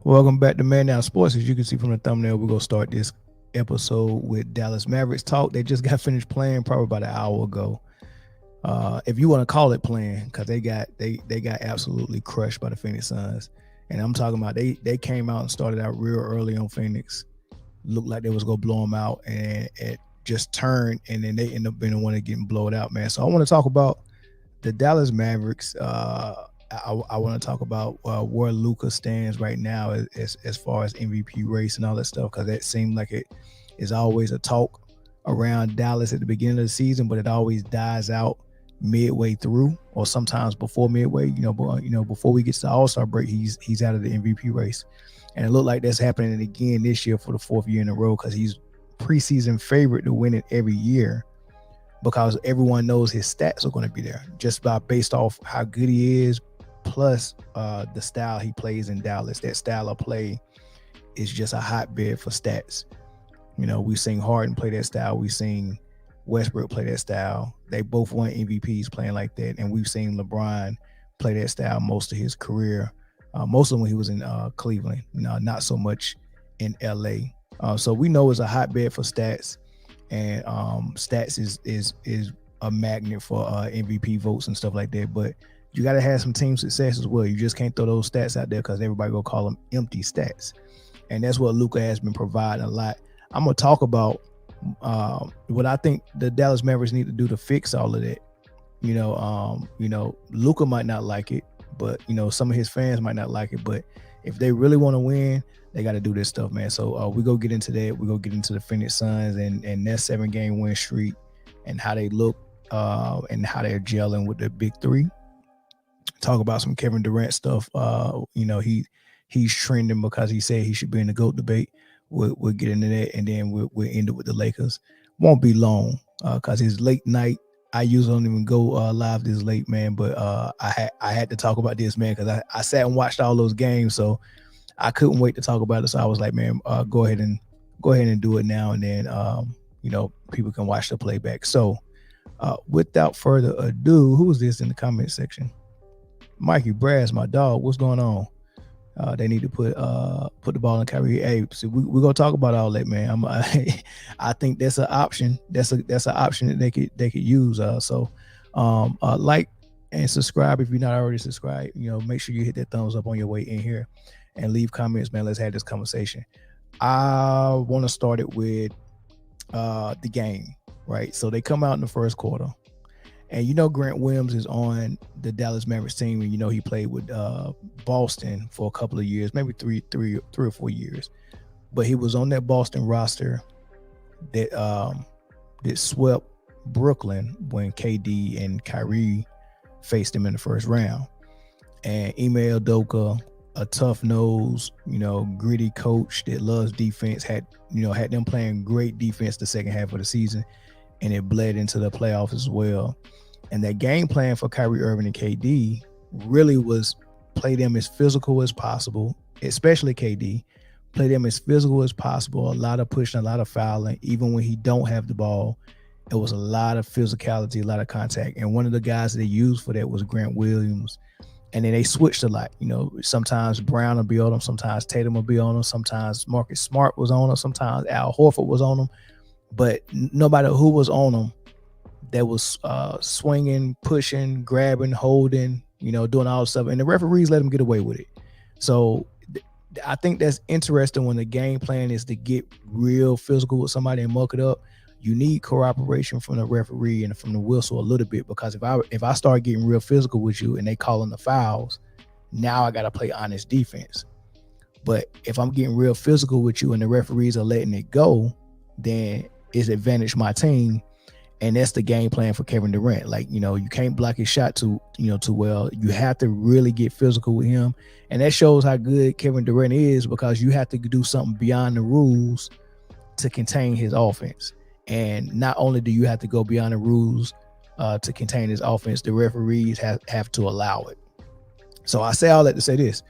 Welcome back to Man Down Sports. As you can see from the thumbnail, we're gonna start this episode with Dallas Mavericks talk. They just got finished playing probably about an hour ago. If you want to call it playing, because they got absolutely crushed by the Phoenix Suns. And I'm talking about they came out and started out real early on Phoenix. Looked like they was gonna blow them out, and it just turned, and then they end up being the one that getting blown out, man. So I want to talk about the Dallas Mavericks. I want to talk about where Luka stands right now as far as MVP race and all that stuff, because that seemed like it is always a talk around Dallas at the beginning of the season, but it always dies out midway through or sometimes before midway. Before we get to the All-Star break, he's out of the MVP race, and it looked like that's happening again this year for the fourth year in a row because he's preseason favorite to win it every year because everyone knows his stats are going to be there just by based off how good he is, plus the style he plays in Dallas. That style of play is just a hotbed for stats. We've seen Harden play that style. We've seen Westbrook play that style. They both won MVPs playing like that, and we've seen LeBron play that style most of his career. Most of when he was in Cleveland, not so much in LA. So we know it's a hotbed for stats, and stats is a magnet for MVP votes and stuff like that. But you got to have some team success as well. You just can't throw those stats out there because everybody gonna call them empty stats, and that's what Luka has been providing a lot. I'm gonna talk about what I think the Dallas Mavericks need to do to fix all of that. Luka might not like it, but some of his fans might not like it. But if they really want to win, they got to do this stuff, man. So we go get into that. We go get into the Phoenix Suns and their 7-game win streak and how they look and how they're gelling with the big three. Talk about some Kevin Durant stuff. He's trending because he said he should be in the GOAT debate. We'll get into that, and then we'll end it with the Lakers. Won't be long because it's late night. I usually don't even go live this late, man. But I had to talk about this, man, because I sat and watched all those games, so I couldn't wait to talk about it. So I was like, man, go ahead and do it now, and then people can watch the playback. So without further ado, who is this in the comment section? Mikey Brass, my dog. What's going on? They need to put the ball in Kyrie. Hey, so we're gonna talk about all that, man. I think that's an option. That's an option that they could use. Like and subscribe if you're not already subscribed. Make sure you hit that thumbs up on your way in here, and leave comments, man. Let's have this conversation. I want to start it with the game, right? So they come out in the first quarter. And Grant Williams is on the Dallas Mavericks team, and he played with Boston for a couple of years, maybe three or 4 years. But he was on that Boston roster that swept Brooklyn when KD and Kyrie faced him in the first round. And Ime Udoka, a tough nose, gritty coach that loves defense, had them playing great defense the second half of the season, and it bled into the playoffs as well. And that game plan for Kyrie Irving and KD really was play them as physical as possible, especially KD. Play them as physical as possible, a lot of pushing, a lot of fouling. Even when he don't have the ball, it was a lot of physicality, a lot of contact. And one of the guys they used for that was Grant Williams. And then they switched a lot. Sometimes Brown will be on them, sometimes Tatum will be on them, sometimes Marcus Smart was on them, sometimes Al Horford was on them. But no matter who was on them, that was swinging, pushing, grabbing, holding, doing all this stuff. And the referees let them get away with it. So I think that's interesting when the game plan is to get real physical with somebody and muck it up. You need cooperation from the referee and from the whistle a little bit, because if I start getting real physical with you and they calling the fouls, now I got to play honest defense. But if I'm getting real physical with you and the referees are letting it go, then it's advantage my team. And that's the game plan for Kevin Durant. You can't block his shot too well. You have to really get physical with him. And that shows how good Kevin Durant is, because you have to do something beyond the rules to contain his offense. And not only do you have to go beyond the rules to contain his offense, the referees have to allow it. So I say all that to say this.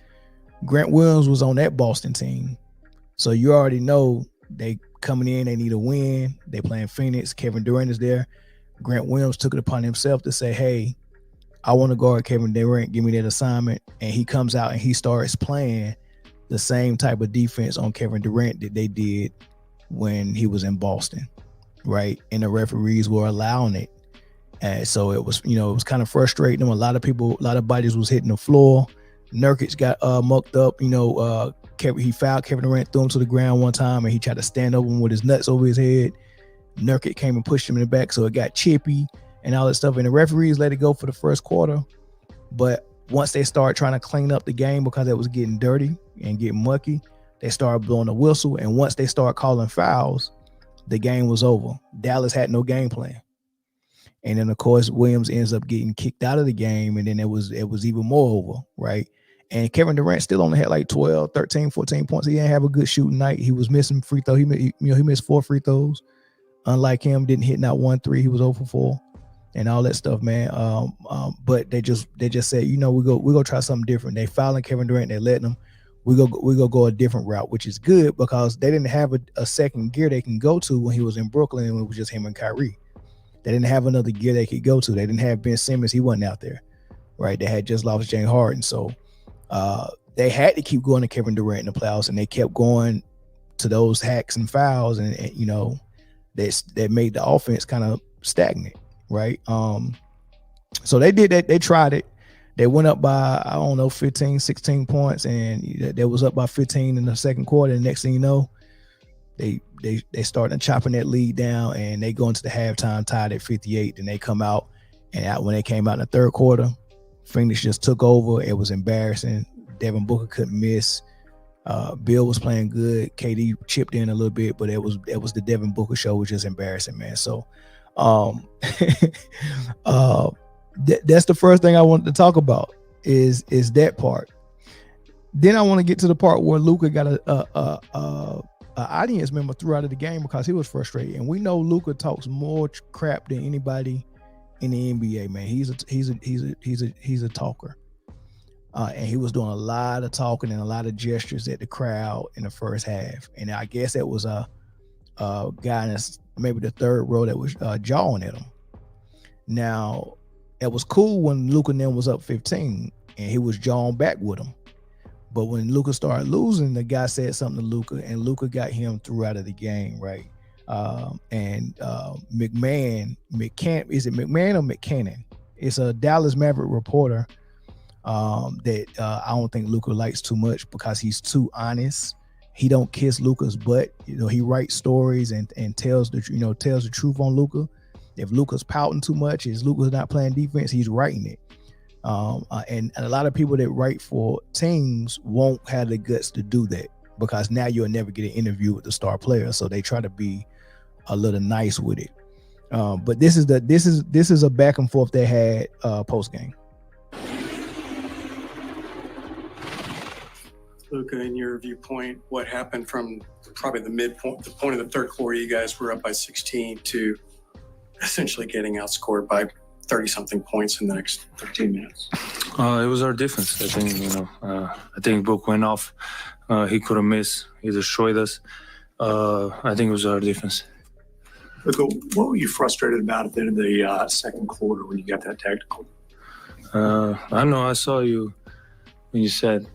Grant Williams was on that Boston team. So you already know they coming in, they need a win. They playing Phoenix. Kevin Durant is there. Grant Williams took it upon himself to say, hey, I want to guard Kevin Durant. Give me that assignment. And he comes out and he starts playing the same type of defense on Kevin Durant that they did when he was in Boston, right? And the referees were allowing it. And so it was, it was kind of frustrating them. A lot of bodies was hitting the floor. Nurkic got mucked up. He fouled Kevin Durant, threw him to the ground one time, and he tried to stand over him with his nuts over his head. Nurkic came and pushed him in the back, so it got chippy and all that stuff. And the referees let it go for the first quarter. But once they started trying to clean up the game because it was getting dirty and getting mucky, they started blowing the whistle. And once they started calling fouls, the game was over. Dallas had no game plan. And then, of course, Williams ends up getting kicked out of the game, and then it was even more over, right? And Kevin Durant still only had like 12, 13, 14 points. He didn't have a good shooting night. He was missing free throws. He missed 4 free throws. Unlike him, didn't hit not 1 3. He was 0 for 4 and all that stuff, man. But they just said, we go try something different. They fouling Kevin Durant. They letting him. We go a different route, which is good because they didn't have a second gear they can go to when he was in Brooklyn and it was just him and Kyrie. They didn't have another gear they could go to. They didn't have Ben Simmons. He wasn't out there, right? They had just lost James Harden. So they had to keep going to Kevin Durant in the playoffs, and they kept going to those hacks and fouls, and that made the offense kind of stagnant, right? So they did that. They tried it. They went up by, 15, 16 points, and they was up by 15 in the second quarter. And next thing you know, they started chopping that lead down, and they go into the halftime tied at 58. Then they come out, and when they came out in the third quarter, Phoenix just took over. It was embarrassing. Devin Booker couldn't miss. Bill was playing good. KD chipped in a little bit, but it was the Devin Booker show, which is embarrassing, man. So that's the first thing I wanted to talk about is that part. Then I want to get to the part where Luka got a audience member throughout of the game because he was frustrated, and we know Luka talks more crap than anybody in the NBA, man. He's a talker, and he was doing a lot of talking and a lot of gestures at the crowd in the first half. And I guess that was a guy in maybe the third row that was jawing at him. Now, it was cool when Luka then was up 15 and he was jawing back with him. But when Luka started losing, the guy said something to Luka, and Luka got him throughout of the game, right? McMahon, is it McMahon or McKinnon? It's a Dallas Maverick reporter that I don't think Luka likes too much because he's too honest. He don't kiss Luka's butt. He writes stories and tells the truth on Luka. If Luka's pouting too much, if Luka's not playing defense, he's writing it. And a lot of people that write for teams won't have the guts to do that because now you'll never get an interview with the star player. So they try to be a little nice with it. But this is a back and forth they had post game. Luka, in your viewpoint, what happened from probably the point of the third quarter, you guys were up by 16 to essentially getting outscored by 30-something points in the next 13 minutes? It was our defense. I think Book went off. He couldn't miss. He destroyed us. I think it was our defense. Luka, what were you frustrated about at the end of the second quarter when you got that tactical? I know. I saw you when you said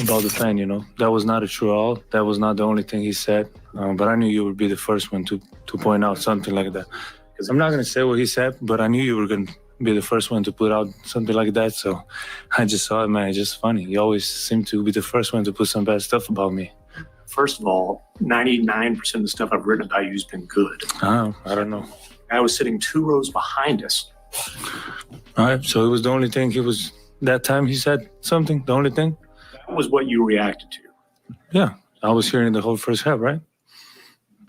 about the fan. That was not a true all. That was not the only thing he said. But I knew you would be the first one to point out something like that. I'm not going to say what he said, but I knew you were going to be the first one to put out something like that. So I just saw it, man. It's just funny. You always seem to be the first one to put some bad stuff about me. First of all, 99% of the stuff I've written about you has been good. I don't know. I was sitting 2 rows behind us. All right. So it was the only thing that time he said something, the only thing? That was what you reacted to. Yeah. I was hearing the whole first half, right?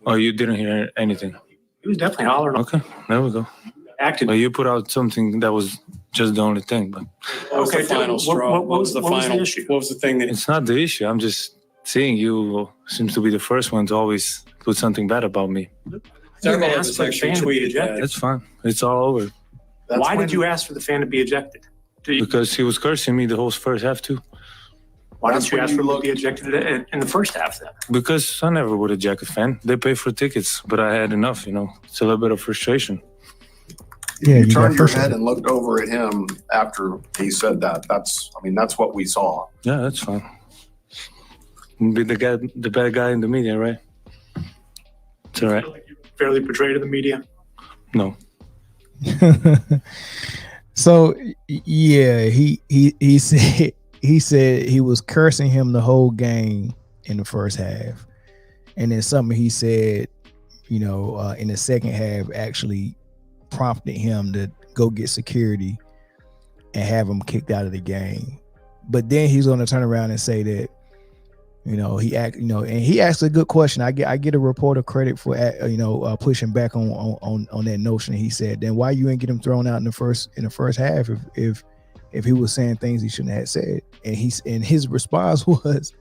Or you didn't hear anything? He was definitely hollering. Okay, there we go. Acted. But you put out something that was just the only thing. But what was the final straw? What was the final issue? What was the thing that? It's not the issue. I'm just seeing you seems to be the first one to always put something bad about me. Several of us actually tweeted that. That's fine. It's all over. Why did you ask for the fan to be ejected? Because he was cursing me the whole first half too. Why didn't you ask for him to be ejected in the first half then? Because I never would eject a fan. They pay for tickets, but I had enough, It's a little bit of frustration. Yeah, you turned your head and looked over at him after he said that. That's what we saw. Yeah, that's fine. Be the bad guy in the media, right? It's all right. Feel like you're fairly portrayed in the media. No. So yeah, he said he was cursing him the whole game in the first half, and then something he said, in the second half actually prompted him to go get security and have him kicked out of the game. But then he's going to turn around and say that, and he asked a good question. I get a reporter credit for, pushing back on that notion. He said, then why you ain't get him thrown out in the first half if he was saying things he shouldn't have said? And his response was,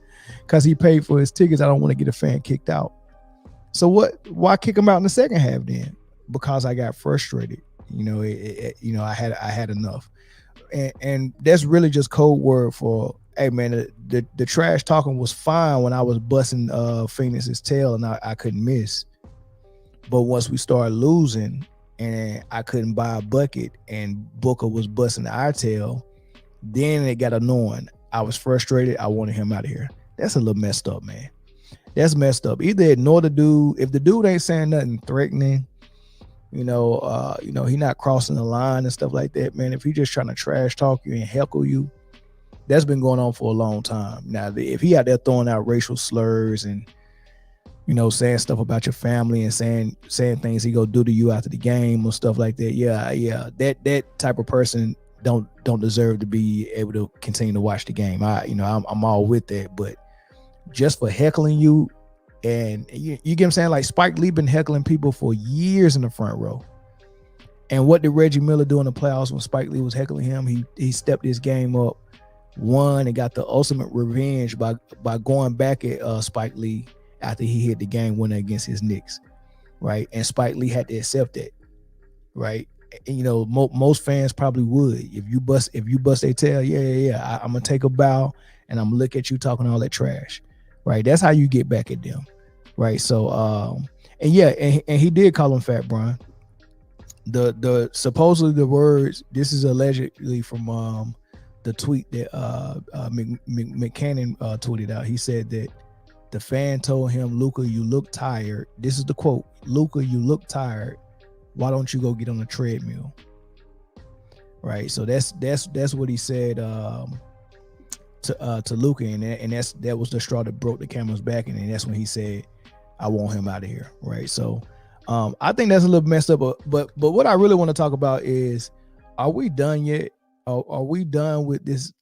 because he paid for his tickets, I don't want to get a fan kicked out. So why kick him out in the second half then? Because I got frustrated. I had enough. And that's really just code word for, hey man, the trash talking was fine when I was busting Phoenix's tail and I couldn't miss. But once we started losing and I couldn't buy a bucket and Booker was busting our tail, then it got annoying. I was frustrated. I wanted him out of here. That's a little messed up, man. That's messed up. Either ignore the dude. If the dude ain't saying nothing threatening, he not crossing the line and stuff like that, man. If he just trying to trash talk you and heckle you, that's been going on for a long time. Now, if he out there throwing out racial slurs and, saying stuff about your family and saying things he go do to you after the game or stuff like that, yeah, that type of person don't deserve to be able to continue to watch the game. I'm all with that, but just for heckling you, and you get what I'm saying? Like Spike Lee been heckling people for years in the front row. And what did Reggie Miller do in the playoffs when Spike Lee was heckling him? He stepped his game up, won, and got the ultimate revenge by going back at Spike Lee after he hit the game winner against his Knicks, right? And Spike Lee had to accept that, right? And, most fans probably would. If you bust their tail, I'm gonna take a bow and I'm gonna look at you talking all that trash, right? That's how you get back at them, right? So, and he did call him Fat Brian. The supposedly the words. This is allegedly from the tweet that McCannon tweeted out. He said that the fan told him, "Luka, you look tired." This is the quote: "Luka, you look tired. Why don't you go get on the treadmill?" Right. So that's what he said to Luka, and that was the straw that broke the camel's back, and that's when he said, "I want him out of here." Right. So I think that's a little messed up, but what I really want to talk about is, are we done yet? Are we done with this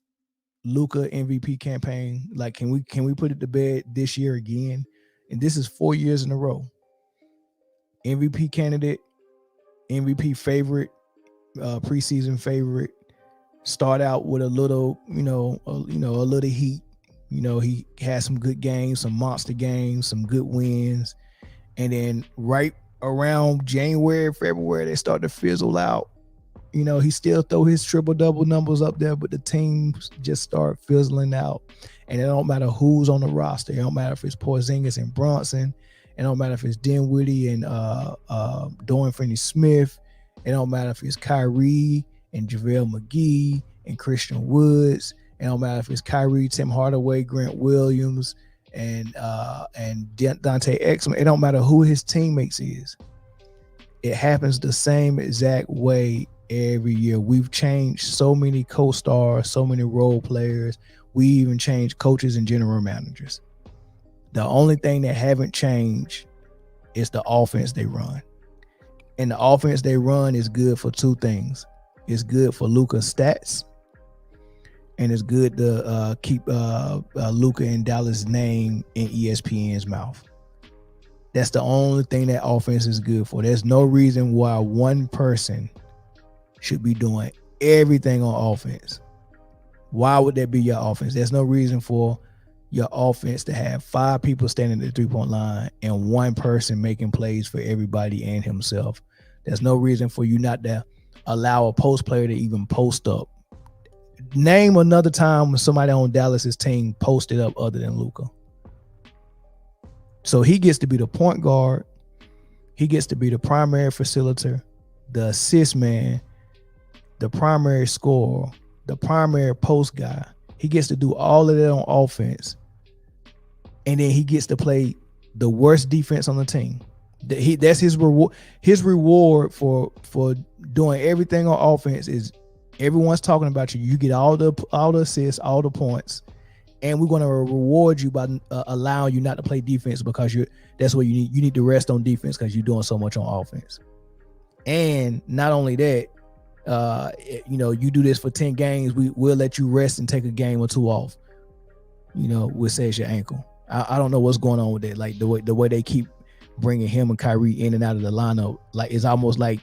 Luka MVP campaign? Like, can we put it to bed this year again? And this is 4 years in a row. MVP candidate, MVP favorite, preseason favorite. Start out with a little, a little heat. He had some good games, some monster games, some good wins, and then right around January, February, they start to fizzle out. He still throw his triple-double numbers up there, but the teams just start fizzling out. And it don't matter who's on the roster. It don't matter if it's Porzingis and Bronson. It don't matter if it's Dinwiddie and Dorian Finney-Smith. It don't matter if it's Kyrie and JaVale McGee and Christian Woods. It don't matter if it's Kyrie, Tim Hardaway, Grant Williams, and Dante Exum. It don't matter who his teammates is. It happens the same exact way every year. We've changed so many co-stars, so many role players. We even changed coaches and general managers. The only thing that haven't changed is the offense they run. And the offense they run is good for two things. It's good for Luka's stats, and it's good to keep Luka and Dallas' name in ESPN's mouth. That's the only thing that offense is good for. There's no reason why one person should be doing everything on offense. Why would that be your offense? There's no reason for your offense to have 5 people standing at the three-point line and one person making plays for everybody and himself. There's no reason for you not to allow a post player to even post up. Name another time when somebody on Dallas's team posted up other than Luka. So he gets to be the point guard. He gets to be the primary facilitator, the assist man, the primary scorer, the primary post guy. He gets to do all of that on offense. and then he gets to play the worst defense on the team. That's his reward. His reward for doing everything on offense is everyone's talking about you. You get all the assists, all the points, and we're going to reward you by allowing you not to play defense because that's what you need. You need to rest on defense because you're doing so much on offense. And not only that, you do this for 10 games. We'll let you rest and take a game or two off. We'll say it's your ankle. I don't know what's going on with that. Like the way they keep bringing him and Kyrie in and out of the lineup, like it's almost like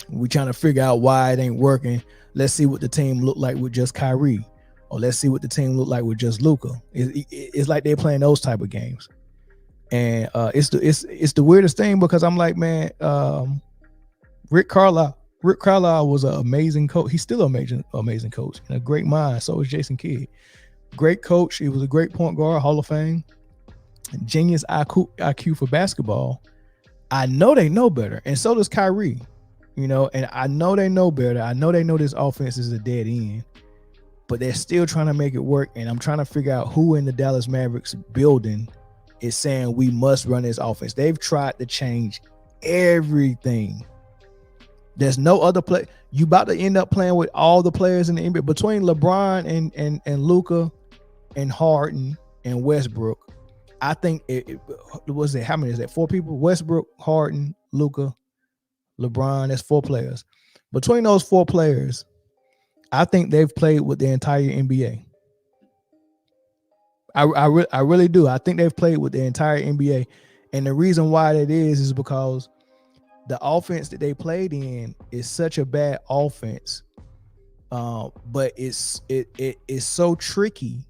we're trying to figure out why it ain't working. Let's see what the team look like with just Kyrie, or let's see what the team look like with just Luka. It's like they're playing those type of games, and it's the weirdest thing because I'm like, man, Rick Carlisle was an amazing coach. He's still an amazing coach and a great mind. So is Jason Kidd. Great coach. He was a great point guard, Hall of Fame. Genius IQ for basketball. I know they know better, and so does Kyrie. And I know they know better. I know they know this offense is a dead end, but they're still trying to make it work. And I'm trying to figure out who in the Dallas Mavericks building is saying we must run this offense. They've tried to change everything. There's no other play. You about to end up playing with all the players in the NBA between LeBron and Luka and Harden and Westbrook. I think it was it. How many is that? 4 people: Westbrook, Harden, Luka, LeBron. That's 4 players. Between those 4 players, I think they've played with the entire NBA. I really do. I think they've played with the entire NBA, and the reason why that is because the offense that they played in is such a bad offense, but it's so tricky.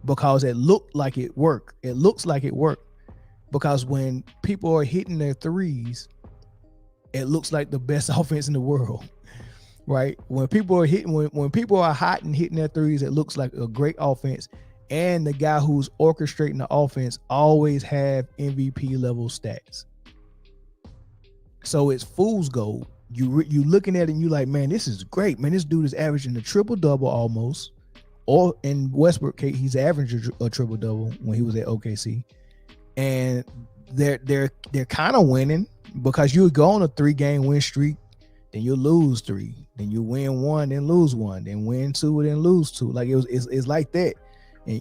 Because it looked like it worked. It looks like it worked because when people are hitting their threes, it looks like the best offense in the world, right? When people are hitting, when people are hot and hitting their threes, it looks like a great offense. And the guy who's orchestrating the offense always have MVP level stats. So it's fool's gold. You looking at it and you like, man, this is great, man. This dude is averaging a triple double almost. Or in Westbrook case, he's averaging a triple double when he was at OKC, and they're kind of winning because you go on a 3-game win streak, then you lose 3, then you win 1, then lose 1, then win 2, then lose 2. Like it's like that, and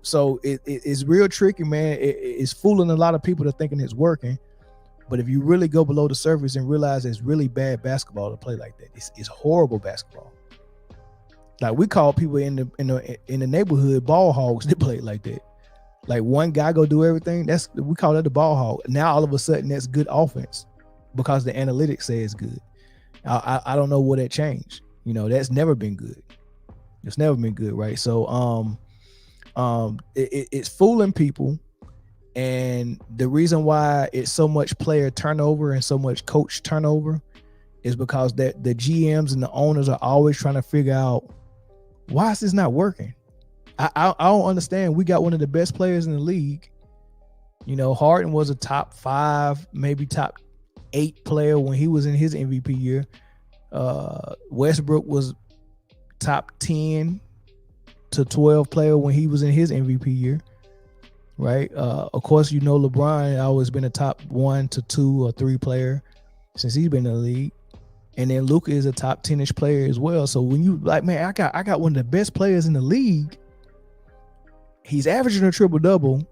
so it's real tricky, man. It's fooling a lot of people to thinking it's working, but if you really go below the surface and realize it's really bad basketball to play like that, it's horrible basketball. Like we call people in the neighborhood ball hogs that play like that. Like one guy go do everything. We call that the ball hog. Now all of a sudden that's good offense because the analytics say it's good. I don't know what that changed. That's never been good. It's never been good, right? So it's fooling people, and the reason why it's so much player turnover and so much coach turnover is because that the GMs and the owners are always trying to figure out, why is this not working? I don't understand. We got one of the best players in the league. Harden was a top 5, maybe top 8 player when he was in his MVP year. Westbrook was top 10 to 12 player when he was in his MVP year, right? Of course, LeBron always been a top 1 to 2 or 3 player since he's been in the league. And then Luka is a top 10-ish player as well. So when you like, man, I got one of the best players in the league. He's averaging a triple double.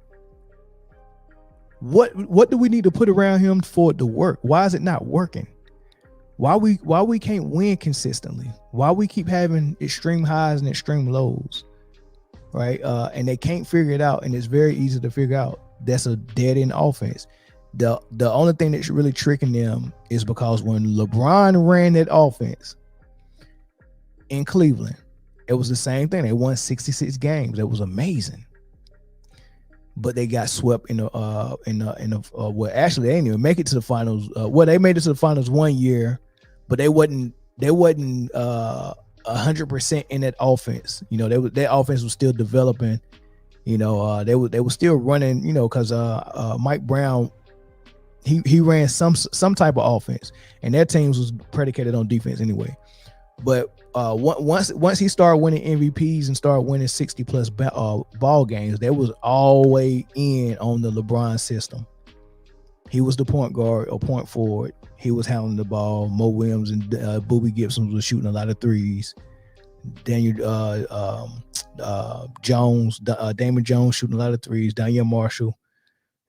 What do we need to put around him for it to work? Why is it not working? Why we can't win consistently? Why we keep having extreme highs and extreme lows, right? And they can't figure it out. And it's very easy to figure out. That's a dead end offense. The only thing that's really tricking them is because when LeBron ran that offense in Cleveland, it was the same thing. They won 66 games. It was amazing. But they got swept in the well, actually they didn't even make it to the finals. They made it to the finals one year, but they wasn't 100% in that offense. That offense was still developing. They were still running, because Mike Brown, he ran some type of offense, and their teams was predicated on defense anyway. But once he started winning MVPs and started winning 60 plus ball games, that was always in on the LeBron system. He was the point guard or point forward. He was handling the ball. Mo Williams and Boobie Gibson was shooting a lot of threes. Daniel Jones, Damon Jones shooting a lot of threes. Daniel Marshall,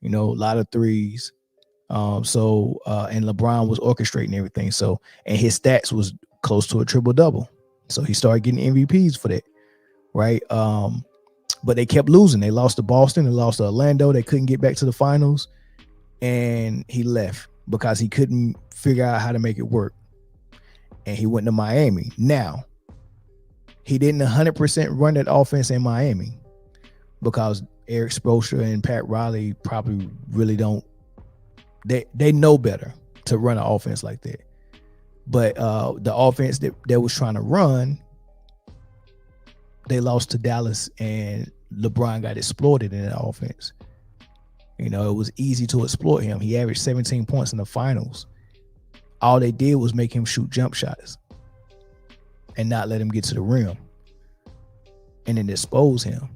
a lot of threes. And LeBron was orchestrating everything. So, and his stats was close to a triple double. So he started getting MVPs for that, right? But they kept losing. They lost to Boston. They lost to Orlando. They couldn't get back to the finals, and he left because he couldn't figure out how to make it work. And he went to Miami. Now, he didn't 100% run that offense in Miami because Eric Spoelstra and Pat Riley probably really don't. They know better to run an offense like that. But the offense that was trying to run, they lost to Dallas, and LeBron got exploited in that offense. It was easy to exploit him. He averaged 17 points in the finals. All they did was make him shoot jump shots and not let him get to the rim, and then expose him.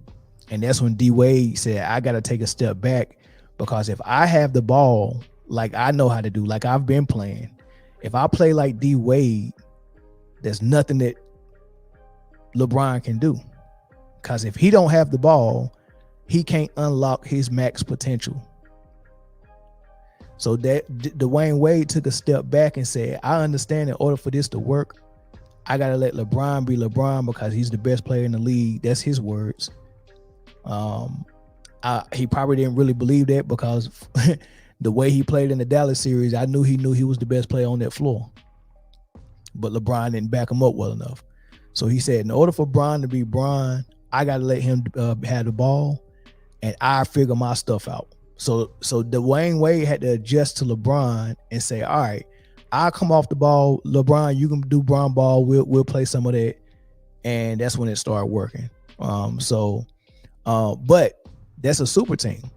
And that's when D Wade said, I got to take a step back, because if I have the ball like I know how to do, like I've been playing, if I play like D Wade, there's nothing that LeBron can do. Because if he don't have the ball, he can't unlock his max potential. So that Dwayne Wade took a step back and said, I understand in order for this to work, I got to let LeBron be LeBron because he's the best player in the league. That's his words. He probably didn't really believe that because the way he played in the Dallas series, I knew he was the best player on that floor. But LeBron didn't back him up well enough. So he said, in order for Bron to be Bron, I got to let him have the ball, and I figure my stuff out. So Dwayne Wade had to adjust to LeBron and say, all right, I'll come off the ball. LeBron, you can do Bron ball. We'll play some of that. And that's when it started working. But that's a super team.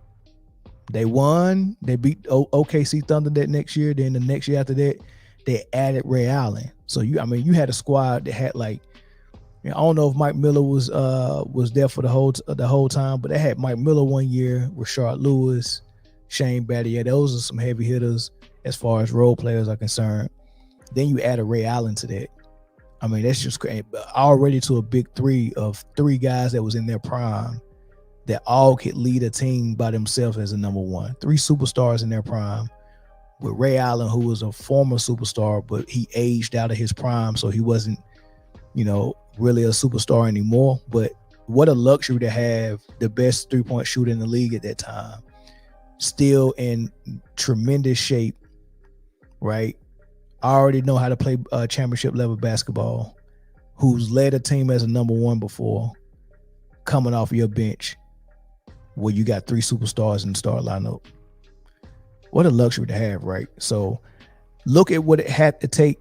They won. They beat OKC Thunder that next year. Then the next year after that, they added Ray Allen. So you had a squad that had I don't know if Mike Miller was there for the whole time, but they had Mike Miller one year, Rashard Lewis, Shane Battier. Those are some heavy hitters as far as role players are concerned. Then you add a Ray Allen to that. That's just great. Already to a big three of three guys that was in their prime that all could lead a team by themselves as a number one. Three superstars in their prime, with Ray Allen, who was a former superstar, but he aged out of his prime, so he wasn't, really a superstar anymore. But what a luxury to have the best three-point shooter in the league at that time, still in tremendous shape, right? I already know how to play championship level basketball, who's led a team as a number one before, coming off your bench where you got three superstars in the start lineup. What a luxury to have, right? So look at what it had to take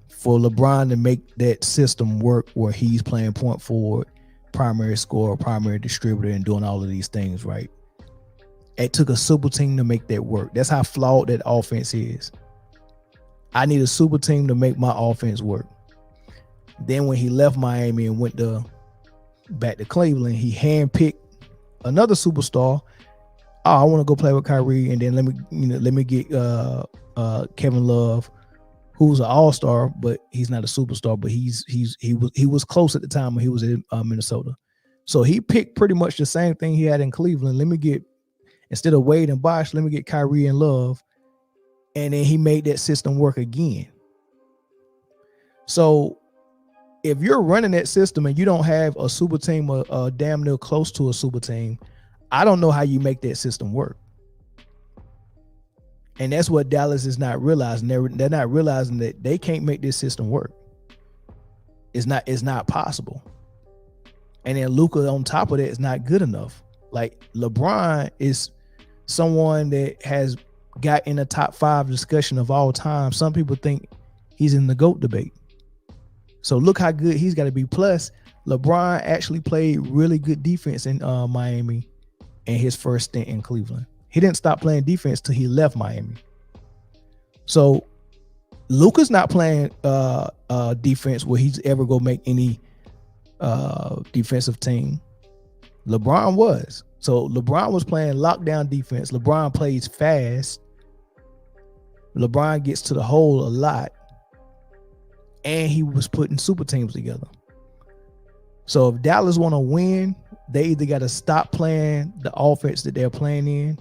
for LeBron to make that system work where he's playing point forward, primary scorer, primary distributor, and doing all of these things, right? It took a super team to make that work. That's how flawed that offense is. I need a super team to make my offense work. Then when he left Miami and went back to Cleveland, he handpicked another superstar. Oh, I want to go play with Kyrie, and then let me get Kevin Love, who's an all-star, but he's not a superstar. But he was close at the time when he was in Minnesota. So he picked pretty much the same thing he had in Cleveland. Let me get, instead of Wade and Bosh, let me get Kyrie and Love, and then he made that system work again. So if you're running that system and you don't have a super team or damn near close to a super team, I don't know how you make that system work. And that's what Dallas is not realizing. They're not realizing that they can't make this system work. It's not possible. And then Luka on top of that is not good enough. Like LeBron is someone that has got in the top 5 discussion of all time. Some people think he's in the GOAT debate. So look how good he's got to be. Plus, LeBron actually played really good defense in Miami in his first stint in Cleveland. He didn't stop playing defense till he left Miami. So Luka's not playing defense where he's ever gonna make any defensive team. LeBron was. So LeBron was playing lockdown defense. LeBron plays fast. LeBron gets to the hole a lot. And he was putting super teams together. So if Dallas want to win, they either got to stop playing the offense that they're playing in.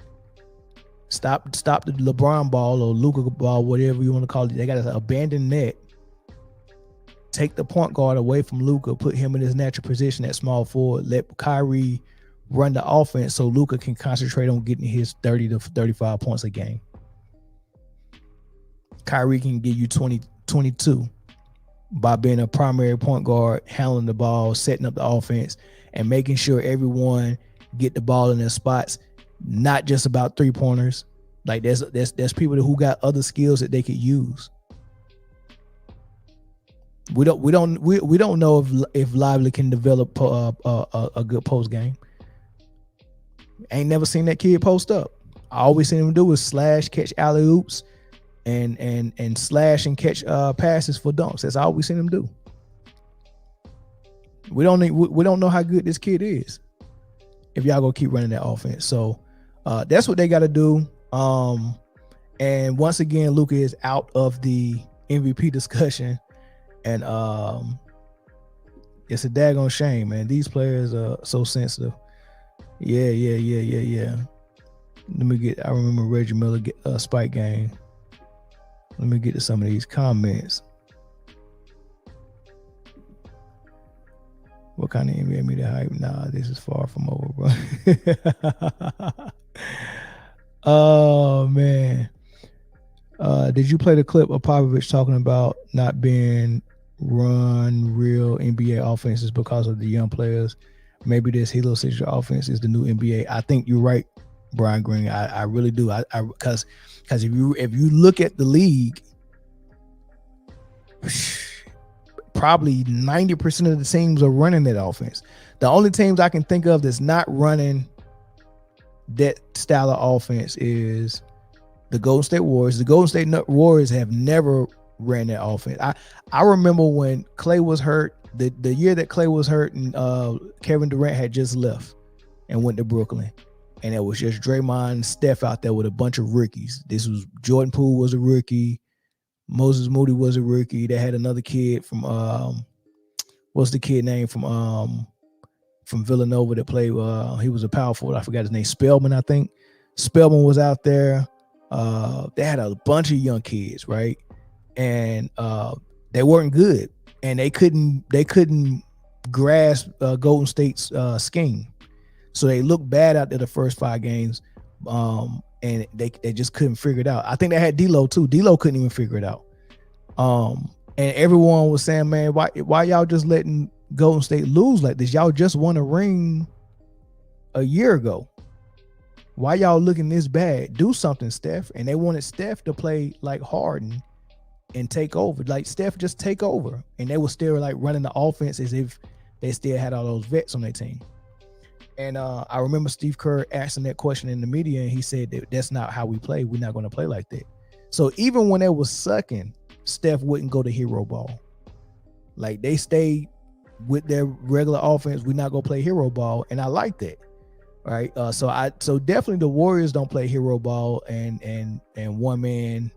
Stop the LeBron ball or Luka ball, whatever you want to call it. They got to abandon that. Take the point guard away from Luka, put him in his natural position at small forward. Let Kyrie run the offense so Luka can concentrate on getting his 30 to 35 points a game. Kyrie can give you 20, 22 by being a primary point guard, handling the ball, setting up the offense, and making sure everyone get the ball in their spots. Not just about 3-pointers. Like there's people who got other skills that they could use. We don't know if Lively can develop a good post game. Ain't never seen that kid post up. I always seen him do is slash, catch alley oops, and slash and catch passes for dunks. That's all we seen him do. We don't know how good this kid is if y'all gonna keep running that offense. So that's what they got to do. And once again, Luka is out of the MVP discussion, and it's a daggone shame, man. These players are so sensitive. Yeah. I remember Reggie Miller get a spike game. Let me get to some of these comments. What kind of NBA media hype? Nah, this is far from over, bro. Oh, man. Did you play the clip of Popovich talking about not being run real NBA offenses because of the young players? Maybe this Halo Signature offense is the new NBA. I think you're right, Brian Green. I really do. Because if you look at the league, probably 90% of the teams are running that offense. The only teams I can think of that's not running that style of offense is the Golden State Warriors. The Golden State Warriors have never ran that offense. I remember when Klay was hurt, the year that Klay was hurt and Kevin Durant had just left and went to Brooklyn. And it was just Draymond and Steph out there with a bunch of rookies. This was Jordan Poole was a rookie. Moses Moody was a rookie. They had another kid from what's the kid name from Villanova that played. He was a power forward. I forgot his name. Spellman, I think. Spellman was out there. They had a bunch of young kids, right? And they weren't good, and they couldn't grasp Golden State's scheme. So they looked bad out there the first 5 games, and they just couldn't figure it out. I think they had D'Lo too. D'Lo couldn't even figure it out. And everyone was saying, man, why y'all just letting Golden State lose like this? Y'all just won a ring a year ago. Why y'all looking this bad? Do something, Steph. And they wanted Steph to play like Harden and take over. Like Steph just take over. And they were still like running the offense as if they still had all those vets on their team. And I remember Steve Kerr asking that question in the media, and he said that's not how we play. We're not going to play like that. So even when they was sucking, Steph wouldn't go to hero ball. Like they stayed with their regular offense. We're not going to play hero ball, and I like that. Right. So definitely the Warriors don't play hero ball and one man,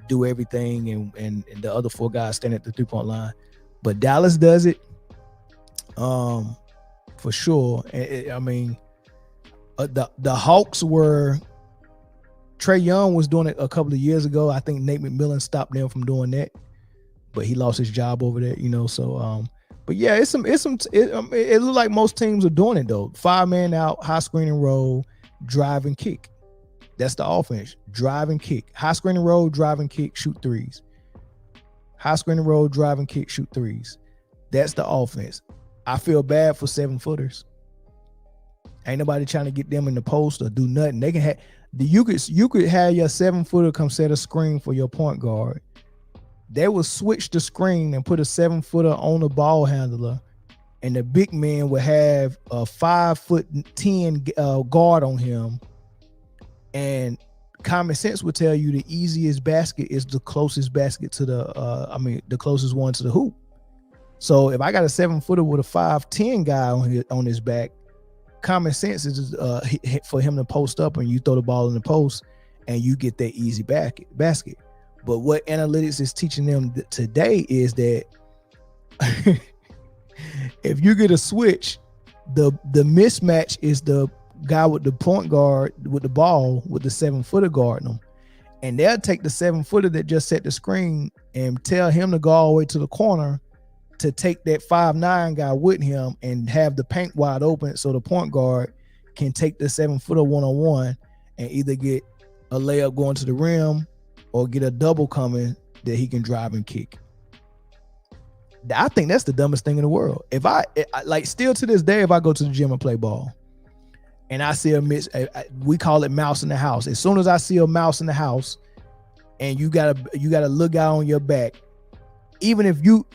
do everything and the other 4 guys stand at the 3-point line. But Dallas does it. For sure. The Hawks were. Trae Young was doing it a couple of years ago. I think Nate McMillan stopped them from doing that, but he lost his job over there. But yeah, it looks like most teams are doing it though. 5-man out, high screen and roll, drive and kick. That's the offense. Drive and kick. High screen and roll, drive and kick, shoot threes. High screen and roll, drive and kick, shoot threes. That's the offense. I feel bad for 7-footers. Ain't nobody trying to get them in the post or do nothing. They can have you could have your 7-footer come set a screen for your point guard. They will switch the screen and put a 7-footer on the ball handler, and the big man will have a 5'10" guard on him and common sense would tell you the easiest basket is the closest basket to the closest one to the hoop. So if I got a 7-footer with a 5'10" guy on his back, common sense is for him to post up and you throw the ball in the post and you get that easy basket. But what analytics is teaching them today is that if you get a switch, the mismatch is the guy with the point guard with the ball with the 7-footer guarding them, and they'll take the 7-footer that just set the screen and tell him to go all the way to the corner to take that 5'9" guy with him and have the paint wide open so the point guard can take the 7-footer one-on-one and either get a layup going to the rim or get a double coming that he can drive and kick. I think that's the dumbest thing in the world. If I like, still to this day, if I go to the gym and play ball and I see we call it mouse in the house. As soon as I see a mouse in the house and you gotta look out on your back, even if you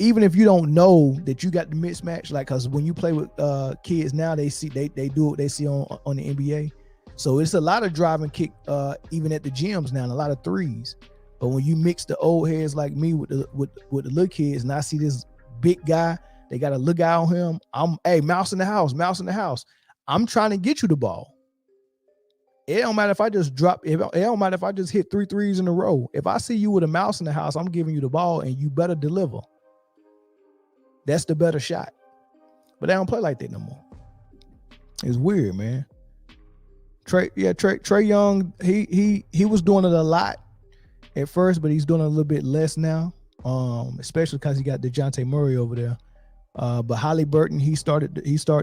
don't know that you got the mismatch, like, cause when you play with kids now, they do what they see on the NBA. So it's a lot of drive and kick, even at the gyms now, and a lot of threes. But when you mix the old heads like me with the little kids, and I see this big guy, they got to look out on him. Hey, mouse in the house. I'm trying to get you the ball. It don't matter if I just it don't matter if I just hit 3 threes in a row. If I see you with a mouse in the house, I'm giving you the ball and you better deliver. That's the better shot. But they don't play like that no more. It's weird, man. Trey Young, he was doing it a lot at first, but he's doing it a little bit less now. Especially because he got DeJounte Murray over there. But Halliburton, he's starting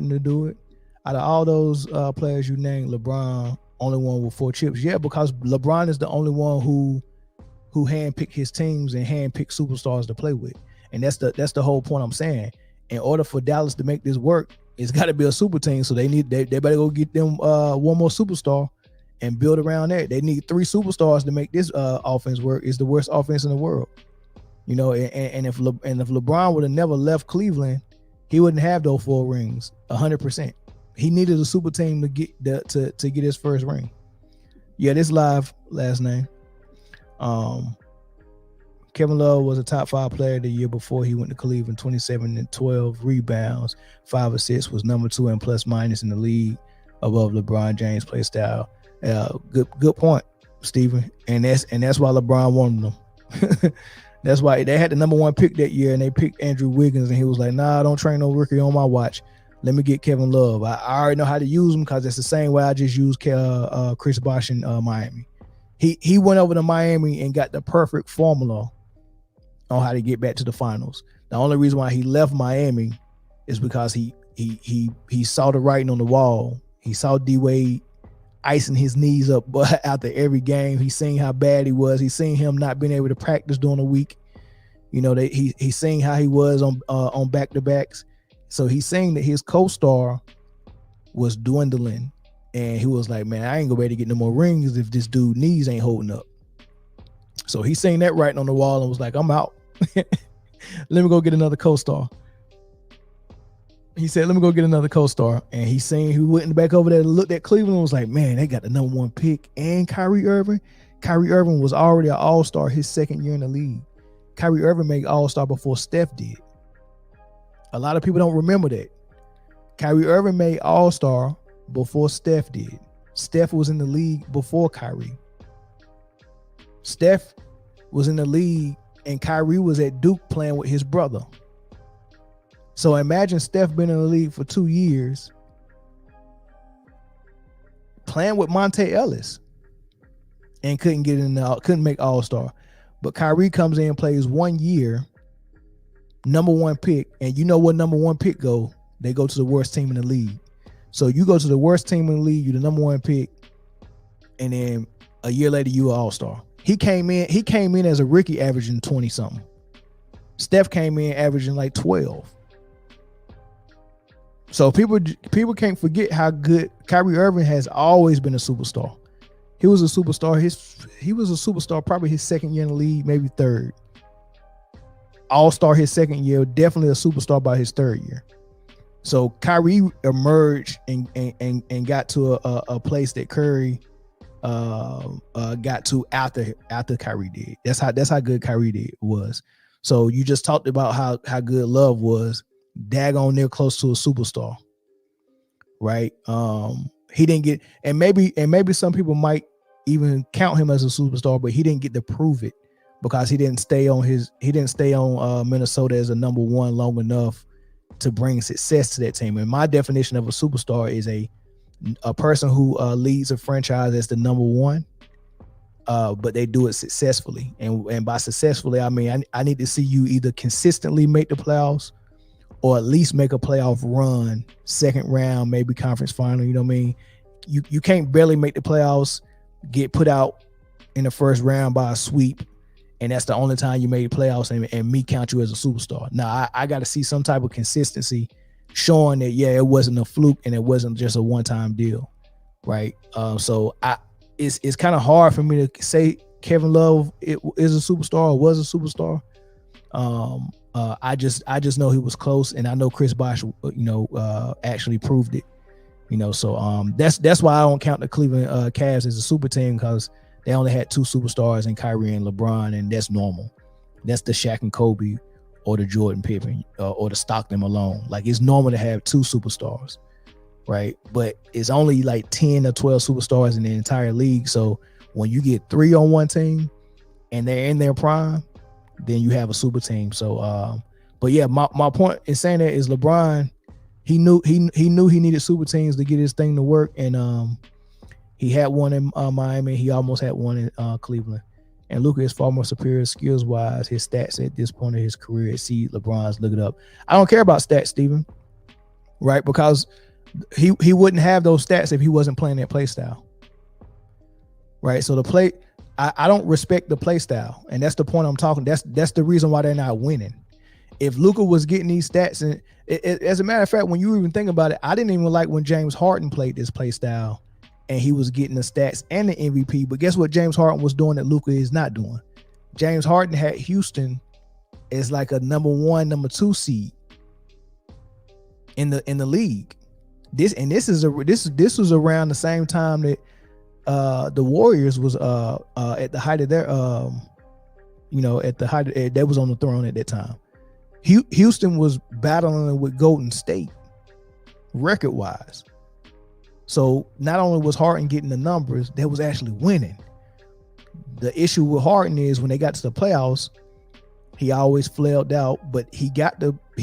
to do it. Out of all those players you named, LeBron, only one with 4 chips. Yeah, because LeBron is the only one who handpicked his teams and handpicked superstars to play with. And that's the whole point I'm saying. In order for Dallas to make this work, it's got to be a super team. So they better go get them one more superstar and build around that. They need 3 superstars to make this offense work. It's the worst offense in the world. You know, and if LeBron would have never left Cleveland, he wouldn't have those 4 rings 100%. He needed a super team to get to get his first ring. Yeah, this live last name. Kevin Love was a top 5 player the year before he went to Cleveland. 27 and 12 rebounds, 5 assists, was number 2 in plus minus in the league, above LeBron James' play style. Good point, Steven. And that's why LeBron wanted them. That's why they had the number 1 pick that year, and they picked Andrew Wiggins, and he was like, "Nah, I don't train no rookie on my watch. Let me get Kevin Love. I already know how to use him because it's the same way I just used Chris Bosh in Miami." He went over to Miami and got the perfect formula on how to get back to the finals. The only reason why he left Miami is because he saw the writing on the wall. He saw D-Wade icing his knees up after every game. He seen how bad he was. He seen him not being able to practice during the week. You know, he seen how he was on back-to-backs. So he's saying that his co-star was dwindling, and he was like, "Man, I ain't gonna be able to get no more rings if this dude knees ain't holding up." So he seen that writing on the wall and was like, "I'm out. Let me go get another co-star." He said, "Let me go get another co-star." And he went back over there and looked at Cleveland and was like, "Man, they got the number 1 pick and Kyrie Irving." Kyrie Irving was already an all-star his second year in the league. Kyrie Irving made all-star before Steph did. A lot of people don't remember that. Kyrie Irving made all-star before Steph did. Steph was in the league before Kyrie. Steph was in the league and Kyrie was at Duke playing with his brother. So imagine Steph been in the league for 2 years playing with Monte Ellis and couldn't make all-star. But Kyrie comes in and plays 1 year, number 1 pick, and you know what number 1 pick go? They go to the worst team in the league. So you go to the worst team in the league, you're the number 1 pick, and then a year later you an all-star. He came in as a rookie averaging 20-something. Steph came in averaging like 12. So people can't forget how good Kyrie Irving has always been a superstar. He was a superstar. He was a superstar probably his second year in the league, maybe third. All-star his second year, definitely a superstar by his third year. So Kyrie emerged and got to a place that Curry got to after Kyrie did. That's how good Kyrie was. So you just talked about how good Love was. Daggone near close to a superstar, right? He didn't get, and maybe some people might even count him as a superstar, but he didn't get to prove it because he didn't stay on Minnesota as a number one long enough to bring success to that team. And my definition of a superstar is a person who leads a franchise as the number one, but they do it successfully. And by successfully, I mean I need to see you either consistently make the playoffs or at least make a playoff run, second round, maybe conference final. You know what I mean? You can't barely make the playoffs, get put out in the first round by a sweep, and that's the only time you made playoffs and me count you as a superstar. Now, I got to see some type of consistency showing that, yeah, it wasn't a fluke and it wasn't just a one-time deal, right? So it's kind of hard for me to say Kevin Love is a superstar or was a superstar. I just know he was close, and I know Chris Bosh, actually proved it. So that's why I don't count the Cleveland Cavs as a super team, because they only had two superstars in Kyrie and LeBron, and that's normal. That's the Shaq and Kobe, or the Jordan Pippen, or the Stockton Malone. Like, it's normal to have two superstars, right? But it's only like 10 or 12 superstars in the entire league. So when you get three on one team and they're in their prime, then you have a super team. So, but yeah, my point in saying that is LeBron, he knew he needed super teams to get his thing to work, and he had one in Miami. He almost had one in Cleveland. And Luka is far more superior skills wise. His stats at this point of his career exceed LeBron's. Look it up. I don't care about stats, Steven, right? Because he wouldn't have those stats if he wasn't playing that play style, right? So I don't respect the play style, and that's the point I'm talking. That's the reason why they're not winning. If Luka was getting these stats, and as a matter of fact, when you even think about it, I didn't even like when James Harden played this play style, and he was getting the stats and the MVP. But guess what James Harden was doing that Luka is not doing? James Harden had Houston as like a number 1, number 2 seed in the league. This was around the same time that the Warriors was at the height of their they was on the throne at that time. Houston was battling with Golden State record wise. So not only was Harden getting the numbers, they was actually winning. The issue with Harden is when they got to the playoffs, he always flailed out, but he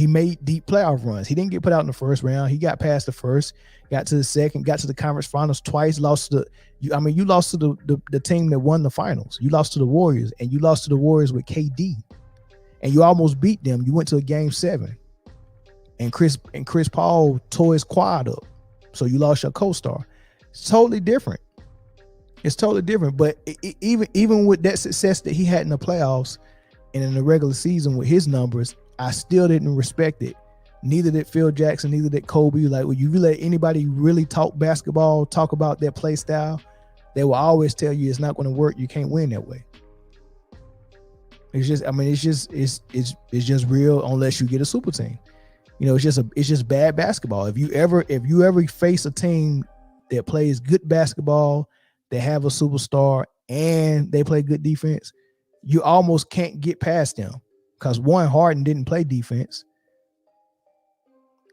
made deep playoff runs. He didn't get put out in the first round. He got past the first, got to the second, got to the conference finals twice, you lost to the team that won the finals. You lost to the Warriors, and you lost to the Warriors with KD. And you almost beat them. You went to a game 7. And Chris Paul tore his quad up. So you lost your co-star. It's totally different. But even with that success that he had in the playoffs and in the regular season with his numbers, I still didn't respect it. Neither did Phil Jackson, neither did Kobe. Like, when you let anybody really talk basketball, talk about their play style, they will always tell you it's not going to work. You can't win that way. It's just real unless you get a super team. It's just bad basketball. If you ever face a team that plays good basketball, they have a superstar, and they play good defense, you almost can't get past them. Because Harden didn't play defense.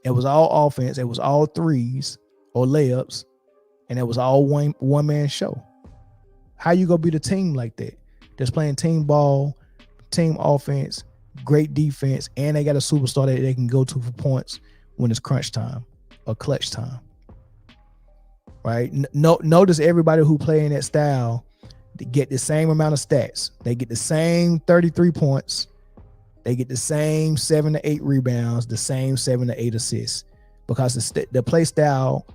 It was all offense. It was all threes or layups, and it was all one man show. How you gonna beat a team like that? Just playing team ball, team offense, great defense, and they got a superstar that they can go to for points when it's crunch time or clutch time, right? Notice everybody who play in that style, they get the same amount of stats. They get the same 33 points. They get the same 7 to 8 rebounds, the same 7 to 8 assists, because the play style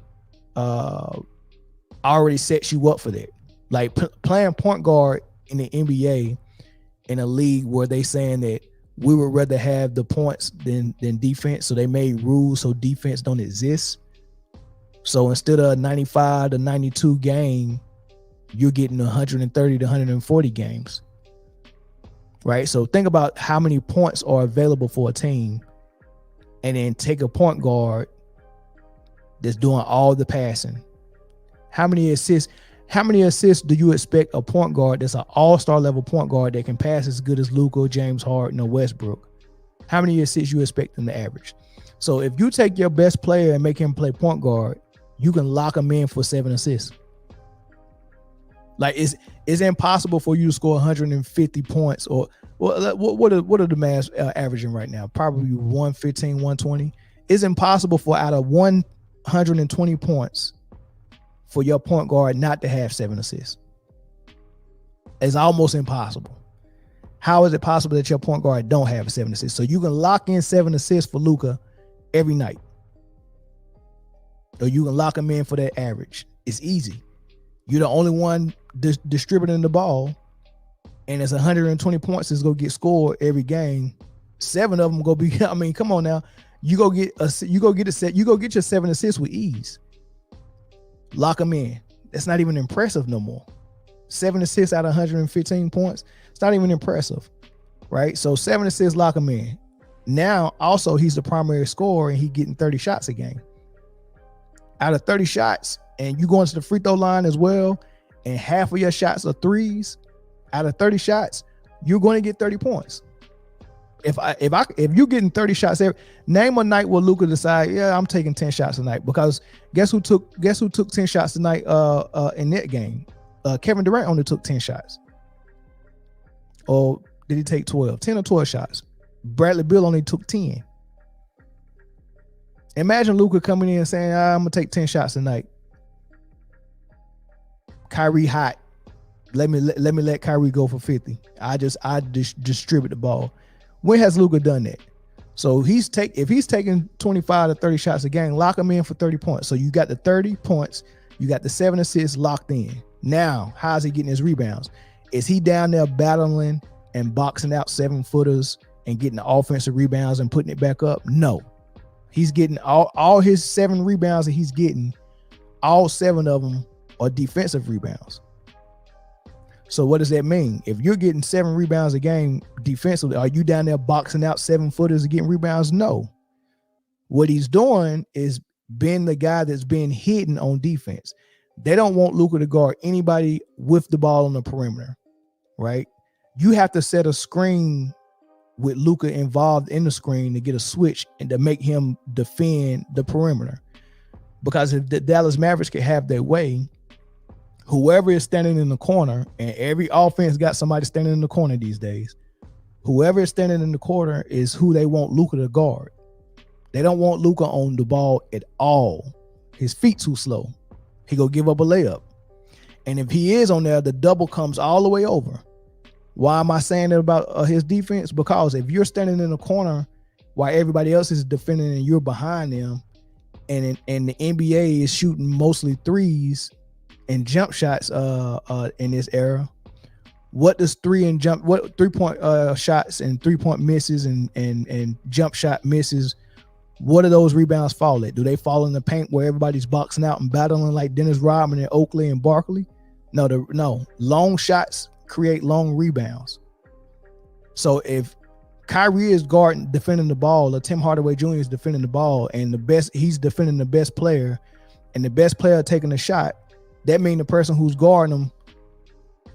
already sets you up for that. Like playing point guard in the NBA, in a league where they saying that we would rather have the points than defense, so they made rules so defense don't exist. So instead of a 95 to 92 game, you're getting 130 to 140 games, right? So think about how many points are available for a team, and then take a point guard that's doing all the passing. How many assists How many assists do you expect a point guard that's an all-star level point guard that can pass as good as Luka, James Harden, or Westbrook? How many assists you expect them to average? So if you take your best player and make him play point guard, you can lock him in for 7 assists. Like it's impossible for you to score 150 points or what are the Mavs averaging right now? Probably 115, 120. It's impossible for out of 120 points for your point guard not to have 7 assists. It's almost impossible. How is it possible that your point guard don't have 7 assists? So you can lock in 7 assists for Luka every night. Or you can lock him in for that average. It's easy. You're the only one distributing the ball, and it's 120 points is gonna get scored every game. 7 of them go be. I mean, come on now. You go get your 7 assists with ease. Lock them in. That's not even impressive no more. 7 assists out of 115 points. It's not even impressive, right? So 7 assists, lock him in. Now, also, he's the primary scorer, and he's getting 30 shots a game. Out of 30 shots, and you going to the free throw line as well, and half of your shots are threes. Out of 30 shots, you're going to get 30 points. If you're getting 30 shots name a night where Luka decide, yeah, I'm taking 10 shots tonight, because guess who took 10 shots tonight in that game? Kevin Durant only took 10 shots. Or did he take 12? 10 or 12 shots. Bradley Beal only took 10. Imagine Luka coming in and saying, I'm gonna take 10 shots tonight. Kyrie hot. Let me let Kyrie go for 50. I distribute the ball. When has Luka done that? So if he's taking 25 to 30 shots a game, lock him in for 30 points. So you got the 30 points, you got the 7 assists locked in. Now, how's he getting his rebounds? Is he down there battling and boxing out 7-footers and getting the offensive rebounds and putting it back up? No. He's getting all his 7 rebounds that he's getting, all 7 of them are defensive rebounds. So what does that mean? If you're getting 7 rebounds a game defensively, are you down there boxing out 7-footers and getting rebounds? No. What he's doing is being the guy that's being hidden on defense. They don't want Luka to guard anybody with the ball on the perimeter, right? You have to set a screen with Luka involved in the screen to get a switch and to make him defend the perimeter. Because if the Dallas Mavericks could have their way, whoever is standing in the corner, and every offense got somebody standing in the corner these days, whoever is standing in the corner is who they want Luka to guard. They don't want Luka on the ball at all. His feet too slow. He go give up a layup. And if he is on there, the double comes all the way over. Why am I saying that about his defense? Because if you're standing in the corner while everybody else is defending and you're behind them, and the NBA is shooting mostly threes and jump shots in this era, what does 3-point shots and 3-point misses and jump shot misses, what do those rebounds fall at? Do they fall in the paint where everybody's boxing out and battling like Dennis Rodman and Oakley and Barkley? No. Long shots create long rebounds. So if Kyrie is defending the ball, or Tim Hardaway Jr. is defending the ball, and he's defending the best player, and the best player taking a shot, that means the person who's guarding him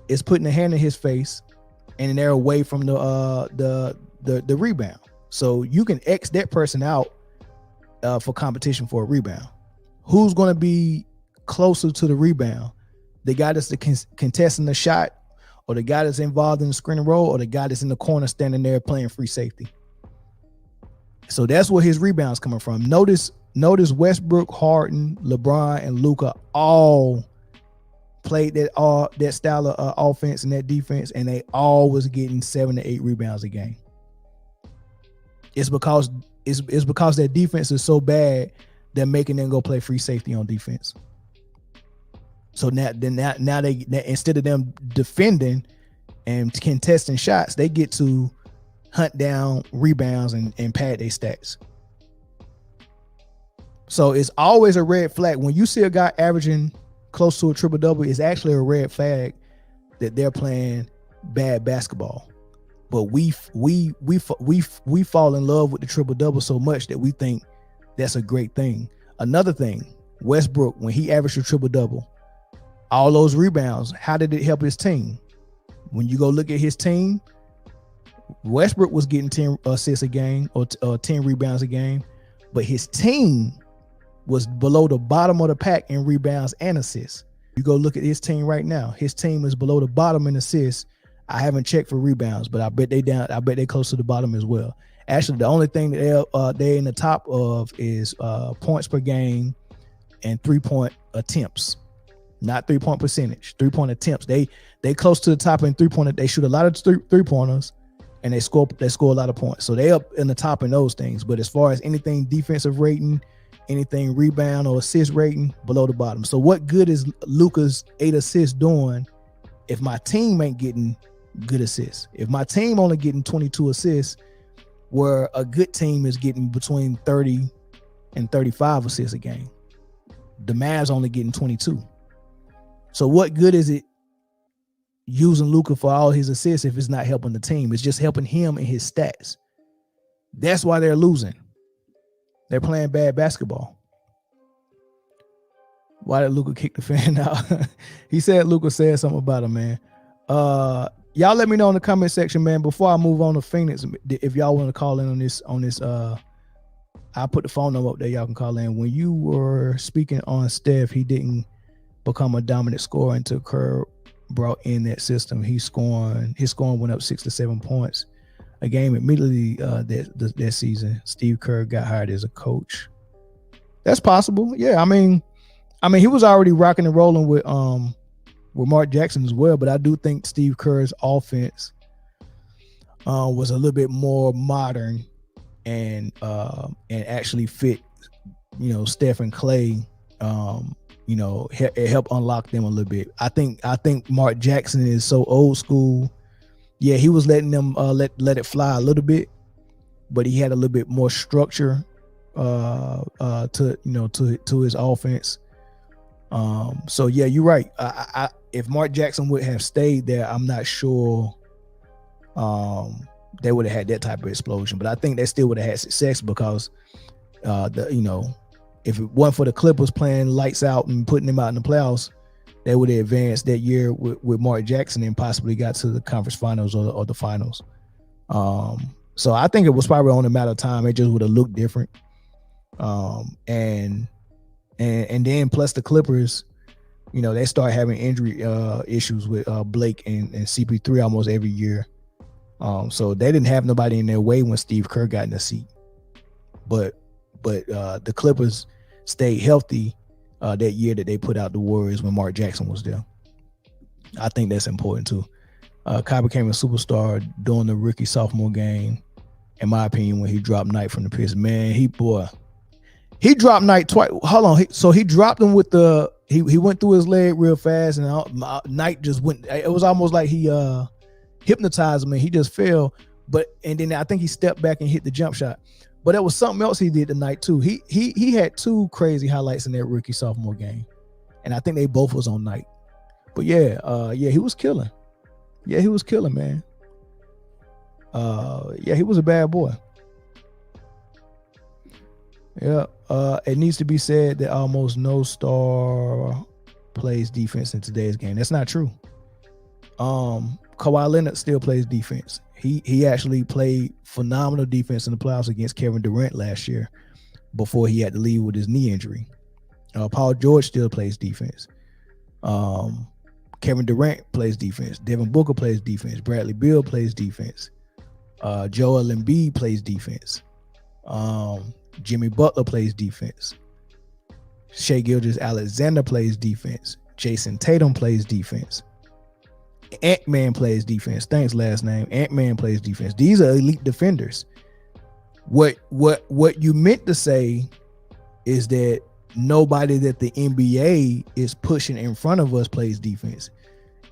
is putting a hand in his face, and they're away from the rebound. So you can X that person out for competition for a rebound. Who's going to be closer to the rebound? The guy that's contesting the shot, or the guy that's involved in the screen and roll, or the guy that's in the corner standing there playing free safety? So that's where his rebounds coming from. Notice Westbrook, Harden, LeBron, and Luka all played that style of offense and that defense, and they all was getting 7 to 8 rebounds a game. It's because their defense is so bad, they're making them go play free safety on defense. So now they instead of them defending and contesting shots, they get to hunt down rebounds and pad their stats. So it's always a red flag when you see a guy averaging close to a triple double. It's actually a red flag that they're playing bad basketball. But we fall in love with the triple double so much that we think that's a great thing. Another thing, Westbrook, when he averaged a triple double, All those rebounds, how did it help his team? When you go look at his team, Westbrook was getting 10 assists a game or 10 rebounds a game, but his team was below the bottom of the pack in rebounds and assists. You go look at his team right now. His team is below the bottom in assists. I haven't checked for rebounds, but I bet they close to the bottom as well. Actually, the only thing that they're in the top of is points per game and 3-point attempts, not 3-point percentage. 3-point attempts. They close to the top in 3-point. They shoot a lot of three-pointers, and they score a lot of points. So they up in the top in those things. But as far as anything defensive rating, anything rebound or assist rating, below the bottom. So what good is Luka's 8 assists doing if my team ain't getting good assists? If my team only getting 22 assists, where a good team is getting between 30 and 35 assists a game, the Mavs only getting 22. So what good is it using Luka for all his assists if it's not helping the team? It's just helping him and his stats. That's why they're losing. They're playing bad basketball. Why did Luka kick the fan out? He said Luka said something about him, man. Y'all let me know in the comment section, man. Before I move on to Phoenix, if y'all want to call in on this, I'll put the phone number up there. Y'all can call in. When you were speaking on Steph, he didn't become a dominant scorer until Kerr brought in that system. His scoring went up 6 to 7 points a game immediately that season. Steve Kerr got hired as a coach. That's possible. Yeah, I mean, he was already rocking and rolling with Mark Jackson as well, but I do think Steve Kerr's offense was a little bit more modern and actually fit, Steph and Clay. It helped unlock them a little bit. I think Mark Jackson is so old school. Yeah, he was letting them let it fly a little bit, but he had a little bit more structure to his offense. So yeah, you're right. If Mark Jackson would have stayed there, I'm not sure they would have had that type of explosion. But I think they still would have had success because if it wasn't for the Clippers playing lights out and putting them out in the playoffs, they would have advanced that year with Mark Jackson and possibly got to the conference finals or the finals. So I think it was probably only a matter of time. It just would have looked different. And then plus the Clippers, they start having injury issues with Blake and CP3 almost every year. So they didn't have nobody in their way when Steve Kerr got in the seat. But the Clippers stayed healthy that year that they put out the Warriors when Mark Jackson was there. I think that's important too. Kai became a superstar during the rookie sophomore game, in my opinion, when he dropped Knight from the Pistons. Man, he dropped Knight twice. Hold on. So he dropped him with he went through his leg real fast, and Knight just went. It was almost like he hypnotized him, and he just fell. And then I think he stepped back and hit the jump shot. But there was something else he did tonight too. He had 2 crazy highlights in that rookie sophomore game, and I think they both was on Knight. But yeah, he was killing. Yeah, he was killing, man. Yeah, he was a bad boy. Yeah, it needs to be said that almost no star plays defense in today's game. That's not true. Kawhi Leonard still plays defense. He actually played phenomenal defense in the playoffs against Kevin Durant last year before he had to leave with his knee injury. Paul George still plays defense. Kevin Durant plays defense. Devin Booker plays defense. Bradley Beal plays defense. Joel Embiid plays defense. Jimmy Butler plays defense. Shai Gilgeous-Alexander plays defense. Jason Tatum plays defense. Ant-Man plays defense. Thanks, last name. Ant-Man plays defense. These are elite defenders. What you meant to say is that nobody that the NBA is pushing in front of us plays defense.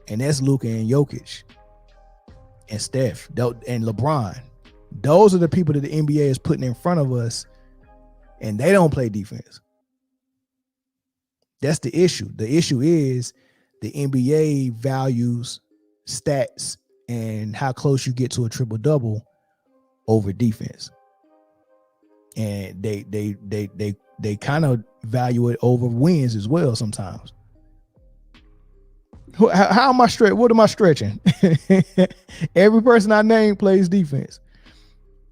And that's Luka and Jokic and Steph and LeBron. Those are the people that the NBA is putting in front of us, and they don't play defense. That's the issue. The issue is the NBA values stats and how close you get to a triple-double over defense. And they kind of value it over wins as well sometimes. How am I stretch? What am I stretching? Every person I name plays defense.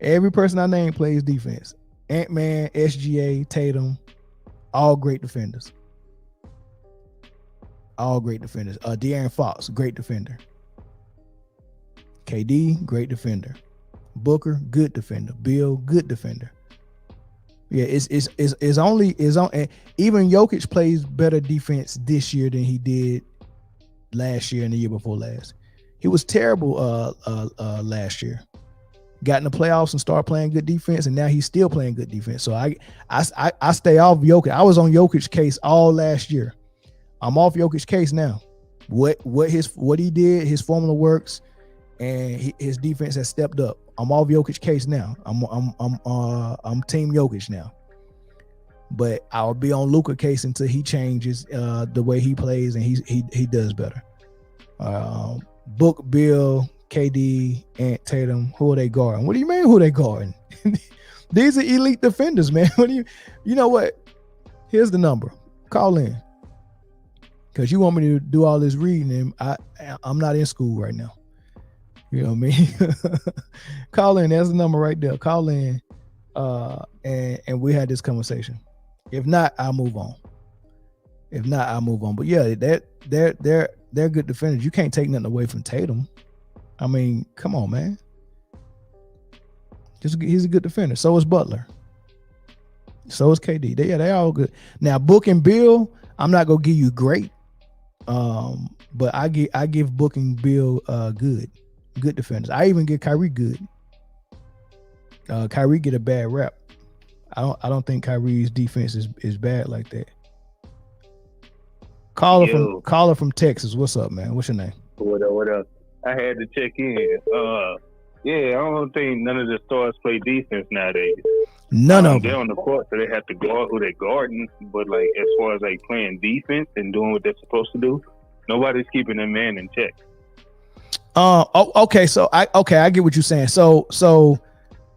Every person I name plays defense. Ant-Man, SGA, Tatum, all great defenders. All great defenders. De'Aaron Fox, great defender. KD, great defender. Booker, good defender. Bill, good defender. Yeah, it's on. Even Jokic plays better defense this year than he did last year and the year before last. He was terrible last year. Got in the playoffs and started playing good defense, and now he's still playing good defense. So I stay off Jokic. I was on Jokic's case all last year. I'm off Jokic's case now. What he did, his formula works, and his defense has stepped up. I'm off Jokic's case now. I'm team Jokic now. But I'll be on Luka case until he changes the way he plays and he does better. Book, Bill, KD, Ant, Tatum, who are they guarding? What do you mean who they guarding? These are elite defenders, man. You know what? Here's the number. Call in. Because you want me to do all this reading and I'm not in school right now. You know what I mean? Call in. There's the number right there. Call in and we had this conversation. If not, I'll move on. But yeah, they're good defenders. You can't take nothing away from Tatum. I mean, come on, man. He's a good defender. So is Butler. So is KD. They all good. Now, Book and Bill, I'm not gonna give you great. But I give Book and Bill good defenders. I even give Kyrie good. Kyrie get a bad rap. I don't think Kyrie's defense is bad like that. Caller from Texas. What's up, man? What's your name? What up? I had to check in. I don't think none of the stars play defense nowadays. None of them. They're on the court, so they have to guard who they're guarding. But like as far as like playing defense and doing what they're supposed to do, nobody's keeping a man in check. Okay. So I get what you're saying. So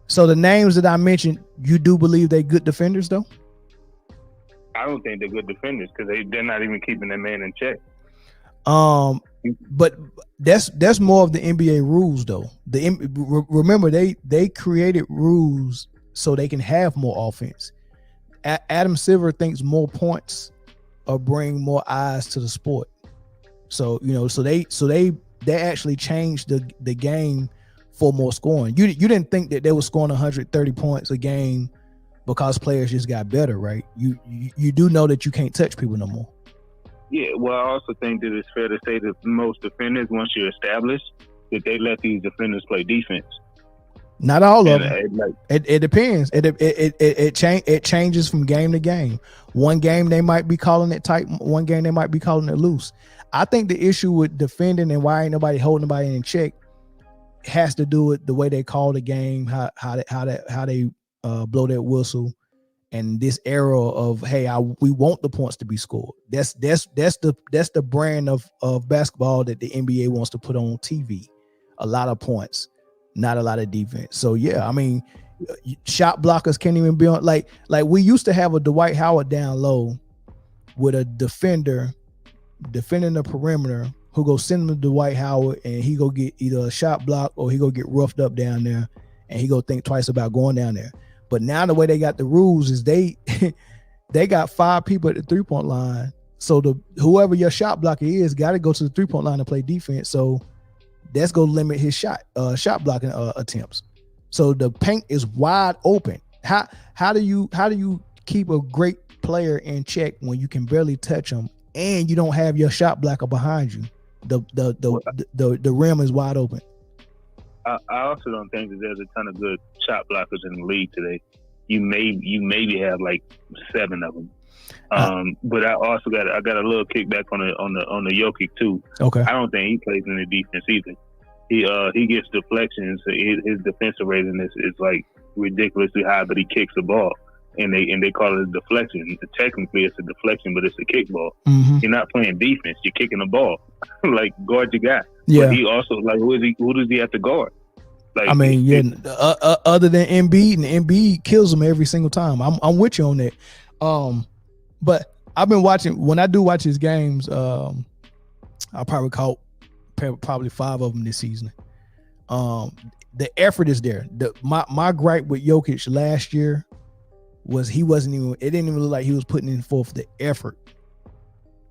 the names that I mentioned, you do believe they good defenders though? I don't think they're good defenders because they're not even keeping their man in check. But that's more of the NBA rules though. Remember they created rules so they can have more offense. Adam Silver thinks more points or bring more eyes to the sport. So so they actually changed the game for more scoring. You didn't think that they were scoring 130 points a game because players just got better, right? You do know that you can't touch people no more. Yeah, well, I also think that it's fair to say that most defenders, once you're established, that they let these defenders play defense. Not all of them. It depends. It changes from game to game. One game they might be calling it tight. One game they might be calling it loose. I think the issue with defending and why ain't nobody holding nobody in check has to do with the way they call the game, how they blow that whistle, and this era of we want the points to be scored. That's the brand of basketball that the NBA wants to put on TV. A lot of points, not a lot of defense. So yeah, I mean, shot blockers can't even be on like we used to have a Dwight Howard down low with a defender defending the perimeter who go send him to Dwight Howard and he go get either a shot block or he go get roughed up down there and he go think twice about going down there. But now the way they got the rules is they got 5 people at the 3-point line. So whoever your shot blocker is got to go to the 3-point line to play defense. So that's going to limit his shot blocking attempts. So the paint is wide open. How do you keep a great player in check when you can barely touch him and you don't have your shot blocker behind you? The rim is wide open. I also don't think that there's a ton of good shot blockers in the league today. You maybe have like 7 of them. But I also got a little kickback on the Jokic too. Okay. I don't think he plays in the defense either. He gets deflections. His defensive rating is like ridiculously high, but he kicks the ball, and they call it a deflection. Technically, it's a deflection, but it's a kickball. Mm-hmm. You're not playing defense. You're kicking the ball. Like, guard your guy. Yeah. But he also who does he have to guard? Like, I mean, other than Embiid, and Embiid kills him every single time. I'm with you on that. But I've been watching when I do watch his games. I probably caught probably 5 of them this season. The effort is there. My gripe with Jokic last year was it didn't even look like he was putting in forth the effort.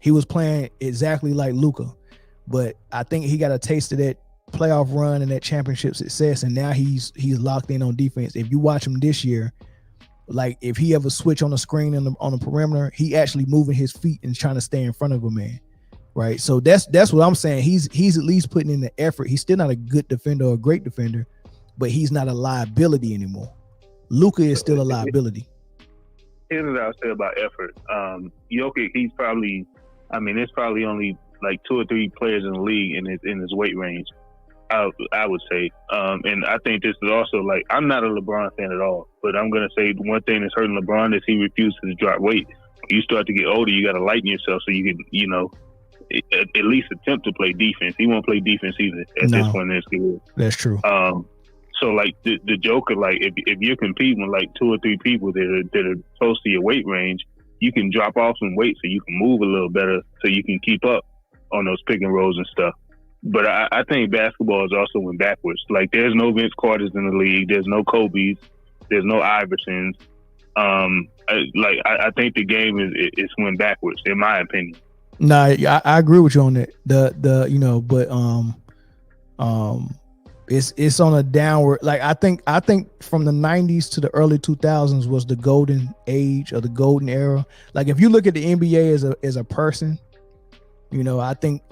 He was playing exactly like Luka, but I think he got a taste of that playoff run and that championship success, and now he's locked in on defense. If you watch him this year, like if he ever switch on the screen on the perimeter, he actually moving his feet and trying to stay in front of a man, right? So that's what I'm saying. He's at least putting in the effort. He's still not a good defender or a great defender, but he's not a liability anymore. Luka is still a liability. Here's what I'll say about effort. Jokic, he's probably, there's probably only like 2 or 3 players in the league in his weight range, I would say. And I think this is also like, I'm not a LeBron fan at all, but I'm going to say one thing that's hurting LeBron is he refuses to drop weight. When you start to get older, you got to lighten yourself so you can, at least attempt to play defense. He won't play defense either at this point in his career. That's true. So like the Joker, like if you're competing with like 2 or 3 people that are close to your weight range, you can drop off some weight so you can move a little better so you can keep up on those pick and rolls and stuff. But I think basketball has also went backwards. Like there's no Vince Carters in the league. There's no Kobe's. There's no Iversons. I think the game is went backwards in my opinion. Nah, I agree with you on that. It's on a downward. Like I think from the 90s to the early 2000s was the golden age or the golden era. Like if you look at the NBA as a person, I think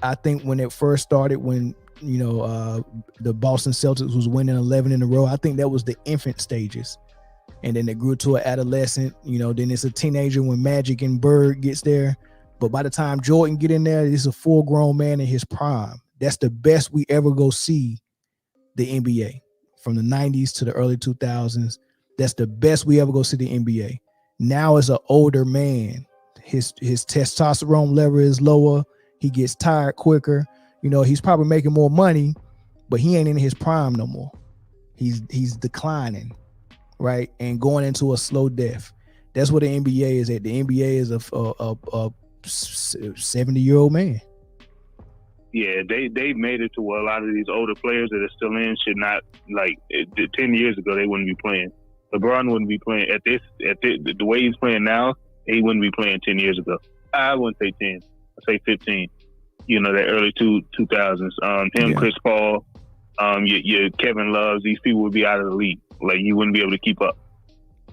when it first started, when the Boston Celtics was winning 11 in a row, I think that was the infant stages, and then it grew to an adolescent. Then it's a teenager when Magic and Bird gets there. But by the time Jordan get in there, he's a full-grown man in his prime. That's the best we ever go see the NBA from the 90s to the early 2000s. That's the best we ever go see the NBA. Now as an older man, his testosterone level is lower. He gets tired quicker. He's probably making more money, but he ain't in his prime no more. He's declining, right? And going into a slow death. That's what the NBA is at. The NBA is a 70-year-old man. Yeah, they made it to where a lot of these older players that are still in should not, like 10 years ago they wouldn't be playing. LeBron wouldn't be playing at the way he's playing now. He wouldn't be playing 10 years ago. I wouldn't say 10. I'd say 15. That early 2000s. Yeah. Chris Paul, your Kevin Loves, these people would be out of the league. Like you wouldn't be able to keep up.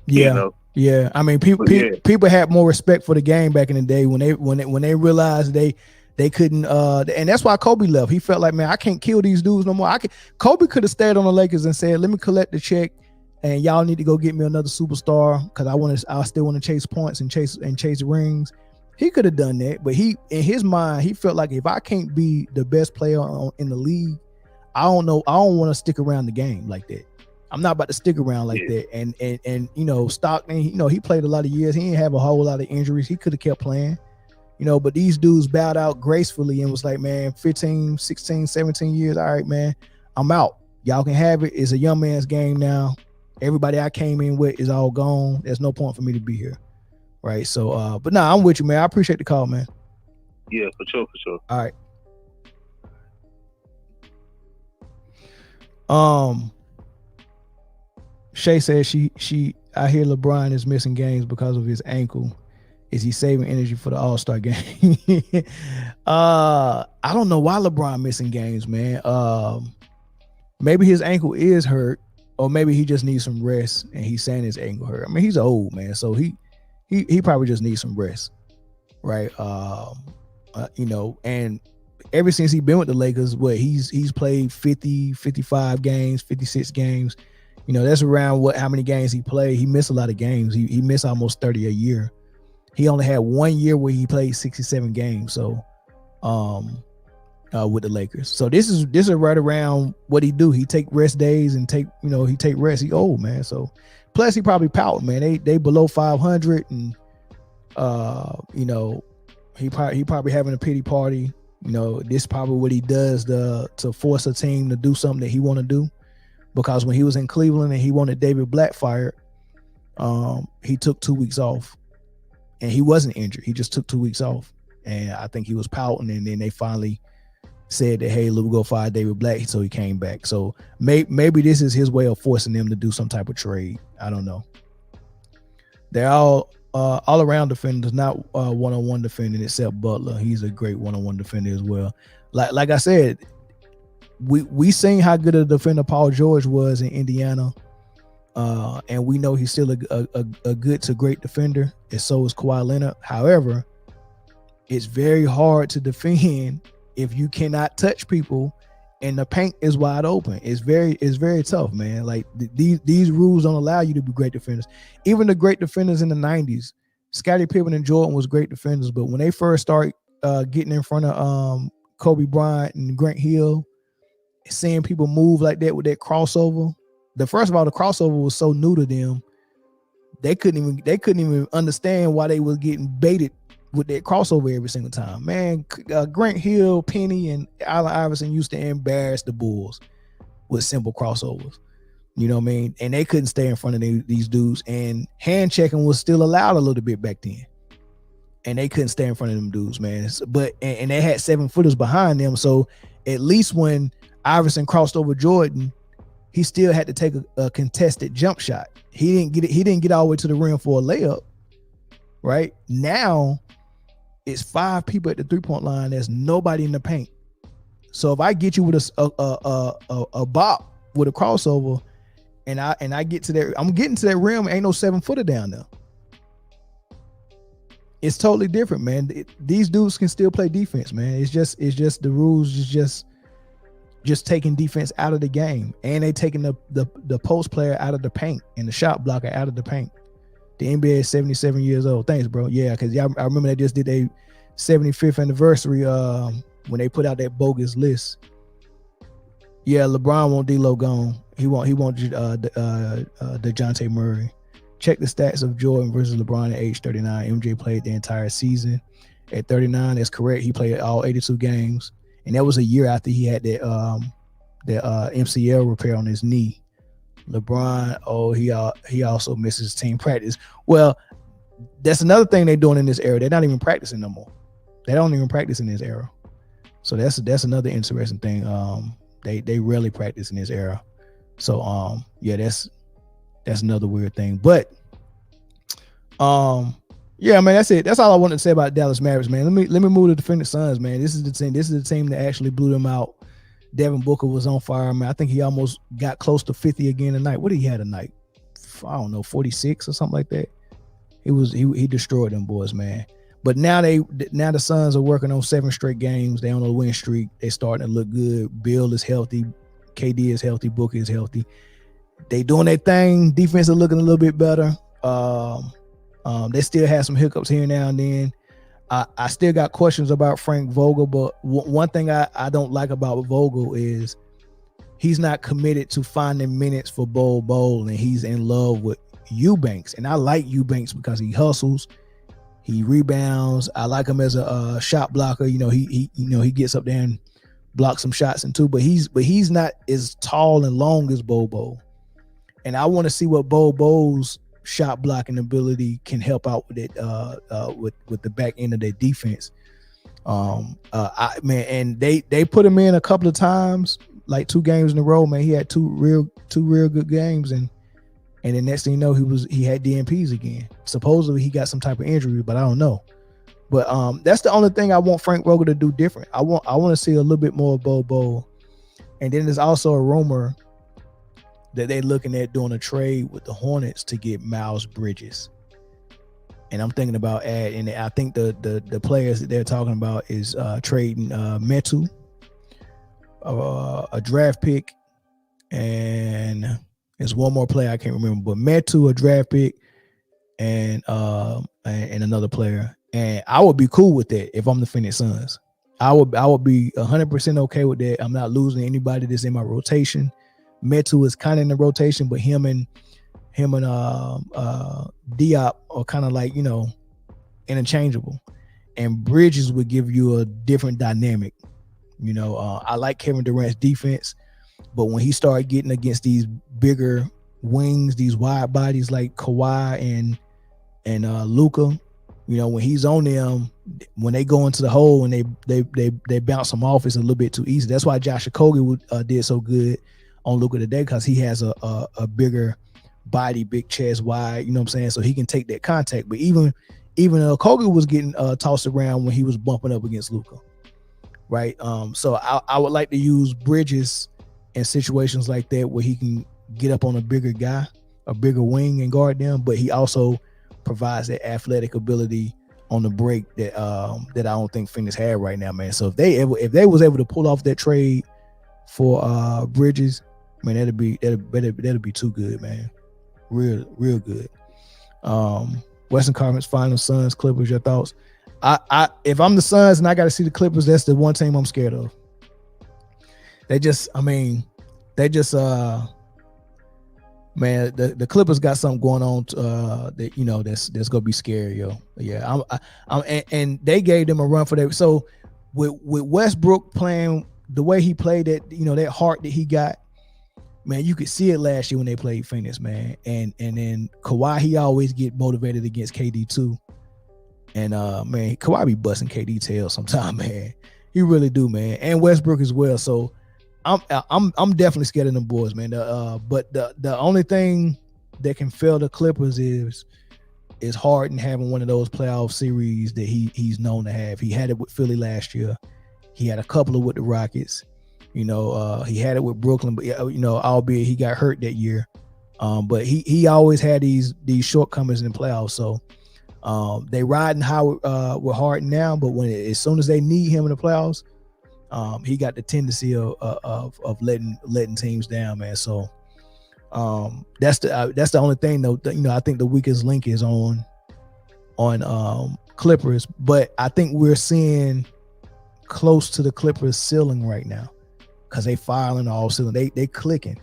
Yeah. Yeah. I mean, people had more respect for the game back in the day when they realized they couldn't, and that's why Kobe left. He felt like, man, I can't kill these dudes no more. Kobe could have stayed on the Lakers and said, let me collect the check, and y'all need to go get me another superstar because I still want to chase points and chase rings. He could have done that, but in his mind, he felt like if I can't be the best player in the league, I don't want to stick around the game like that. I'm not about to stick around like that. And Stockton, he played a lot of years. He didn't have a whole lot of injuries. He could have kept playing. But these dudes bowed out gracefully and was like, man, 15, 16, 17 years. All right, man, I'm out. Y'all can have it. It's a young man's game now. Everybody I came in with is all gone. There's no point for me to be here. Right. So, but nah, I'm with you, man. I appreciate the call, man. Yeah, for sure. All right. Shay says I hear LeBron is missing games because of his ankle. Is he saving energy for the All-Star game? I don't know why LeBron missing games, man. Maybe his ankle is hurt, or maybe he just needs some rest and he's saying his ankle hurt. I mean, he's old, man, so he probably just needs some rest, right? And ever since he's been with the Lakers, he's played 50, 55 games, 56 games. That's around how many games he played. He missed a lot of games. He missed almost 30 a year. He only had 1 year where he played 67 games. So, with the Lakers. So this is right around what he do. He take rest days and he take rest. He old, man. So plus he probably pouting, man. They below 500 and he probably having a pity party. This is probably what he does to force a team to do something that he want to do. Because when he was in Cleveland and he wanted David Black fired, he took 2 weeks off. And he wasn't injured. He just took 2 weeks off. And I think he was pouting. And then they finally said that, hey, look, we'll go fire David Black, so he came back. So maybe this is his way of forcing them to do some type of trade. I don't know. They're all around defenders, not one-on-one defending, except Butler. He's a great one-on-one defender as well. Like I said, we seen how good a defender Paul George was in Indiana, and we know he's still a good to great defender, and so is Kawhi Leonard. However, it's very hard to defend if you cannot touch people and the paint is wide open. It's very tough, man. Like these rules don't allow you to be great defenders. Even the great defenders in the 90s, Scottie Pippen and Jordan was great defenders, but when they first start getting in front of Kobe Bryant and Grant Hill, seeing people move like that with that crossover, the crossover was so new to them, they couldn't even understand why they was getting baited with that crossover every single time. Man, Grant Hill, Penny, and Allen Iverson used to embarrass the Bulls with simple crossovers. You know what I mean? And they couldn't stay in front of these dudes. And hand checking was still allowed a little bit back then. And they couldn't stay in front of them dudes, man. But they had 7-footers behind them. So at least when Iverson crossed over Jordan, he still had to take a contested jump shot. He didn't get all the way to the rim for a layup. Right now, it's 5 people at the 3-point line. There's nobody in the paint. So if I get you with a bop with a crossover, and I get to that, I'm getting to that rim. Ain't no 7-footer down there. It's totally different, man. These dudes can still play defense, man. It's just the rules is just taking defense out of the game, and they taking the post player out of the paint and the shot blocker out of the paint. The NBA is 77 years old. Thanks, bro. Yeah, because I remember they just did a 75th anniversary when they put out that bogus list. Yeah, LeBron want D'Lo gone. He want DeJounte Murray. Check the stats of Jordan versus LeBron at age 39. MJ played the entire season. At 39, that's correct. He played all 82 games, and that was a year after he had that MCL repair on his knee. LeBron, he also misses team practice. Well, that's another thing they're doing in this era. They're not even practicing no more. They don't even practice in this era. So that's another interesting thing. They rarely practice in this era. So yeah, that's another weird thing. But yeah, man, that's it. That's all I wanted to say about Dallas Mavericks, man. Let me move to the Phoenix Suns, man. This is the team that actually blew them out. Devin Booker was on fire, man. I think he almost got close to 50 again tonight. What did he have tonight? I don't know, 46 or something like that. He destroyed them boys, man. But now the Suns are working on 7 straight games. They on a win streak. They starting to look good. Bill is healthy. KD is healthy. Booker is healthy. They doing their thing. Defense is looking a little bit better. They still have some hiccups here now and then. I still got questions about Frank Vogel, but one thing I don't like about Vogel is he's not committed to finding minutes for Bol, and he's in love with Eubanks. And I like Eubanks because he hustles, he rebounds. I like him as a shot blocker. He gets up there and blocks some shots and too. But he's not as tall and long as Bol. And I want to see what Bol's shot blocking ability can help out with it with the back end of their defense. And they put him in a couple of times, like 2 games in a row, man. He had two real good games, and the next thing you know, he had DNPs again. Supposedly he got some type of injury, but I don't know. But that's the only thing I want Frank Vogel to do different. I want to see a little bit more of Bol. And then there's also a rumor that they're looking at doing a trade with the Hornets to get Miles Bridges. And I'm thinking about adding, I think the players that they're talking about is trading Metu, a draft pick, and there's one more player I can't remember, but Metu, a draft pick, and another player. And I would be cool with that if I'm the Phoenix Suns. I would be 100% okay with that. I'm not losing anybody that's in my rotation. Metu is kind of in the rotation, but him and Diop are kind of like, interchangeable. And Bridges would give you a different dynamic. I like Kevin Durant's defense, but when he started getting against these bigger wings, these wide bodies like Kawhi and Luka, You know, when he's on them, when they go into the hole and they bounce him off, it's a little bit too easy. That's why Josh Okogie did so good on Luka today, because he has a bigger body, big chest, wide. You know what I'm saying? So he can take that contact. But even Okogie was getting tossed around when he was bumping up against Luka, right? So I would like to use Bridges in situations like that where he can get up on a bigger guy, a bigger wing, and guard them. But he also provides that athletic ability on the break that I don't think Phoenix had right now, man. So if they was able to pull off that trade for Bridges, man, that'd be too good, man. Real good. Western Conference Finals, Suns, Clippers. Your thoughts? If I'm the Suns and I got to see the Clippers, that's the one team I'm scared of. Man, the Clippers got something going on that, you know, that's gonna be scary, yo. Yeah, and they gave them a run for that. So with Westbrook playing the way he played, that, you know, that heart that he got, man, you could see it last year when they played Phoenix, man. And then Kawhi, he always get motivated against KD too. And man, Kawhi be busting KD tail sometime, man. He really do, man. And Westbrook as well. So I'm definitely scared of them boys, man. But the only thing that can fail the Clippers is Harden having one of those playoff series that he's known to have. He had it with Philly last year. He had a couple of with the Rockets. You know, he had it with Brooklyn, but you know, albeit he got hurt that year. But he always had these shortcomings in the playoffs. So they riding high with Harden now, but as soon as they need him in the playoffs, he got the tendency of letting teams down, man. So that's the only thing, though. You know, I think the weakest link is on Clippers, but I think we're seeing close to the Clippers ceiling right now, because they firing all ceiling. They clicking,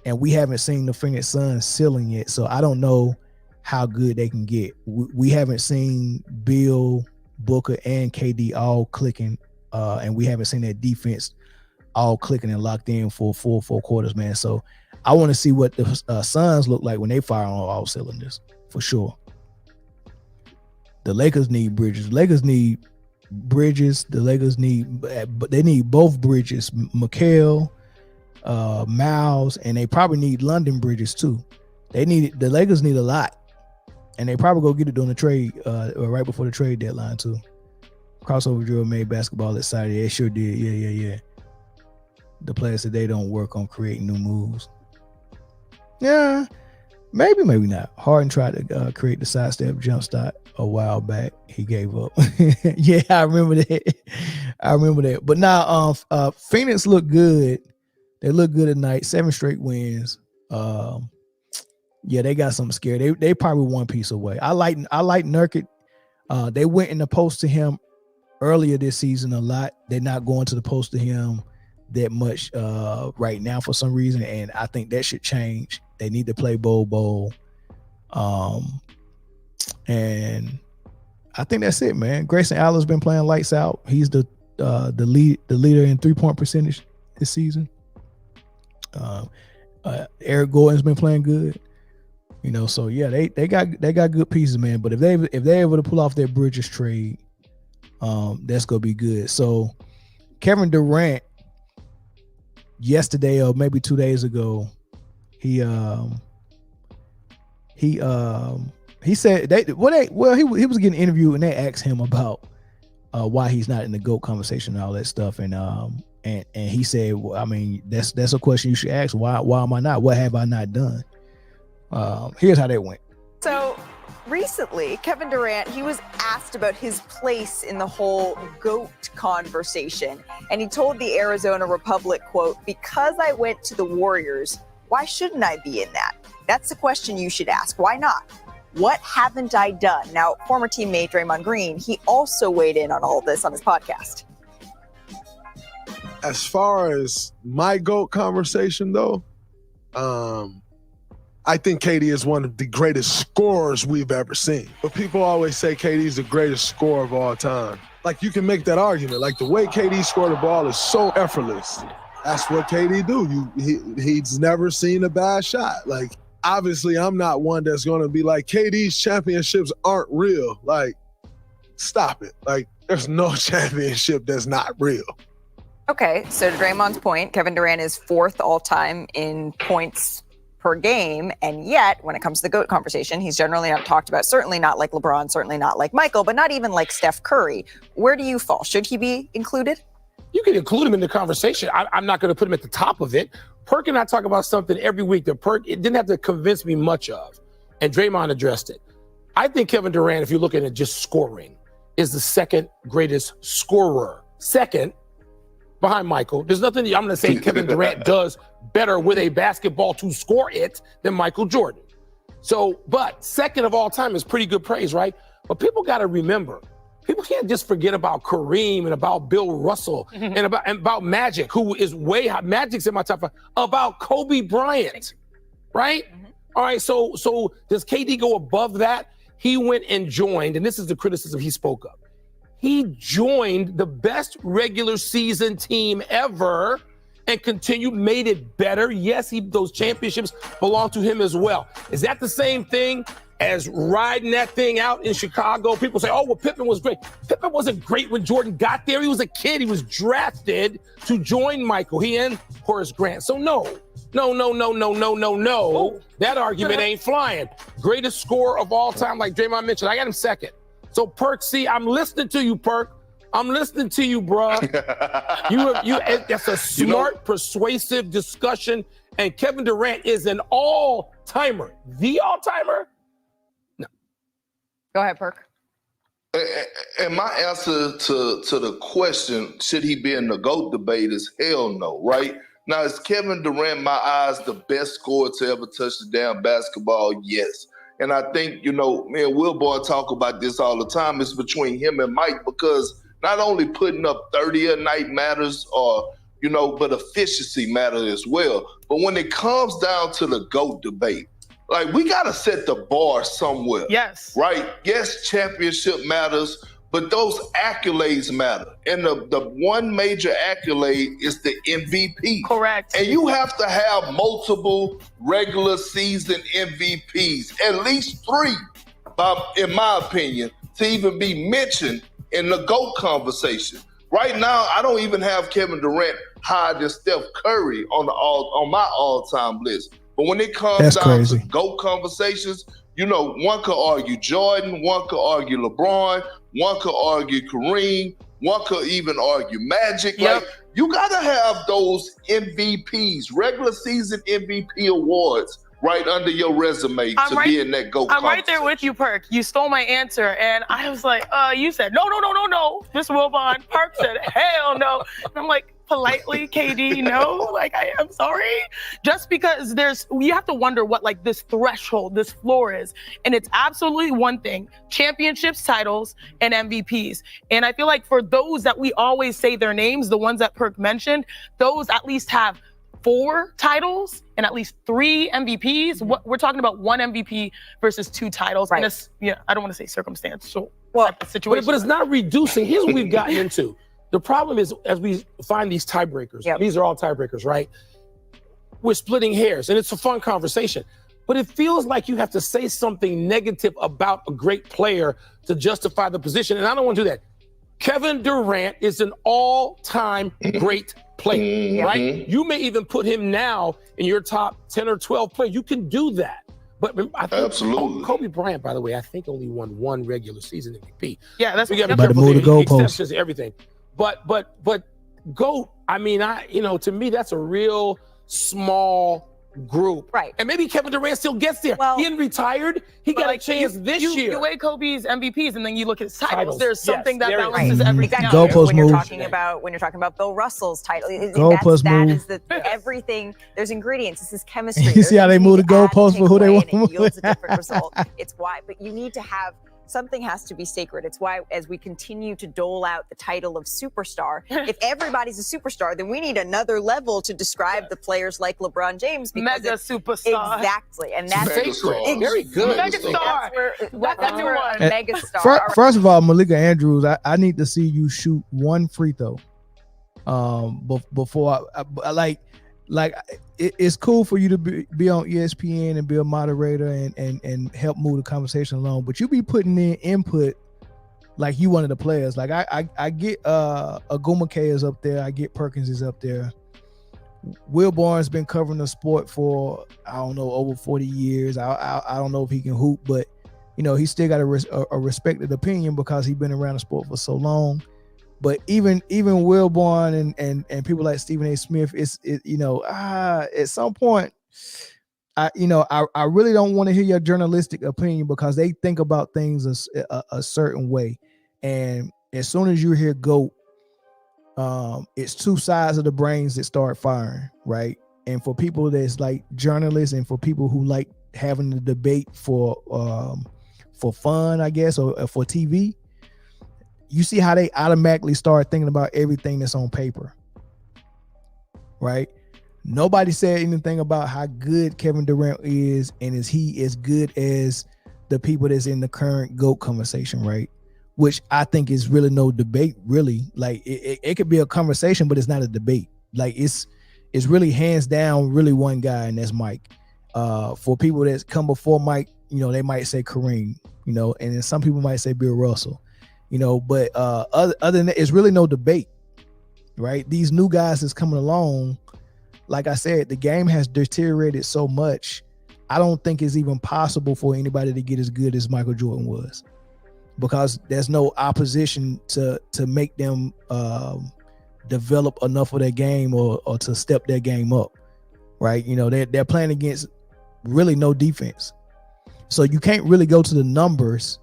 and we haven't seen the Phoenix Suns ceiling yet. So I don't know how good they can get. We haven't seen Bill, Booker, and KD all clicking. And we haven't seen that defense all clicking and locked in for four quarters, man. So I want to see what the Suns look like when they fire on all cylinders, for sure. The Lakers need Bridges. The Lakers need but they need both Bridges, Mikal, Miles, and they probably need London Bridges too. The Lakers need a lot, and they probably go get it during the trade, or right before the trade deadline too. Crossover drill made basketball exciting. It sure did. Yeah. The players today don't work on creating new moves. Yeah, maybe not. Harden tried to create the sidestep jump shot a while back. He gave up. Yeah, I remember that. But now, Phoenix look good. They look good tonight. 7 straight wins. Yeah, they got something scary. They probably one piece away. I like Nurkic. They went in the post to him earlier this season a lot. They're not going to the post to him that much right now for some reason, and I think that should change. They need to play Bol. And I think that's it, man. Grayson Allen's been playing lights out. He's the leader in 3-point percentage this season. Eric Gordon's been playing good. You know, so yeah, they got good pieces, man. But if they able to pull off their Bridges trade, that's gonna be good. So Kevin Durant, yesterday or maybe 2 days ago, he said he was getting interviewed and they asked him about why he's not in the GOAT conversation and all that stuff, and he said, well, I mean, that's a question you should ask. Why am I not? What have I not done? Here's how that went. So recently, Kevin Durant, he was asked about his place in the whole GOAT conversation. And he told the Arizona Republic, quote, "Because I went to the Warriors, why shouldn't I be in that? That's the question you should ask. Why not? What haven't I done?" Now, former teammate Draymond Green, he also weighed in on all of this on his podcast. As far as my GOAT conversation, though, I think KD is one of the greatest scorers we've ever seen. But people always say KD's the greatest scorer of all time. Like, you can make that argument. Like, the way KD scored the ball is so effortless. That's what KD do. He's never seen a bad shot. Like, obviously I'm not one that's going to be like, KD's championships aren't real. Like, stop it. Like, there's no championship that's not real. Okay, so to Draymond's point, Kevin Durant is 4th all-time in points per game, and yet when it comes to the GOAT conversation, he's generally not talked about, certainly not like LeBron, certainly not like Michael, but not even like Steph Curry. Where do you fall? Should he be included? You can include him in the conversation. I'm not going to put him at the top of it. Perk and I talk about something every week that Perk it didn't have to convince me much of, and Draymond addressed it. I think Kevin Durant, if you're looking at just scoring, is the 2nd greatest scorer. 2nd, behind Michael. There's nothing I'm going to say Kevin Durant does better with a basketball to score it than Michael Jordan. So, but 2nd of all time is pretty good praise, right? But people got to remember, people can't just forget about Kareem and about Bill Russell and about Magic, who is way high. Magic's in my top 5. About Kobe Bryant, right? All right, so does KD go above that? He went and joined, and this is the criticism he spoke of. He joined the best regular season team ever and continued, made it better. Yes, those championships belong to him as well. Is that the same thing as riding that thing out in Chicago? People say, oh, well, Pippen was great. Pippen wasn't great when Jordan got there. He was a kid. He was drafted to join Michael. He and Horace Grant. So no. That argument ain't flying. Greatest scorer of all time, like Draymond mentioned. I got him 2nd. So Perk, see, I'm listening to you, Perk. I'm listening to you, bruh. That's a smart, persuasive discussion. And Kevin Durant is an all-timer. The all-timer? No. Go ahead, Perk. And my answer to the question, should he be in the GOAT debate, is hell no, right? Now, is Kevin Durant, in my eyes, the best scorer to ever touch the damn basketball? Yes. And I think, me and Wilboy talk about this all the time. It's between him and Mike, because not only putting up 30 a night matters but efficiency matters as well. But when it comes down to the GOAT debate, like, we got to set the bar somewhere. Yes. Right? Yes, championship matters, but those accolades matter. And the one major accolade is the MVP. Correct. And you have to have multiple regular season MVPs, at least 3, in my opinion, to even be mentioned in the GOAT conversation. Right now, I don't even have Kevin Durant higher than Steph Curry on my all-time list. But when it comes down to GOAT conversations, one could argue Jordan, one could argue LeBron, one could argue Kareem, one could even argue Magic. Yep. Like, you got to have those MVPs, regular season MVP awards, right under your resume be in that GOAT I'm right there with you, Perk. You stole my answer, and I was like, you said, no. Mr. Wilbon. Perk said, hell no. And I'm like, politely, KD, no, like, I'm sorry. Just because you have to wonder what like this threshold, this floor is. And it's absolutely one thing, championships, titles, and MVPs. And I feel like for those that we always say their names, the ones that Perk mentioned, those at least have 4 titles and at least 3 MVPs. We're talking about 1 MVP versus 2 titles. Right. And I don't want to say circumstantial situation. But it's not reducing. Here's what we've gotten into. The problem is, as we find these tiebreakers, these are all tiebreakers, right? We're splitting hairs, and it's a fun conversation. But it feels like you have to say something negative about a great player to justify the position, and I don't want to do that. Kevin Durant is an all-time great player, right? You may even put him now in your top 10 or 12 players. You can do that. But I think absolutely. Kobe Bryant, by the way, I think only won 1 regular season MVP. Yeah, that's we got to move the goalpost. Exceptions to everything. But GOAT, I mean, to me, that's a real small group. Right. And maybe Kevin Durant still gets there. Well, he ain't retired. He got a chance this year. You weigh Kobe's MVPs and then you look at his titles. There's something that there balances everything out. Goalpost when you're move. talking about Bill Russell's title, Goalpost that move. is everything. There's ingredients. This is chemistry. You see how they move the goalpost for who they want? It yields a different result. It's why, but you need to have. Something has to be sacred. It's why, as we continue to dole out the title of superstar, if everybody's a superstar, then we need another level to describe the players like LeBron James. Mega superstar. Exactly. And that's sacred. Very good. Mega star. That's where a mega star. First of all, Malika Andrews, I need to see you shoot 1 free throw. Before I like it's cool for you to be on ESPN and be a moderator and help move the conversation along, but you be putting in input like you one of the players. Like I get Agumake is up there, I get Perkins is up there. Will Barnes been covering the sport for I don't know over 40 years. I don't know if he can hoop, but you know he still got a respected opinion because he's been around the sport for so long. But even Will Barnes and people like Stephen A. Smith, at some point, I really don't want to hear your journalistic opinion because they think about things a certain way, and as soon as you hear GOAT, it's two sides of the brains that start firing, right? And for people that's like journalists and for people who like having the debate for fun, I guess, or for TV, you see how they automatically start thinking about everything that's on paper, right? Nobody said anything about how good Kevin Durant is and is he as good as the people that's in the current GOAT conversation, right? Which I think is really no debate, really. Like it could be a conversation, but it's not a debate. Like it's really hands down, really one guy, and that's Mike. For people that come before Mike, they might say Kareem, and then some people might say Bill Russell, but other than that, it's really no debate, right? These new guys that's coming along, like I said, the game has deteriorated so much. I don't think it's even possible for anybody to get as good as Michael Jordan was, because there's no opposition to make them develop enough of their game or to step their game up, right? They're playing against really no defense. So you can't really go to the numbers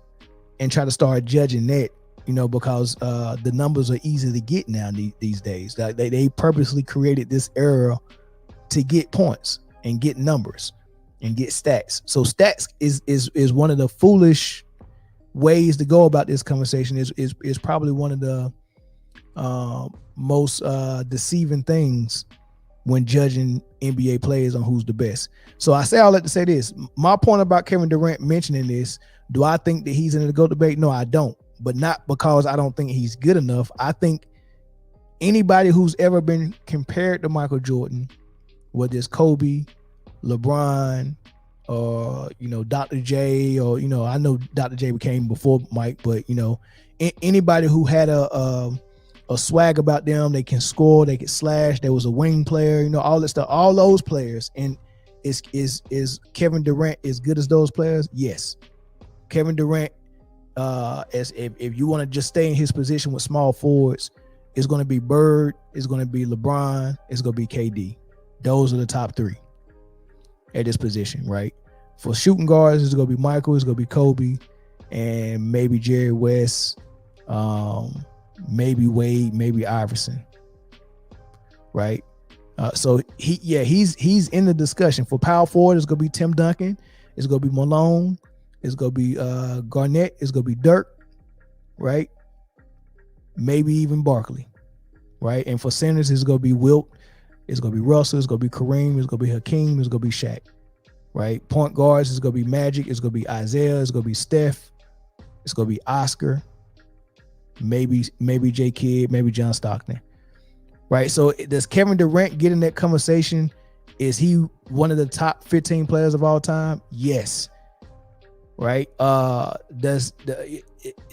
and try to start judging that, because the numbers are easy to get now these days. Like they purposely created this era to get points and get numbers and get stats. So stats is one of the foolish ways to go about this conversation. Is probably one of the most deceiving things when judging NBA players on who's the best. So I say all that to say this. My point about Kevin Durant mentioning this, do I think that he's in the GOAT debate? No, I don't. But not because I don't think he's good enough. I think anybody who's ever been compared to Michael Jordan, whether it's Kobe, LeBron, or Dr. J, or I know Dr. J came before Mike, but anybody who had a swag about them, they can score, they can slash, there was a wing player, all that stuff, all those players. And is Kevin Durant as good as those players? Yes. Kevin Durant, as if you want to just stay in his position with small forwards, it's going to be Bird, it's going to be LeBron, it's going to be KD. Those are the top three at this position, right? For shooting guards, it's going to be Michael, it's going to be Kobe, and maybe Jerry West, maybe Wade, maybe Iverson, right? So he's in the discussion. For power forward, it's going to be Tim Duncan, it's going to be Malone, it's going to be Garnett, it's going to be Dirk, right? Maybe even Barkley, right? And for centers, it's going to be Wilt, it's going to be Russell, it's going to be Kareem, it's going to be Hakeem, it's going to be Shaq, right? Point guards, it's going to be Magic, it's going to be Isaiah, it's going to be Steph, it's going to be Oscar, maybe J Kidd, maybe John Stockton, right? So does Kevin Durant get in that conversation? Is he one of the top 15 players of all time? Yes. Right? Does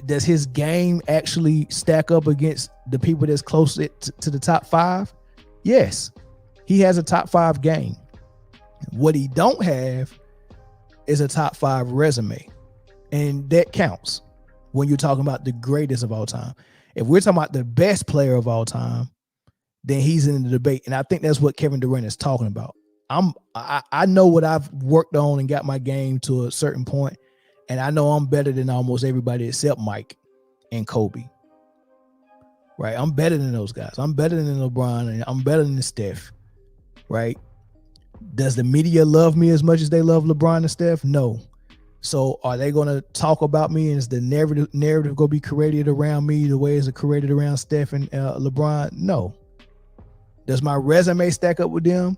his game actually stack up against the people that's closest to the top 5? Yes. He has a top 5 game. What he don't have is a top 5 resume. And that counts when you're talking about the greatest of all time. If we're talking about the best player of all time, then he's in the debate. And I think that's what Kevin Durant is talking about. I know what I've worked on and got my game to a certain point, and I know I'm better than almost everybody except Mike and Kobe. Right? I'm better than those guys. I'm better than LeBron, and I'm better than Steph. Right? Does the media love me as much as they love LeBron and Steph? No. So are they going to talk about me, and is the narrative going to be created around me the way it's created around Steph and LeBron? No. Does my resume stack up with them?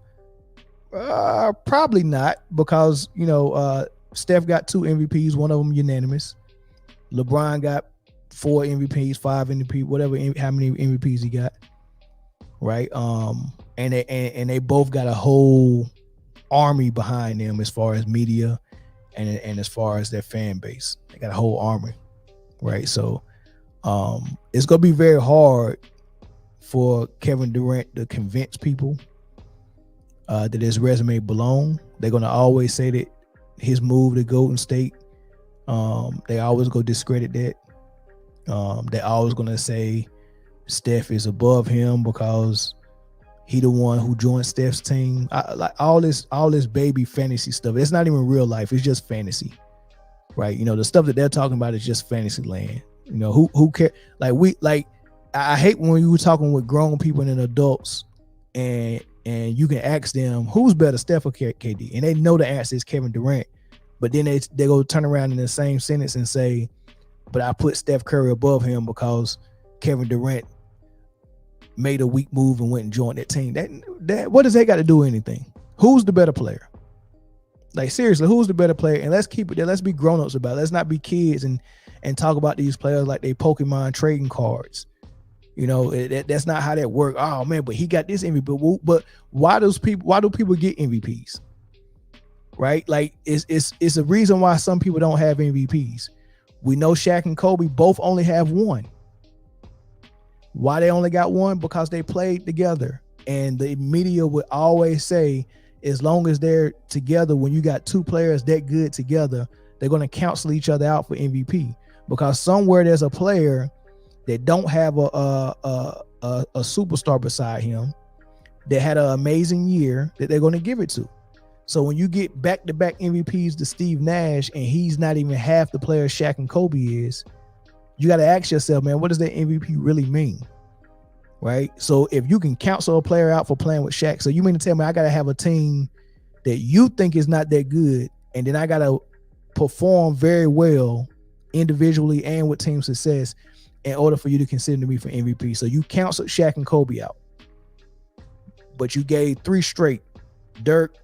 Probably not, because Steph got 2 MVPs, one of them unanimous. LeBron got 4 MVPs, 5 MVPs, whatever, how many MVPs he got, right? And they both got a whole army behind them as far as media and as far as their fan base. They got a whole army, right? So it's gonna be very hard for Kevin Durant to convince people that his resume belong. They're gonna always say that his move to Golden State, they always go discredit that. They're always gonna say Steph is above him because he the one who joined Steph's team. Like all this baby fantasy stuff. It's not even real life. It's just fantasy, right? The stuff that they're talking about is just fantasy land. Who care? I hate when you were talking with grown people and adults, and you can ask them who's better, Steph or KD, and they know the answer is Kevin Durant, but then they go turn around in the same sentence and say, but I put Steph Curry above him because Kevin Durant made a weak move and went and joined that team. That what does that got to do with anything? Who's the better player? Like seriously, who's the better player? And let's keep it there. Let's be grown-ups about it. Let's not be kids and talk about these players like they Pokemon trading cards. That's not how that works. Oh man, but he got this MVP. But why do people get MVPs? Right? Like it's a reason why some people don't have MVPs. We know Shaq and Kobe both only have one. Why they only got one? Because they played together. And the media would always say, as long as they're together, when you got two players that good together, they're going to cancel each other out for MVP. Because somewhere there's a player that don't have a superstar beside him that had an amazing year that they're going to give it to. So when you get back-to-back MVPs to Steve Nash and he's not even half the player Shaq and Kobe is, you got to ask yourself, man, what does that MVP really mean? Right? So if you can cancel a player out for playing with Shaq, so you mean to tell me I got to have a team that you think is not that good, and then I got to perform very well individually and with team success in order for you to consider me for MVP. So you canceled Shaq and Kobe out, but you gave 3 straight, Dirk,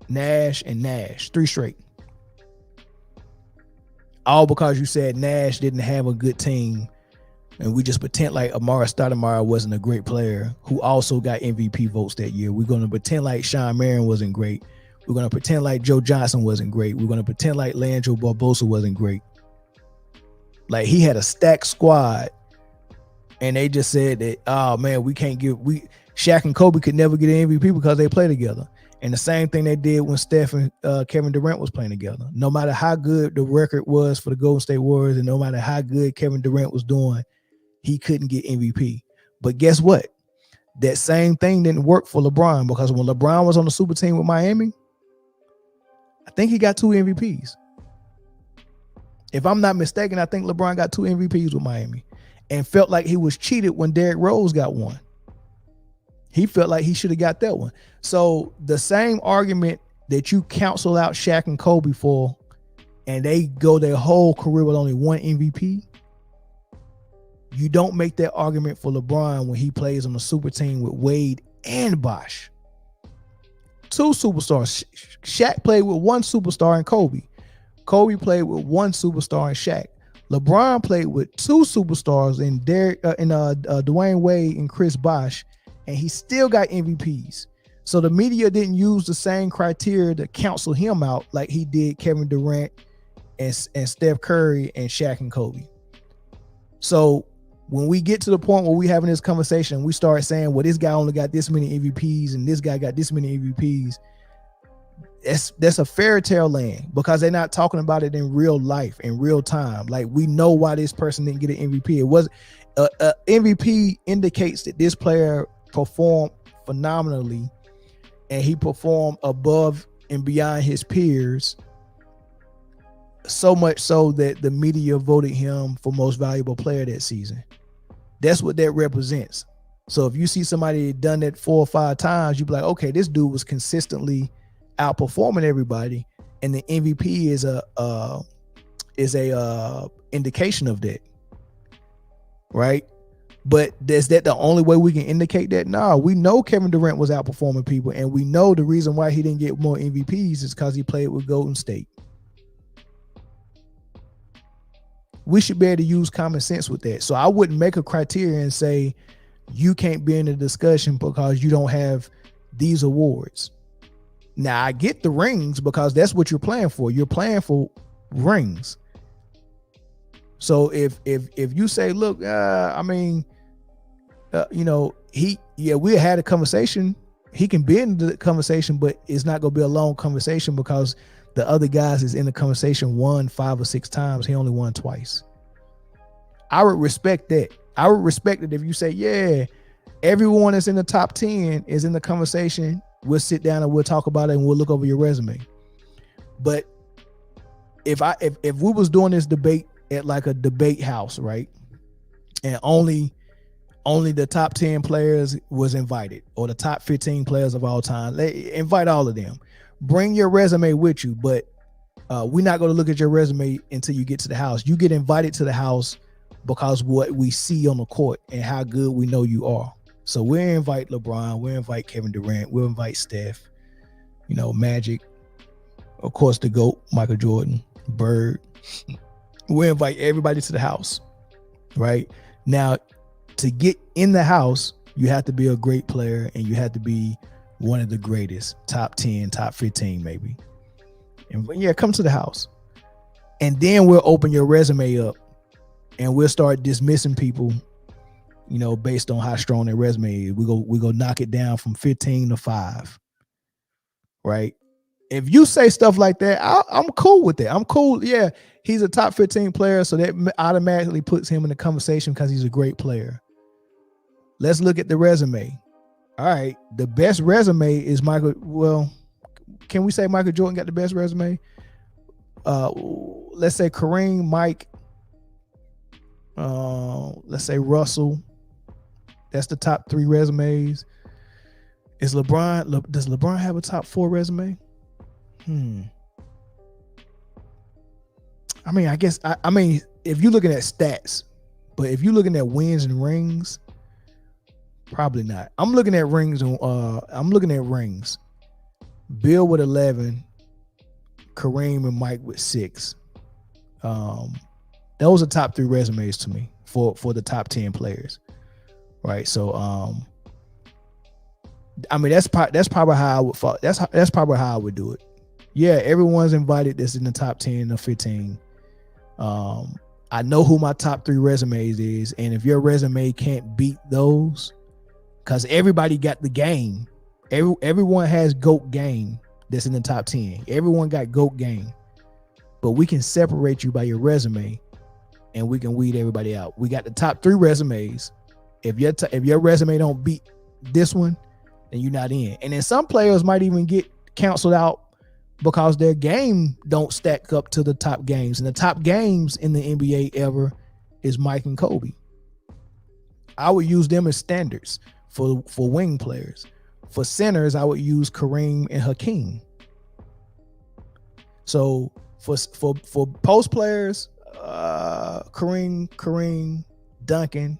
Nash, and Nash, 3 straight. All because you said Nash didn't have a good team, and we just pretend like Amara Stoudemire wasn't a great player who also got MVP votes that year. We're going to pretend like Sean Marion wasn't great. We're going to pretend like Joe Johnson wasn't great. We're going to pretend like Leandro Barbosa wasn't great. Like he had a stacked squad, and they just said that, oh man, Shaq and Kobe could never get an MVP because they play together. And the same thing they did when Steph and Kevin Durant was playing together. No matter how good the record was for the Golden State Warriors, and no matter how good Kevin Durant was doing, he couldn't get MVP. But guess what? That same thing didn't work for LeBron, because when LeBron was on the super team with Miami, I think he got 2 MVPs. If I'm not mistaken, I think LeBron got 2 MVPs with Miami and felt like he was cheated when Derrick Rose got one. He felt like he should have got that one. So the same argument that you counsel out Shaq and Kobe for, and they go their whole career with only 1 MVP, you don't make that argument for LeBron when he plays on a super team with Wade and Bosh. 2 superstars. Shaq played with 1 superstar and Kobe. Kobe played with 1 superstar and Shaq. LeBron played with 2 superstars in Dwayne Wade and Chris Bosh, and he still got MVPs. So the media didn't use the same criteria to counsel him out like he did Kevin Durant and Steph Curry and Shaq and Kobe. So when we get to the point where we having this conversation, we start saying, well, this guy only got this many MVPs and this guy got this many MVPs. That's a fairy tale land, because they're not talking about it in real life, in real time. Like, we know why this person didn't get an MVP. It was MVP indicates that this player performed phenomenally, and he performed above and beyond his peers, so much so that the media voted him for most valuable player that season. That's what that represents. So if you see somebody done that 4 or 5 times, you be like, okay, this dude was consistently outperforming everybody, and the MVP is a indication of that, right? But is that the only way we can indicate that? No, we know Kevin Durant was outperforming people, and we know the reason why he didn't get more MVPs is because he played with Golden State. We should be able to use common sense with that. So I wouldn't make a criteria and say you can't be in the discussion because you don't have these awards. Now I get the rings because that's what you're playing for. You're playing for rings. So if you say, look, we had a conversation. He can be in the conversation, but it's not going to be a long conversation because the other guys is in the conversation won 5 or 6 times. He only won twice. I would respect that. I would respect it if you say, yeah, everyone that's in the top 10 is in the conversation. We'll sit down and we'll talk about it and we'll look over your resume. But if we was doing this debate at like a debate house, right? And only the top 10 players was invited, or the top 15 players of all time. Invite all of them. Bring your resume with you, but we're not going to look at your resume until you get to the house. You get invited to the house because what we see on the court and how good we know you are. So we'll invite LeBron, we'll invite Kevin Durant, we'll invite Steph, Magic, of course the GOAT, Michael Jordan, Bird. We'll invite everybody to the house, right? Now, to get in the house, you have to be a great player and you have to be one of the greatest, top 10, top 15 maybe. And yeah, come to the house. And then we'll open your resume up and we'll start dismissing people, based on how strong their resume is. We go knock it down from 15 to 5. Right? If you say stuff like that, I'm cool with that. I'm cool. Yeah, he's a top 15 player, so that automatically puts him in the conversation because he's a great player. Let's look at the resume. All right, the best resume is Michael. Well, can we say Michael Jordan got the best resume? Let's say Kareem, Mike. Let's say Russell. That's the top 3 resumes. Is LeBron? Does LeBron have a top 4 resume? I guess. If you're looking at stats, but if you're looking at wins and rings, probably not. I'm looking at rings. Bill with 11, Kareem and Mike with 6. Those are top 3 resumes to me for the top 10 players, right? So, that's probably how I would fall. That's probably how I would do it. Yeah, everyone's invited that's in the top 10 or 15. I know who my top 3 resumes is, and if your resume can't beat those, because everybody got the game. Everyone has GOAT game that's in the top 10. Everyone got GOAT game. But we can separate you by your resume and we can weed everybody out. We got the top 3 resumes. If your resume don't beat this one, then you're not in. And then some players might even get canceled out because their game don't stack up to the top games. And the top games in the NBA ever is Mike and Kobe. I would use them as standards for wing players. For centers, I would use Kareem and Hakeem. So for post players, Kareem, Duncan,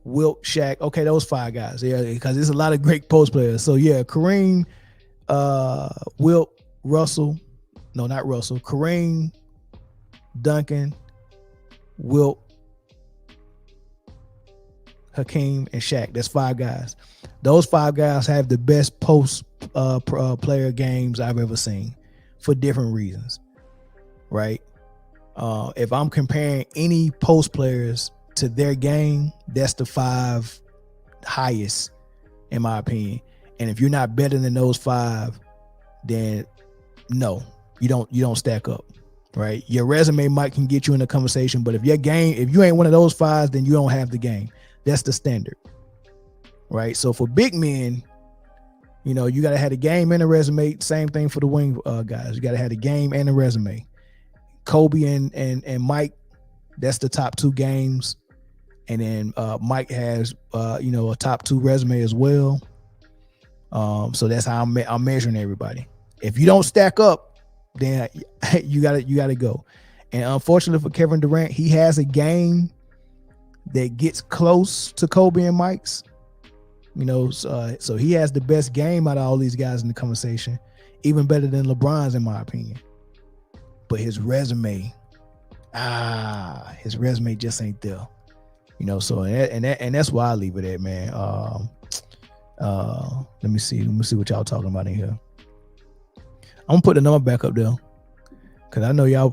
Wilt, Shaq. Okay, those 5 guys. Yeah, because there's a lot of great post players. So yeah, Kareem, Wilt, Russell. No, not Russell. Kareem, Duncan, Wilt, Hakeem, and Shaq. That's 5 guys. Those 5 guys have the best post player games I've ever seen for different reasons, right? If I'm comparing any post players to their game, that's the 5 highest in my opinion. And if you're not better than those 5, then no, you don't stack up, right? Your resume can get you in the conversation, but if you ain't one of those 5s, then you don't have the game. That's the standard, right? So for big men, you got to have a game and a resume. Same thing for the wing guys. You got to have a game and a resume. Kobe and Mike, that's the top 2 games. And then Mike has, a top 2 resume as well. So that's how I'm measuring everybody. If you don't stack up, then you gotta go. And unfortunately for Kevin Durant, he has a game that gets close to Kobe and Mike's. So he has the best game out of all these guys in the conversation, even better than LeBron's in my opinion. But his resume just ain't there. You know, so and that's why I leave it at, man. Let me see what y'all talking about in here. I'm gonna put the number back up there, cause I know y'all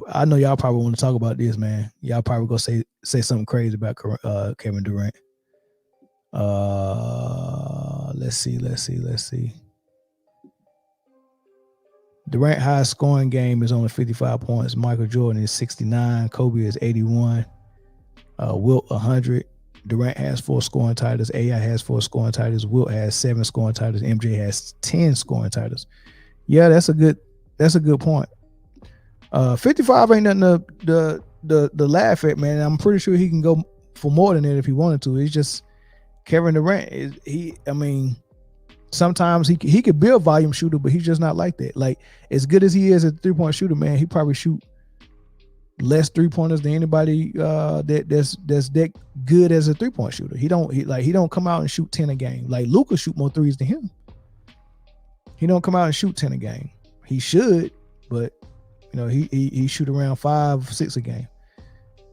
probably want to talk about this, man. Y'all probably gonna say something crazy about Kevin Durant. Let's see. Durant highest scoring game is only 55 points. Michael Jordan is 69. Kobe is 81. Wilt 100. Durant has 4 scoring titles. AI has 4 scoring titles. Wilt has 7 scoring titles. MJ has 10 scoring titles. Yeah, that's a good point. 55 ain't nothing to laugh at, man. I'm pretty sure he can go for more than that if he wanted to. It's just Kevin Durant. Sometimes he could be a volume shooter, but he's just not like that. Like, as good as he is as a 3-point shooter, man, he probably shoot less 3-pointers than anybody that's that good as a 3-point shooter. He don't come out and shoot 10 a game. Like, Luka shoot more threes than him. He don't come out and shoot 10 a game. He should, but you know, he shoot around 5, 6 a game.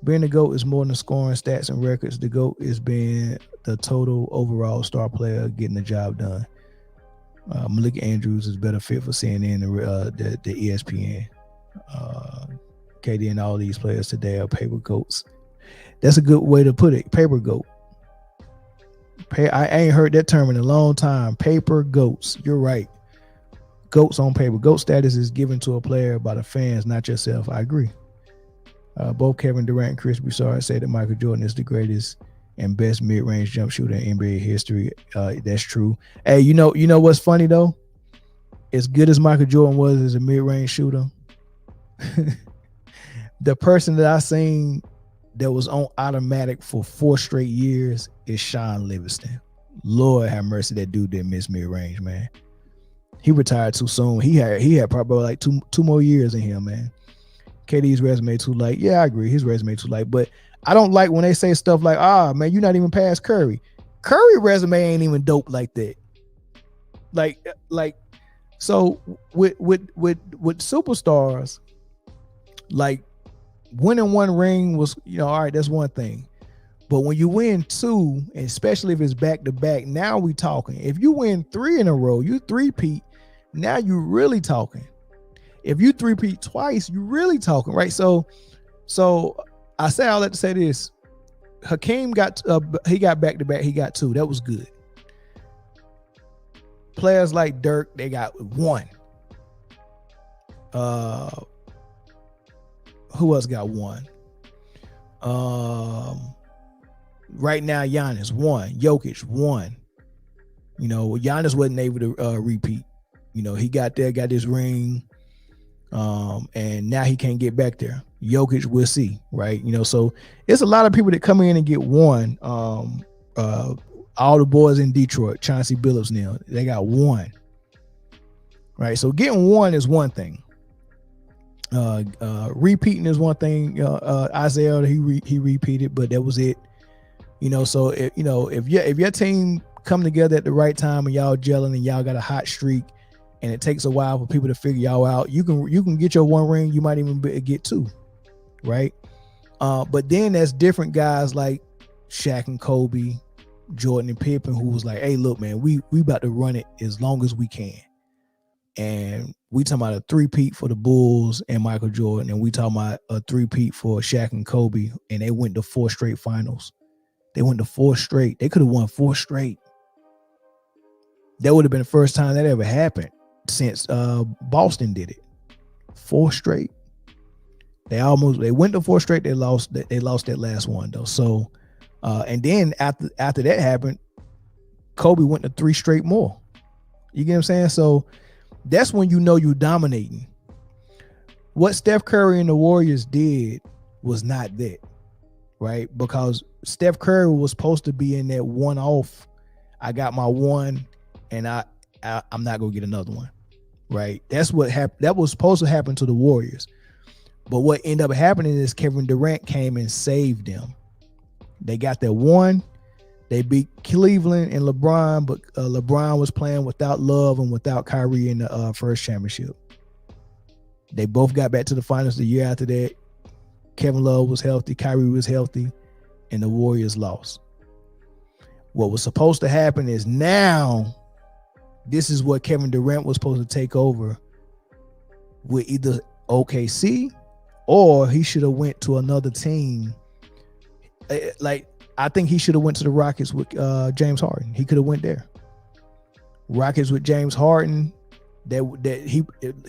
Being the GOAT is more than scoring stats and records. The GOAT is being the total overall star player getting the job done. Malik Andrews is better fit for CNN than the ESPN. KD and all these players today are paper GOATs. That's a good way to put it. Paper GOAT. I ain't heard that term in a long time. Paper GOATs. You're right. GOATs on paper. GOAT status is given to a player by the fans, not yourself. I agree. Both Kevin Durant and Chris Broussard say that Michael Jordan is the greatest and best mid-range jump shooter in NBA history. That's true. Hey, you know what's funny though? As good as Michael Jordan was as a mid-range shooter, the person that I seen that was on automatic for 4 straight years is Sean Livingston. Lord have mercy, that dude didn't miss mid-range, man. He retired too soon. He had probably like two more years in him, man. KD's resume too light. Yeah, I agree. His resume too light. But I don't like when they say stuff like, man, you're not even past Curry. Curry resume ain't even dope like that. Like so with superstars, like, winning 1 ring was, all right, that's one thing. But when you win 2, and especially if it's back to back, now we talking. If you win 3 in a row, you 3-peat, now you really talking. If you 3-peat twice, you really talking, right? So I say all that to say this: Hakeem got back to back. He got 2. That was good. Players like Dirk, they got 1. Who else got 1? Right now, Giannis 1. Jokic 1. Giannis wasn't able to repeat. He got this ring, and now he can't get back there. Jokic, we'll see, right? So it's a lot of people that come in and get 1. All the boys in Detroit, Chauncey Billups now, they got 1. Right? So getting 1 is one thing. Repeating is one thing. Isaiah, he repeated, but that was it. So if your team come together at the right time and y'all gelling and y'all got a hot streak, and it takes a while for people to figure y'all out, you can get your 1 ring. You might even get 2, right? But then there's different guys like Shaq and Kobe, Jordan and Pippen, who was like, hey, look, man, we about to run it as long as we can. And we talking about a 3-peat for the Bulls and Michael Jordan, and we talking about a 3-peat for Shaq and Kobe, and they went to 4 straight finals. They went to 4 straight. They could have won 4 straight. That would have been the first time that ever happened since Boston did it. 4 straight. They went to 4 straight. They lost that last one though. So and then after that happened, Kobe went to 3 straight more. You get what I'm saying? So that's when you're dominating. What Steph Curry and the Warriors did was not that, right? Because Steph Curry was supposed to be in that one-off. I got my 1, and I'm not gonna get another one, right? That's what happened. That was supposed to happen to the Warriors, but what ended up happening is Kevin Durant came and saved them. They got their 1. They beat Cleveland and LeBron, but LeBron was playing without Love and without Kyrie in the first championship. They both got back to the finals the year after that. Kevin Love was healthy. Kyrie was healthy. and the Warriors lost. What was supposed to happen is now this is what Kevin Durant was supposed to take over with either OKC or he should have went to another team. Like, I think he should have went to the Rockets with James Harden. He could have went there. Rockets with James Harden,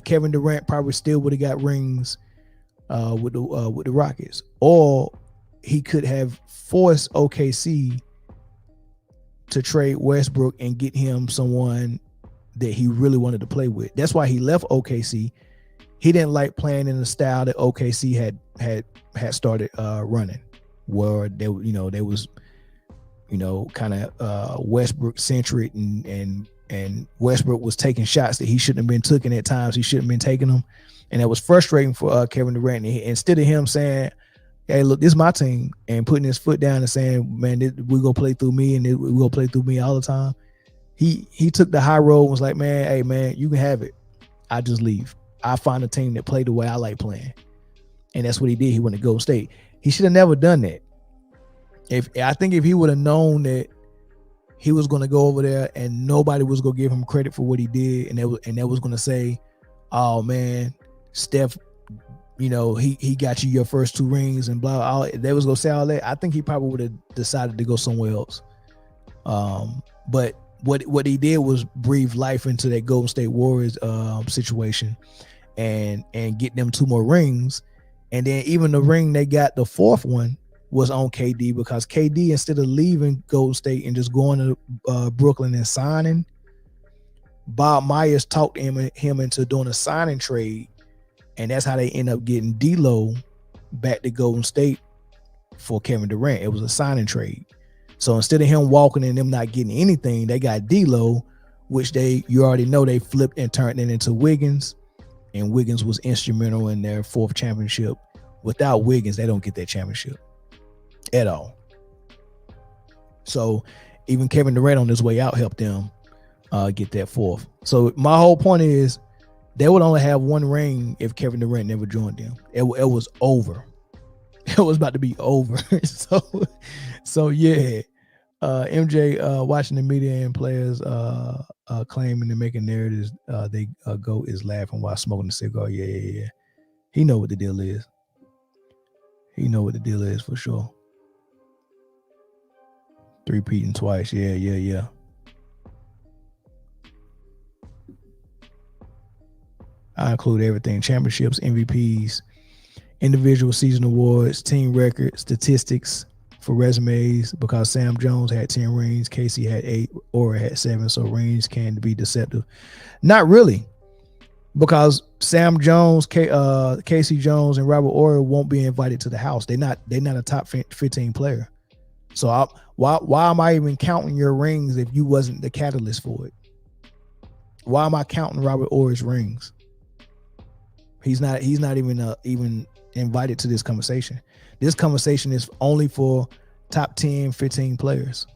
Kevin Durant probably still would have got rings with the Rockets, or he could have forced OKC to trade Westbrook and get him someone that he really wanted to play with. That's why he left OKC. He didn't like playing in the style that OKC had started running, where they was kind of Westbrook centric, and Westbrook was taking shots that he shouldn't have been taking at times. He shouldn't have been taking them, and that was frustrating for Kevin Durant. And instead of him saying, "Hey, look, this is my team," and putting his foot down and saying, "Man, we're gonna play through me, and we're gonna play through me all the time," he took the high road and was like, "Man, hey, man, you can have it. I just leave. I find a team that play the way I like playing," and that's what he did. He went to Golden State. He should have never done that. I think if he would have known that he was going to go over there and nobody was going to give him credit for what he did, and that was going to say, "Oh man, Steph, he got you your first 2 rings and blah." They was going to say all that. I think he probably would have decided to go somewhere else. But what he did was breathe life into that Golden State Warriors situation, and get them 2 more rings, and then even the ring they got, the 4th one, was on KD, because KD, instead of leaving Golden State and just going to Brooklyn and signing, Bob Myers talked him into doing a signing trade, and that's how they end up getting D'Lo back to Golden State for Kevin Durant. It was a signing trade. So instead of him walking and them not getting anything, they got D'Lo, which you already know they flipped and turned it into Wiggins, and Wiggins was instrumental in their 4th championship. Without Wiggins, they don't get that championship at all. So even Kevin Durant on his way out helped them get that 4th. So my whole point is they would only have 1 ring if Kevin Durant never joined them. It was over. It was about to be over. So yeah, MJ watching the media and players claiming and making narratives they go is laughing while smoking a cigar. Yeah. He know what the deal is. He know what the deal is for sure. 3-peating twice. Yeah. I include everything: championships, MVPs, individual season awards, team records, statistics for resumes, because Sam Jones had 10 rings, Casey had 8, Ora had 7, so rings can be deceptive. Not really, because Sam Jones, Casey Jones, and Robert Ora won't be invited to the house. They're not a top 15 player. So why am I even counting your rings if you wasn't the catalyst for it? Why am I counting Robert Ora's rings? He's not even invited to this conversation. This conversation is only for top 10, 15 players.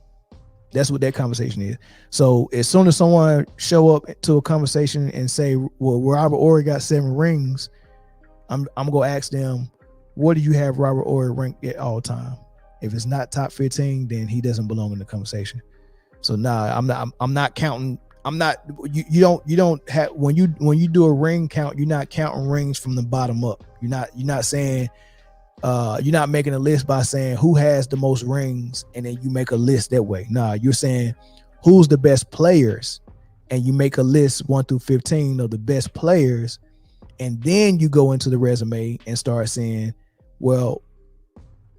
That's what that conversation is. So as soon as someone show up to a conversation and say, "Well, Robert Ora got 7 rings," I'm gonna ask them, "What do you have Robert Ora ranked at all time?" If it's not top 15, then he doesn't belong in the conversation. So I'm not counting. You don't have, when you do a ring count, you're not counting rings from the bottom up. You're not saying, you're not making a list by saying who has the most rings and then you make a list that way. Nah, you're saying who's the best players, and you make a list 1 through 15 of the best players, and then you go into the resume and start saying, well,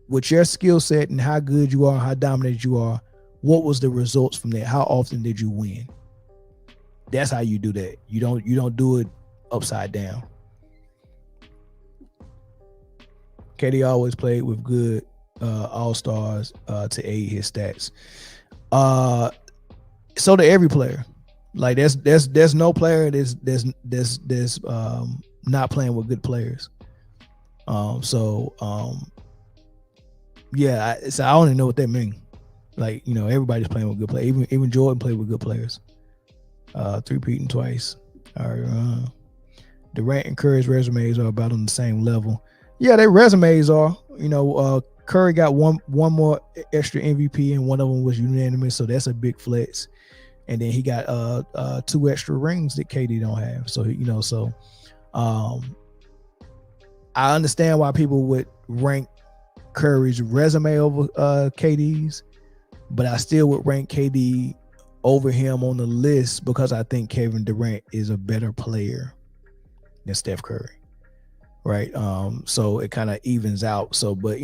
with your skill set and how good you are, how dominant you are, what was the results from that? How often did you win? That's how you do that. You don't do it upside down. KD always played with good all-stars to aid his stats. So to every player. Like there's no player that's not playing with good players. Yeah, I don't even know what that means. Like, everybody's playing with good players. Even Jordan played with good players. 3-peating twice. All right. Durant and Curry's resumes are about on the same level. Yeah, their resumes are. Curry got one more extra MVP, and one of them was unanimous, so that's a big flex. And then he got 2 extra rings that KD don't have. So I understand why people would rank Curry's resume over KD's, but I still would rank KD over him on the list because I think Kevin Durant is a better player than Steph Curry, right? So it kind of evens out. So, but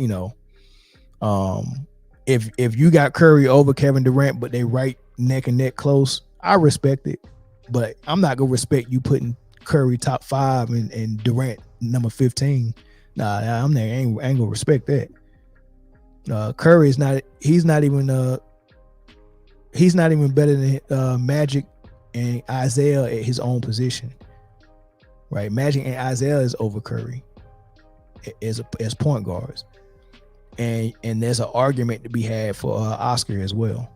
if you got Curry over Kevin Durant, but they right neck and neck close, I respect it. But I'm not gonna respect you putting Curry top 5 and Durant number 15. Nah, I ain't gonna respect that. Curry is not. He's not even better than Magic and Isaiah at his own position. Right, Magic and Isaiah is over Curry as point guards, and there's an argument to be had for Oscar as well.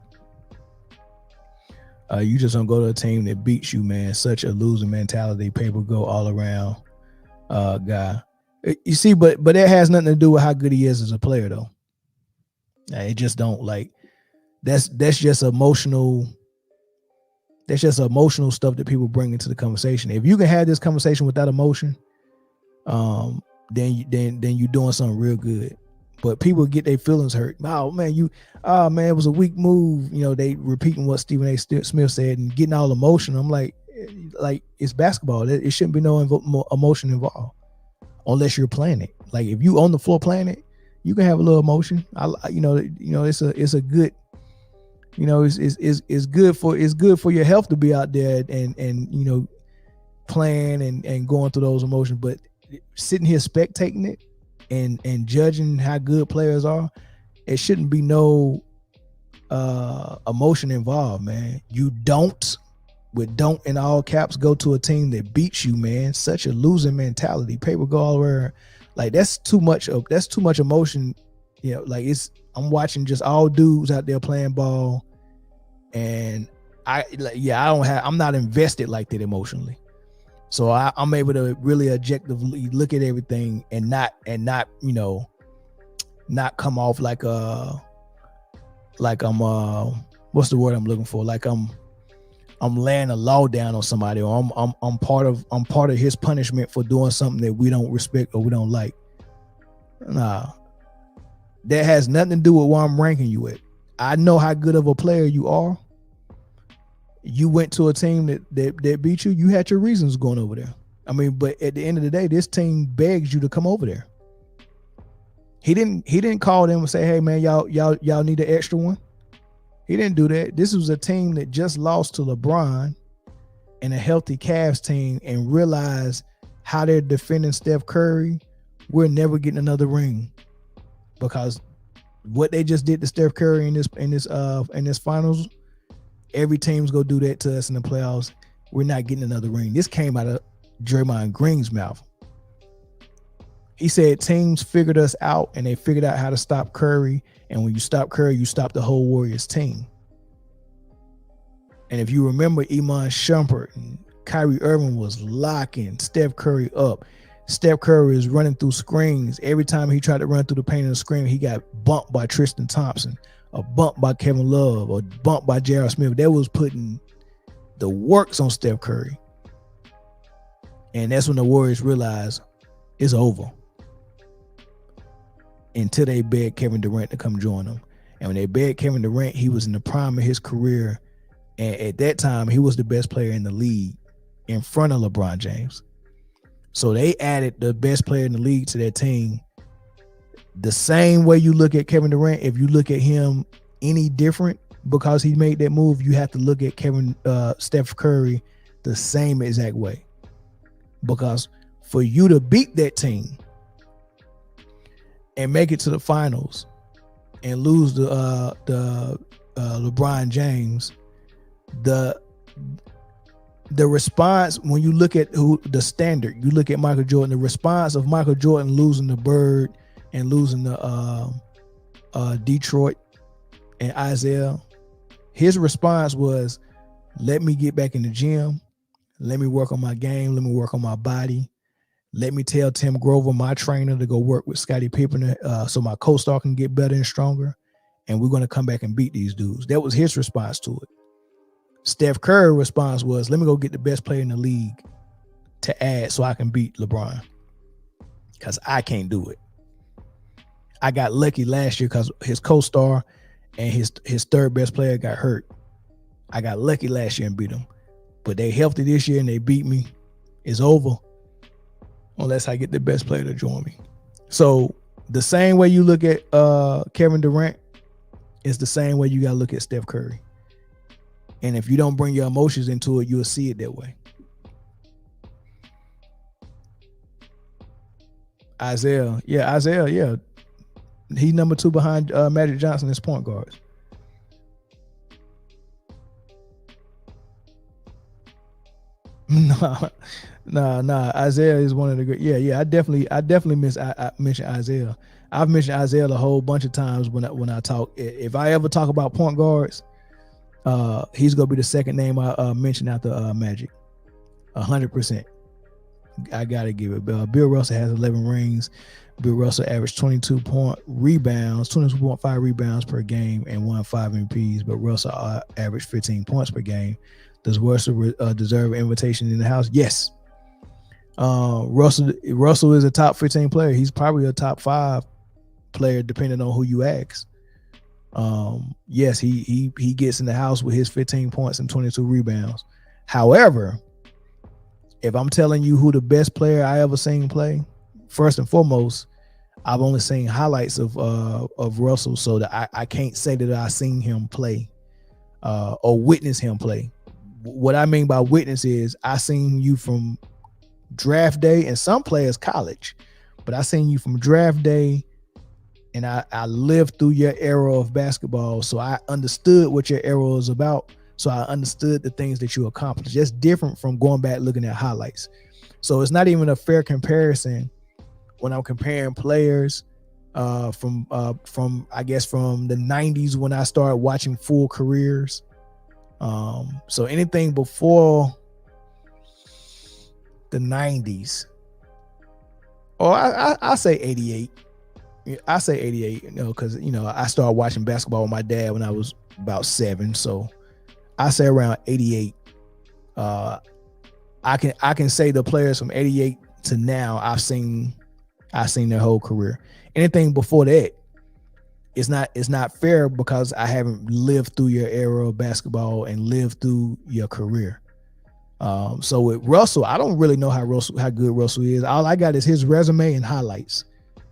You just don't go to a team that beats you, man. Such a losing mentality, paper go all around guy. You see, but that has nothing to do with how good he is as a player, though. It just don't like. That's just emotional. That's just emotional stuff that people bring into the conversation. If you can have this conversation without emotion, then you're doing something real good. But people get their feelings hurt. Oh man, it was a weak move. They repeating what Stephen A. Smith said and getting all emotional. I'm like it's basketball. It shouldn't be no emotion involved, unless you're playing it. Like if you on the floor playing it, you can have a little emotion. It's a good. It's good for your health to be out there and playing and going through those emotions. But sitting here spectating it and judging how good players are, it shouldn't be no emotion involved, man. You don't in all caps go to a team that beats you, man. Such a losing mentality. Paper go all around. Like that's too much emotion. I'm watching just all dudes out there playing ball, and I'm not invested like that emotionally. So I'm able to really objectively look at everything and not come off like I'm what's the word I'm looking for? Like I'm laying a law down on somebody, or I'm part of his punishment for doing something that we don't respect or we don't like. Nah. That has nothing to do with where I'm ranking you at. I know how good of a player you are. You went to a team that beat you. You had your reasons going over there. I mean, but at the end of the day, this team begs you to come over there. He didn't call them and say, "Hey man, y'all need an extra one." He didn't do that. This was a team that just lost to LeBron and a healthy Cavs team and realized how they're defending Steph Curry. We're never getting another ring. Because what they just did to Steph Curry in this finals, every team's gonna do that to us in the playoffs. We're not getting another ring. This came out of Draymond Green's mouth. He said teams figured us out and they figured out how to stop Curry. And when you stop Curry, you stop the whole Warriors team. And if you remember, Iman Shumpert and Kyrie Irving was locking Steph Curry up. Steph Curry is running through screens. Every time he tried to run through the paint of the screen, he got bumped by Tristan Thompson, or bumped by Kevin Love, or bumped by J.R. Smith. That was putting the works on Steph Curry. And that's when the Warriors realized it's over. Until they begged Kevin Durant to come join them. And when they begged Kevin Durant, he was in the prime of his career. And at that time, he was the best player in the league in front of LeBron James. So they added the best player in the league to their team. The same way you look at Kevin Durant, if you look at him any different because he made that move, you have to look at Steph Curry the same exact way. Because for you to beat that team and make it to the finals and lose the LeBron James, the response, when you look at the standard, you look at Michael Jordan, the response of Michael Jordan losing the Bird and losing the Detroit and Isaiah, his response was, let me get back in the gym. Let me work on my game. Let me work on my body. Let me tell Tim Grover, my trainer, to go work with Scottie Pippen so my co-star can get better and stronger. And we're going to come back and beat these dudes. That was his response to it. Steph Curry's response was, let me go get the best player in the league to add so I can beat LeBron. Because I can't do it. I got lucky last year because his co-star and his third best player got hurt. I got lucky last year and beat him. But they healthy this year and they beat me. It's over. Unless I get the best player to join me. So the same way you look at Kevin Durant is the same way you got to look at Steph Curry. And if you don't bring your emotions into it, you'll see it that way. Isaiah, yeah. He's number 2 behind Magic Johnson as point guards. Nah. Isaiah is one of the great. Yeah. I definitely mentioned Isaiah. I've mentioned Isaiah a whole bunch of times when I talk. If I ever talk about point guards, he's gonna be the second name I mention after Magic. 100%. I gotta give it. Bill Russell has 11 rings. Bill Russell averaged 22.5 rebounds per game and won 5 MVPs. But Russell averaged 15 points per game. Does Russell deserve an invitation in the house? Yes. Russell is a top 15 player. He's probably a top 5 player, depending on who you ask. Yes, he gets in the house with his 15 points and 22 rebounds. However, if I'm telling you who the best player I ever seen play, first and foremost, I've only seen highlights of Russell, so that I can't say that I seen him play or witness him play. What I mean by witness is I seen you from draft day, and some players college, but I seen you from draft day, and I lived through your era of basketball, so I understood what your era was about. So I understood the things that you accomplished. That's different from going back looking at highlights. So it's not even a fair comparison when I'm comparing players from I guess from the 90s when I started watching full careers. So anything before the 90s, or I say 88. I say 88, because I started watching basketball with my dad when I was about 7. So I say around 88. I can say the players from 88 to now I've seen their whole career. Anything before that, it's not fair because I haven't lived through your era of basketball and lived through your career. So with Russell, I don't really know how good Russell is. All I got is his resume and highlights.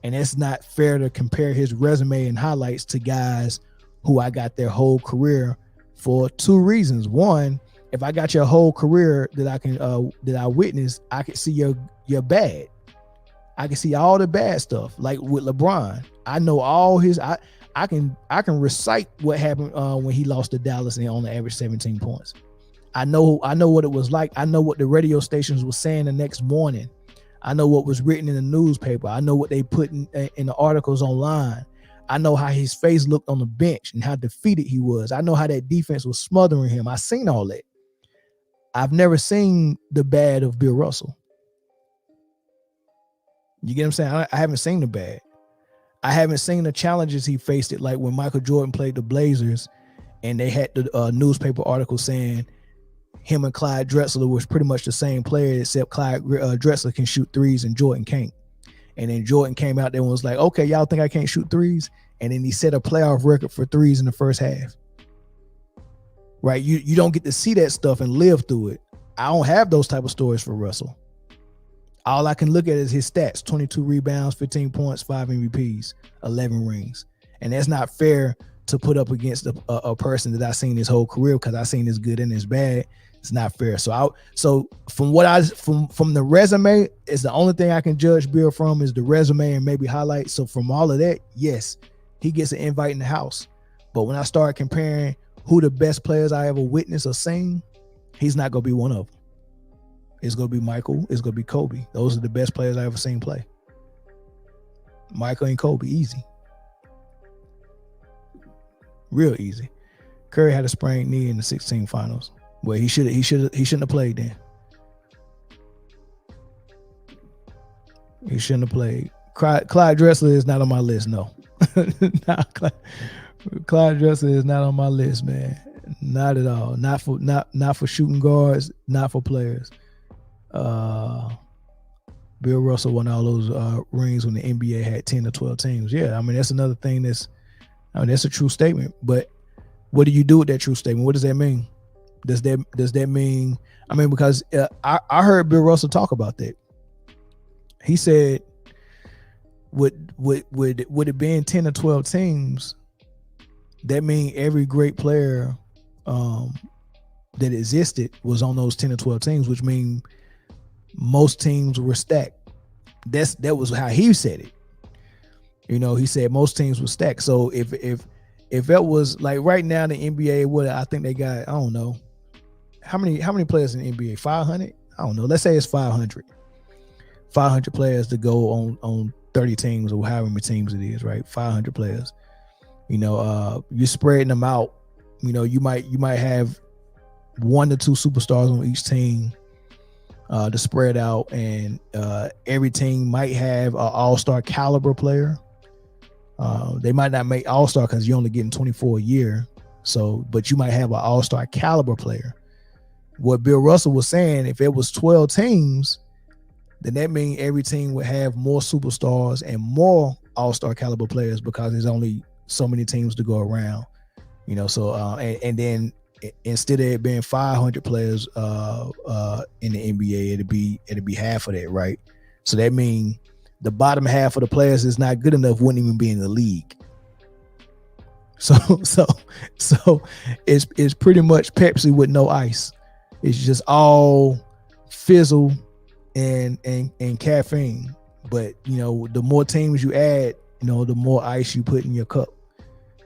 And it's not fair to compare his resume and highlights to guys who I got their whole career for 2 reasons. One, if I got your whole career that I witnessed, I can see your bad. I can see all the bad stuff. Like with LeBron, I know all his. I can recite what happened when he lost to Dallas and he only averaged 17 points. I know what it was like. I know what the radio stations were saying the next morning. I know what was written in the newspaper. I know what they put in the articles online. I know how his face looked on the bench and how defeated he was. I know how that defense was smothering him. I seen all that. I've never seen the bad of Bill Russell. You get what I'm saying? I haven't seen the bad. I haven't seen the challenges he faced it, like when Michael Jordan played the Blazers and they had the newspaper article saying him and Clyde Drexler was pretty much the same player, except Clyde Drexler can shoot threes and Jordan can't. And then Jordan came out there and was like, okay, y'all think I can't shoot threes? And then he set a playoff record for threes in the first half. Right? You don't get to see that stuff and live through it. I don't have those type of stories for Russell. All I can look at is his stats: 22 rebounds, 15 points, 5 MVPs, 11 rings. And that's not fair to put up against a person that I've seen his whole career, because I've seen his good and his bad. It's not fair. So from the resume, it's the only thing I can judge Bill from is the resume and maybe highlights. So from all of that, yes, he gets an invite in the house. But when I start comparing who the best players I ever witnessed or seen, he's not gonna be one of them. It's gonna be Michael. It's gonna be Kobe. Those are the best players I ever seen play. Michael and Kobe, easy, real easy. Curry had a sprained knee in the 16 finals. Well, he shouldn't have played then. He shouldn't have played. Clyde Drexler is not on my list. No, Clyde Drexler is not on my list, man. Not at all. Not for shooting guards. Not for players. Bill Russell won all those rings when the NBA had 10 to 12 teams. Yeah, I mean that's another thing that's a true statement. But what do you do with that true statement? What does that mean? Does that mean? I mean, because I heard Bill Russell talk about that. He said, would it being 10 or 12 teams, that mean every great player that existed was on those 10 or 12 teams, which means most teams were stacked. That was how he said it. You know, he said most teams were stacked. So if that was like right now the NBA, what I think they got, I don't know. How many players in the NBA? 500? I don't know. Let's say it's 500. 500 players to go on 30 teams or however many teams it is, right? 500 players. You know, you're spreading them out. You know, you might have 1 to 2 superstars on each team to spread out, and every team might have an all-star caliber player. They might not make all-star because you're only getting 24 a year. So, but you might have an all-star caliber player. What Bill Russell was saying, if it was 12 teams, then that means every team would have more superstars and more all-star caliber players because there's only so many teams to go around. You know, so and then instead of it being 500 players in the NBA, it'd be half of that, right? So that means the bottom half of the players is not good enough, wouldn't even be in the league. So it's pretty much Pepsi with no ice. It's just all fizzle and caffeine. But you know, the more teams you add, you know, the more ice you put in your cup,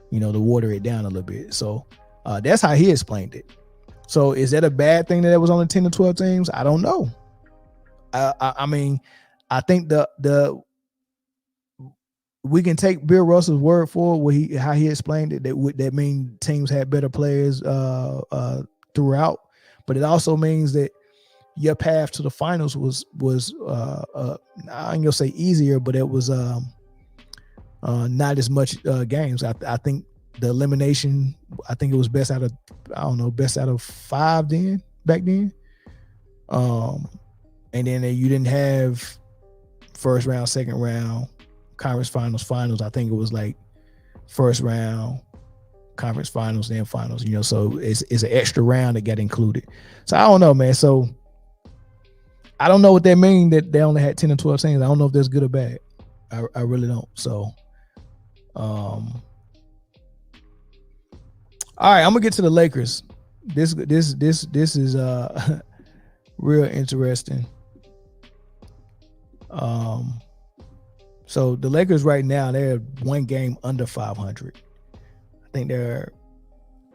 you know, to water it down a little bit. So that's how he explained it. So is that a bad thing that it was only 10 to 12 teams? I don't know. I mean, I think we can take Bill Russell's word for it, how he explained it. That mean teams had better players throughout, but it also means that your path to the finals was I ain't gonna say easier, but it was not as much games. I think the elimination, I think it was best out of 5 then back then. And then you didn't have first round, second round, conference finals. I think it was like first round, conference finals, then finals, you know, so it's an extra round that got included. So I don't know, man. So I don't know what that means that they only had 10 or 12 teams. I don't know if that's good or bad. I really don't. So all right, I'm gonna get to the Lakers. This is real interesting. So the Lakers right now, they're 1 game under 500. I think they're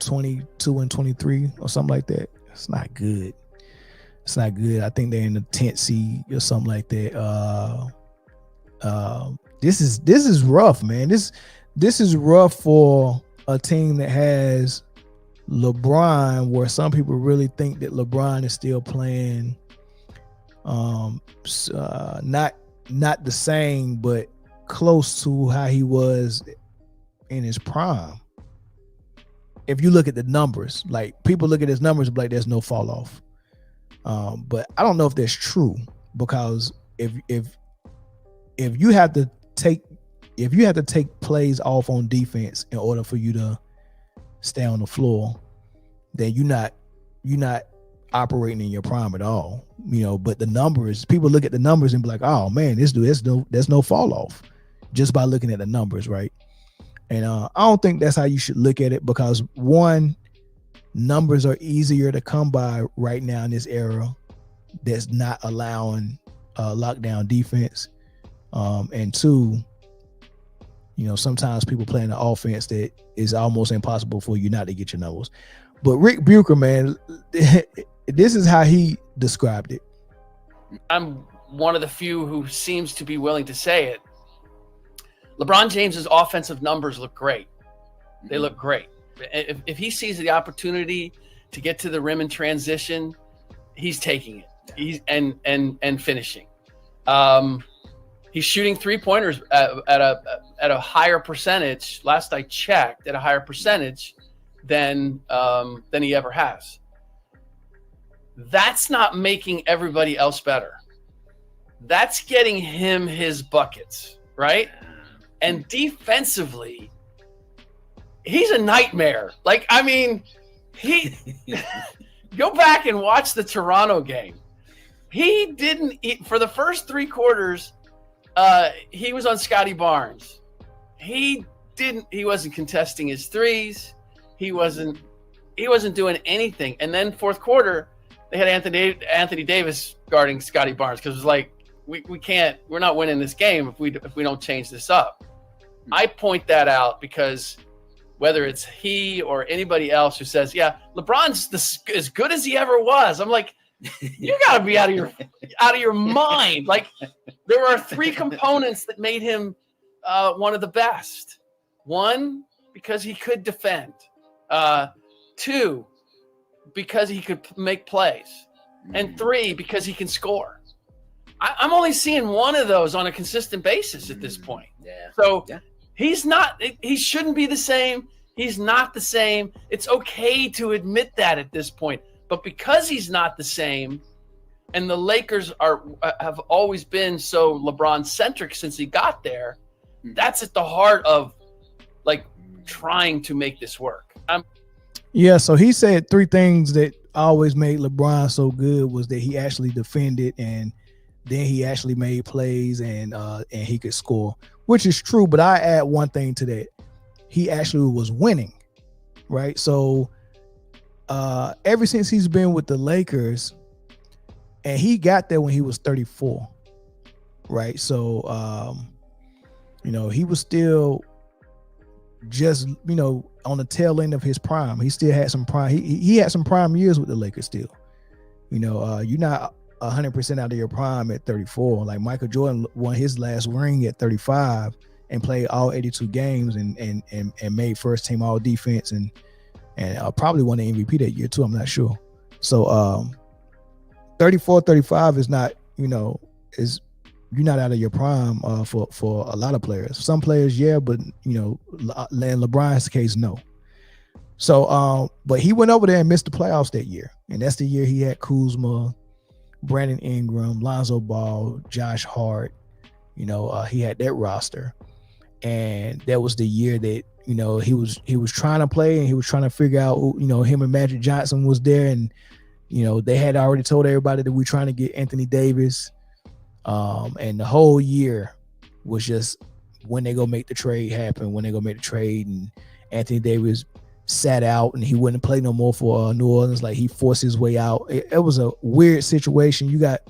22-23 or something like that. It's not good. It's not good. I think they're in the 10th seed or something like that. This is rough, man. This is rough for a team that has LeBron, where some people really think that LeBron is still playing not the same, but close to how he was in his prime. If you look at the numbers, like people look at his numbers like there's no fall off. But I don't know if that's true, because if you have to take plays off on defense in order for you to stay on the floor, then you're not operating in your prime at all, you know. But the numbers, people look at the numbers and be like, oh man, this dude, there's no fall off just by looking at the numbers, right? And I don't think that's how you should look at it, because one, numbers are easier to come by right now in this era that's not allowing lockdown defense, and two, you know, sometimes people playing an offense that is almost impossible for you not to get your numbers. But Rick Bucher, man, this is how he described it. I'm one of the few who seems to be willing to say it. LeBron James's offensive numbers look great. They look great. If he sees the opportunity to get to the rim in transition, he's taking it. He's and finishing. He's shooting 3-pointers at a higher percentage. Last I checked, at a higher percentage than he ever has. That's not making everybody else better. That's getting him his buckets, right? And defensively, he's a nightmare. Like, I mean, he go back and watch the Toronto game. He didn't for the first 3 quarters. He was on Scotty Barnes. He wasn't contesting his threes. He wasn't doing anything. And then fourth quarter, they had Anthony Davis guarding Scotty Barnes because it was like, we're not winning this game if we don't change this up. I point that out because whether it's he or anybody else who says, yeah, LeBron's as good as he ever was, I'm like, you got to be out of your mind. Like, there are 3 components that made him one of the best. 1, because he could defend. 2, because he could make plays. And 3, because he can score. I'm only seeing one of those on a consistent basis at this point. Yeah. So he shouldn't be the same. He's not the same. It's okay to admit that at this point. But because he's not the same, and the Lakers have always been so LeBron-centric since he got there, that's at the heart of, like, trying to make this work. Yeah, so he said 3 things that always made LeBron so good was that he actually defended, and then he actually made plays, and he could score, which is true. But I add one thing to that: he actually was winning, right? So ever since he's been with the Lakers, and he got there when he was 34, right? So he was still just on the tail end of his prime. He still had some prime. He had some prime years with the Lakers still. You're not 100% out of your prime at 34. Like Michael Jordan won his last ring at 35 and played all 82 games and made first team all defense and probably won the MVP that year too. I'm not sure. So 34, 35 is not, is you're not out of your prime for a lot of players. Some players, yeah, but in LeBron's case, no. So but he went over there and missed the playoffs that year. And that's the year he had Kuzma, Brandon Ingram, Lonzo Ball, Josh Hart. He had that roster. And that was the year that, he was trying to play, and he was trying to figure out, him and Magic Johnson was there, and they had already told everybody that we're trying to get Anthony Davis. And the whole year was just when they go make the trade happen, and Anthony Davis sat out and he wouldn't play no more for New Orleans. Like, he forced his way out. It was a weird situation. You got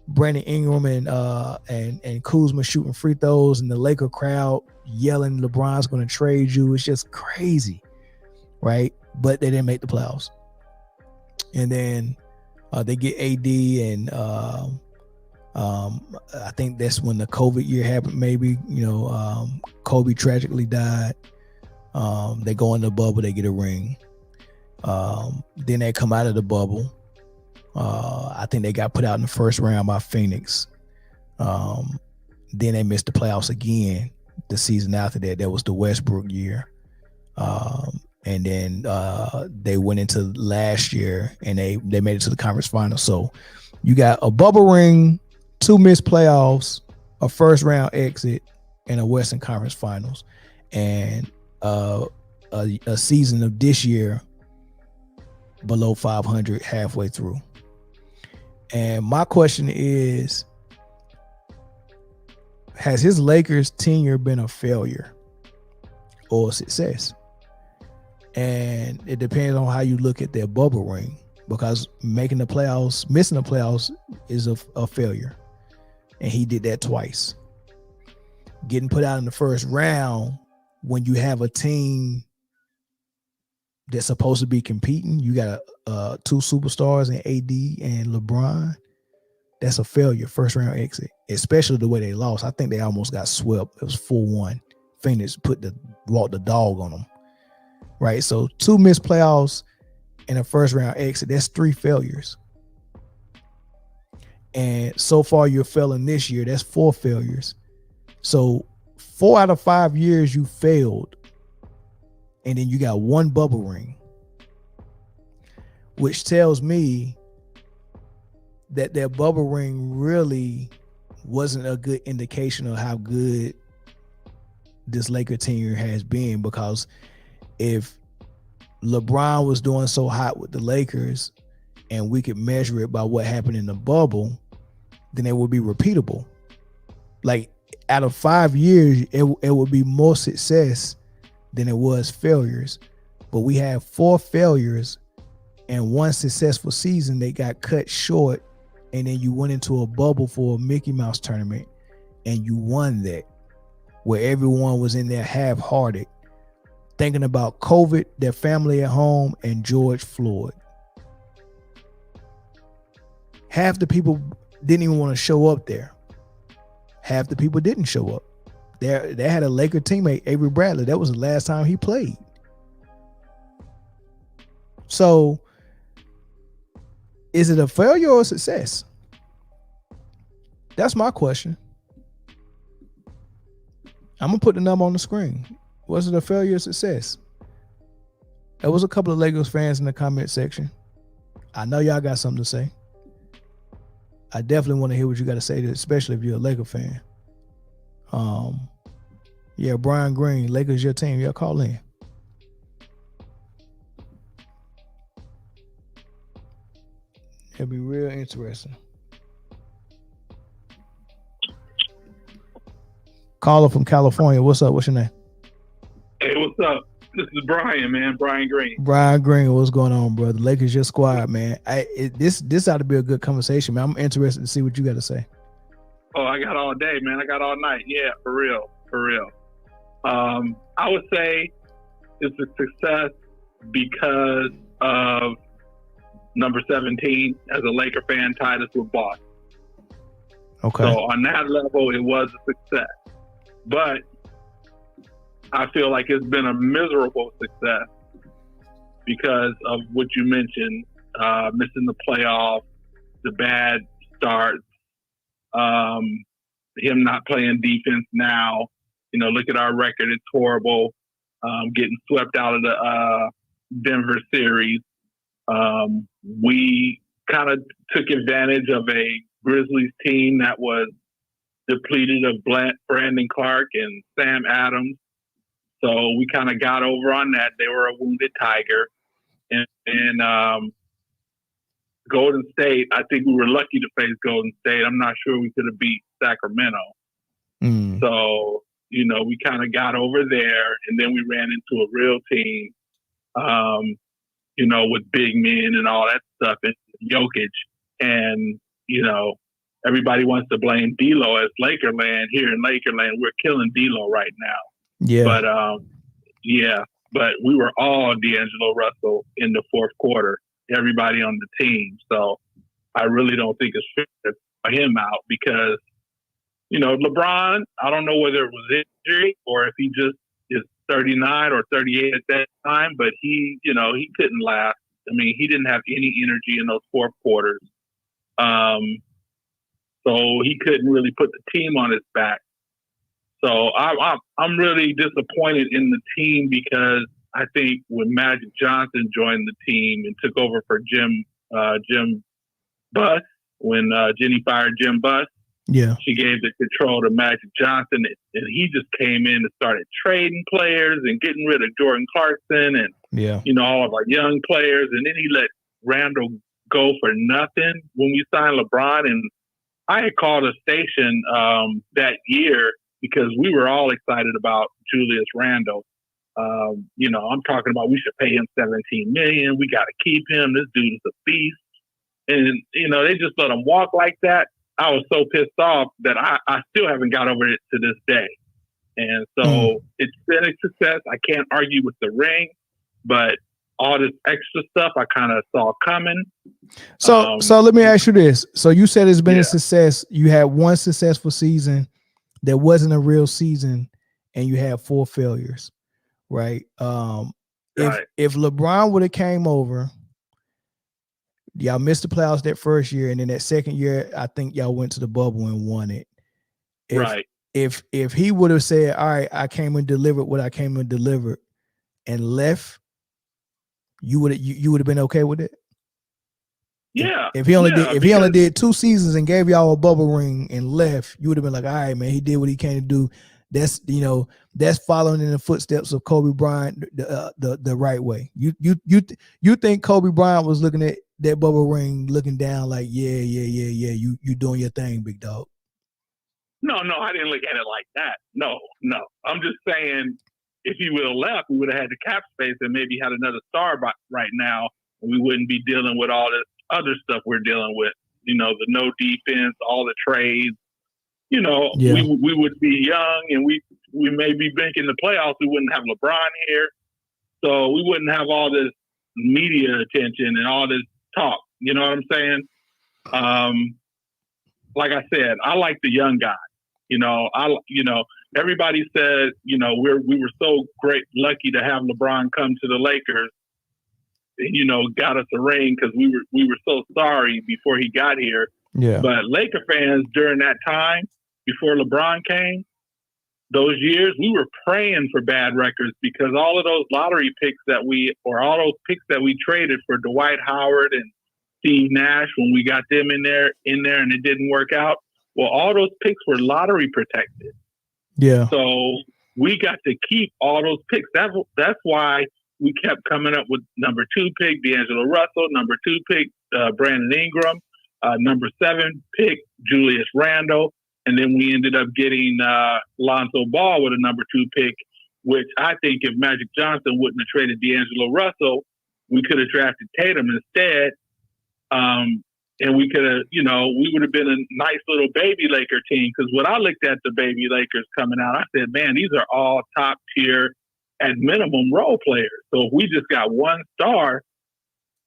Brandon Ingram and Kuzma shooting free throws, and the Laker crowd yelling, LeBron's going to trade you. It's just crazy, right? But they didn't make the playoffs. And then they get AD, and I think that's when the COVID year happened. Maybe Kobe tragically died. They go in the bubble, they get a ring. Then they come out of the bubble. I think they got put out in the first round by Phoenix. Then they missed the playoffs again the season after that. That was the Westbrook year. And then they went into last year, and they made it to the conference finals. So you got a bubble ring, 2 missed playoffs, a first round exit, and a Western Conference Finals, and a season of this year below 500 halfway through. And my question is, has his Lakers tenure been a failure or a success? And it depends on how you look at their bubble ring, because missing the playoffs is a failure. And he did that twice. Getting put out in the first round when you have a team that's supposed to be competing, you got 2 superstars in AD and LeBron. That's a failure, first round exit, especially the way they lost. I think they almost got swept. It was 4-1. Phoenix walked the dog on them, right? So 2 missed playoffs and a first round exit. That's 3 failures. And so far you're failing this year. That's 4 failures. So 4 out of 5 years you failed, and then you got one bubble ring, which tells me that bubble ring really wasn't a good indication of how good this Laker tenure has been, because if LeBron was doing so hot with the Lakers and we could measure it by what happened in the bubble, then it would be repeatable. Like, out of 5 years, it would be more success than it was failures. But we had 4 failures and 1 successful season. They got cut short, and then you went into a bubble for a Mickey Mouse tournament and you won that, where everyone was in there half-hearted, thinking about COVID, their family at home, and George Floyd. Half the people didn't even want to show up there. Half the people didn't show up. They had a Laker teammate, Avery Bradley. That was the last time he played. So, is it a failure or a success? That's my question. I'm going to put the number on the screen. Was it a failure or success? There was a couple of Lakers fans in the comment section. I know y'all got something to say. I definitely want to hear what you got to say, especially if you're a Laker fan. Yeah, Brian Green, Lakers your team. Y'all call in. It'll be real interesting. Caller from California. What's up? What's your name? Hey, what's up? This is Brian, man. Brian Green. Brian Green, what's going on, brother? Lakers your squad, man. This ought to be a good conversation, man. I'm interested to see what you got to say. Oh, I got all day, man. I got all night. Yeah, for real. For real. I would say it's a success because of number 17 as a Laker fan, tied us with Boston. Okay. So on that level, it was a success. But I feel like it's been a miserable success because of what you mentioned, missing the playoffs, the bad starts, him not playing defense now. You know, look at our record. It's horrible. Getting swept out of the Denver series. We kind of took advantage of a Grizzlies team that was depleted of Brandon Clark and Sam Adams. So we kind of got over on that. They were a wounded tiger. And Golden State, I think we were lucky to face Golden State. I'm not sure we could have beat Sacramento. So, you know, we kind of got over there, and then we ran into a real team, you know, with big men and all that stuff, and Jokic. And, you know, everybody wants to blame D'Lo as Lakerland. Here in Lakerland, we're killing D'Lo right now. Yeah. But, but we were all D'Angelo Russell in the fourth quarter, everybody on the team. So I really don't think it's fair to put him out because, you know, LeBron, I don't know whether it was injury or if he just is 39 or 38 at that time, but he, you know, he couldn't last. I mean, he didn't have any energy in those fourth quarters. So he couldn't really put the team on his back. So I'm really disappointed in the team because I think when Magic Johnson joined the team and took over for Jim Buss, when Jenny fired Jim Buss, she gave the control to Magic Johnson, and he just came in and started trading players and getting rid of Jordan Clarkson and you know, all of our young players, and then he let Randall go for nothing when we signed LeBron. And I had called a station that year because we were all excited about Julius Randle. You know, I'm talking about we should pay him $17 million. We got to keep him. This dude is a beast. And, you know, they just let him walk like that. I was so pissed off that I still haven't got over it to this day. And so it's been a success. I can't argue with the ring, but all this extra stuff I kind of saw coming. So let me ask you this. So you said it's been a success. You had one successful season that wasn't a real season, and you had 4 failures, right? If LeBron would have came over, y'all missed the playoffs that first year, and then that second year, I think y'all went to the bubble and won it. if he would have said, all right, I came and delivered what I came and delivered and left, you would have been okay with it? Yeah. If he only because- did 2 seasons and gave y'all a bubble ring and left, you would have been like, all right, man, he did what he came to do. That's that's following in the footsteps of Kobe Bryant the right way. You think Kobe Bryant was looking at that bubble ring, looking down like, yeah, you doing your thing, big dog. No, I didn't look at it like that. No. I'm just saying, if he would have left, we would have had the cap space and maybe had another star right now, and we wouldn't be dealing with all this other stuff we're dealing with. The no defense, all the trades. We would be young, and we may be making the playoffs. We wouldn't have LeBron here, so we wouldn't have all this media attention and all this talk. You know what I'm saying? Like I said, I like the young guy. Everybody said, we were so lucky to have LeBron come to the Lakers. Got us a ring because we were so sorry before he got here. Yeah. But Laker fans during that time, before LeBron came, those years, we were praying for bad records because all of those lottery picks all those picks that we traded for Dwight Howard and Steve Nash, when we got them in there and it didn't work out. Well, all those picks were lottery protected. Yeah. So we got to keep all those picks. That's why we kept coming up with number 2 pick, D'Angelo Russell, number 2 pick, Brandon Ingram, number 7 pick, Julius Randle. And then we ended up getting Lonzo Ball with a number 2 pick, which I think if Magic Johnson wouldn't have traded D'Angelo Russell, we could have drafted Tatum instead. And we could have, we would have been a nice little baby Laker team. Because when I looked at the baby Lakers coming out, I said, man, these are all top tier at minimum role players. So if we just got one star,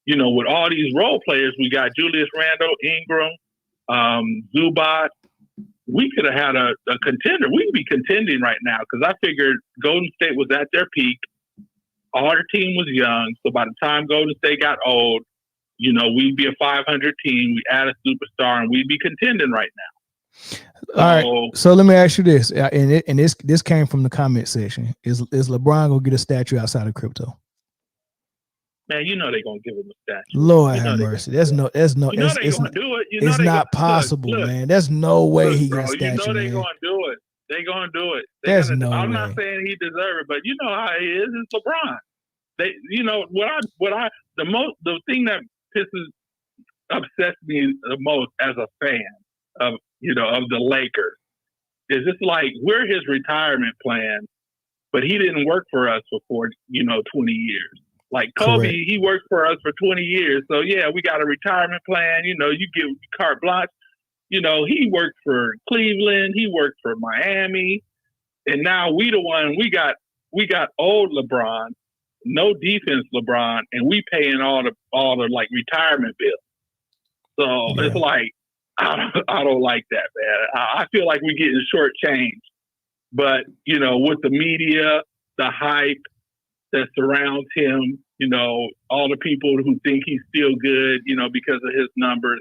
with all these role players, we got Julius Randle, Ingram, Zubac. We could have had a contender. We'd be contending right now because I figured Golden State was at their peak. Our team was young. So by the time Golden State got old, we'd be a 500 team. We add a superstar, and we'd be contending right now. All right. So let me ask you this, and this came from the comment section: Is LeBron gonna get a statue outside of crypto? Man, they're gonna give him a statue. Lord have mercy. It's gonna do it. It's not possible, man. There's no way he gets a statue. They're gonna do it. They're gonna do it. I'm not saying he deserves it, but you know how he is. It's LeBron. The thing that upsets me the most as a fan of the Lakers is it's like we're his retirement plan, but he didn't work for us for 20 years. Like Kobe, Correct. He worked for us for 20 years. So yeah, we got a retirement plan. You give carte blanche. He worked for Cleveland, he worked for Miami, and now we got old LeBron, no defense LeBron, and we paying all the like retirement bills. So It's like I don't like that, man. I feel like we're getting shortchanged. But with the media, the hype that surrounds him, all the people who think he's still good, because of his numbers,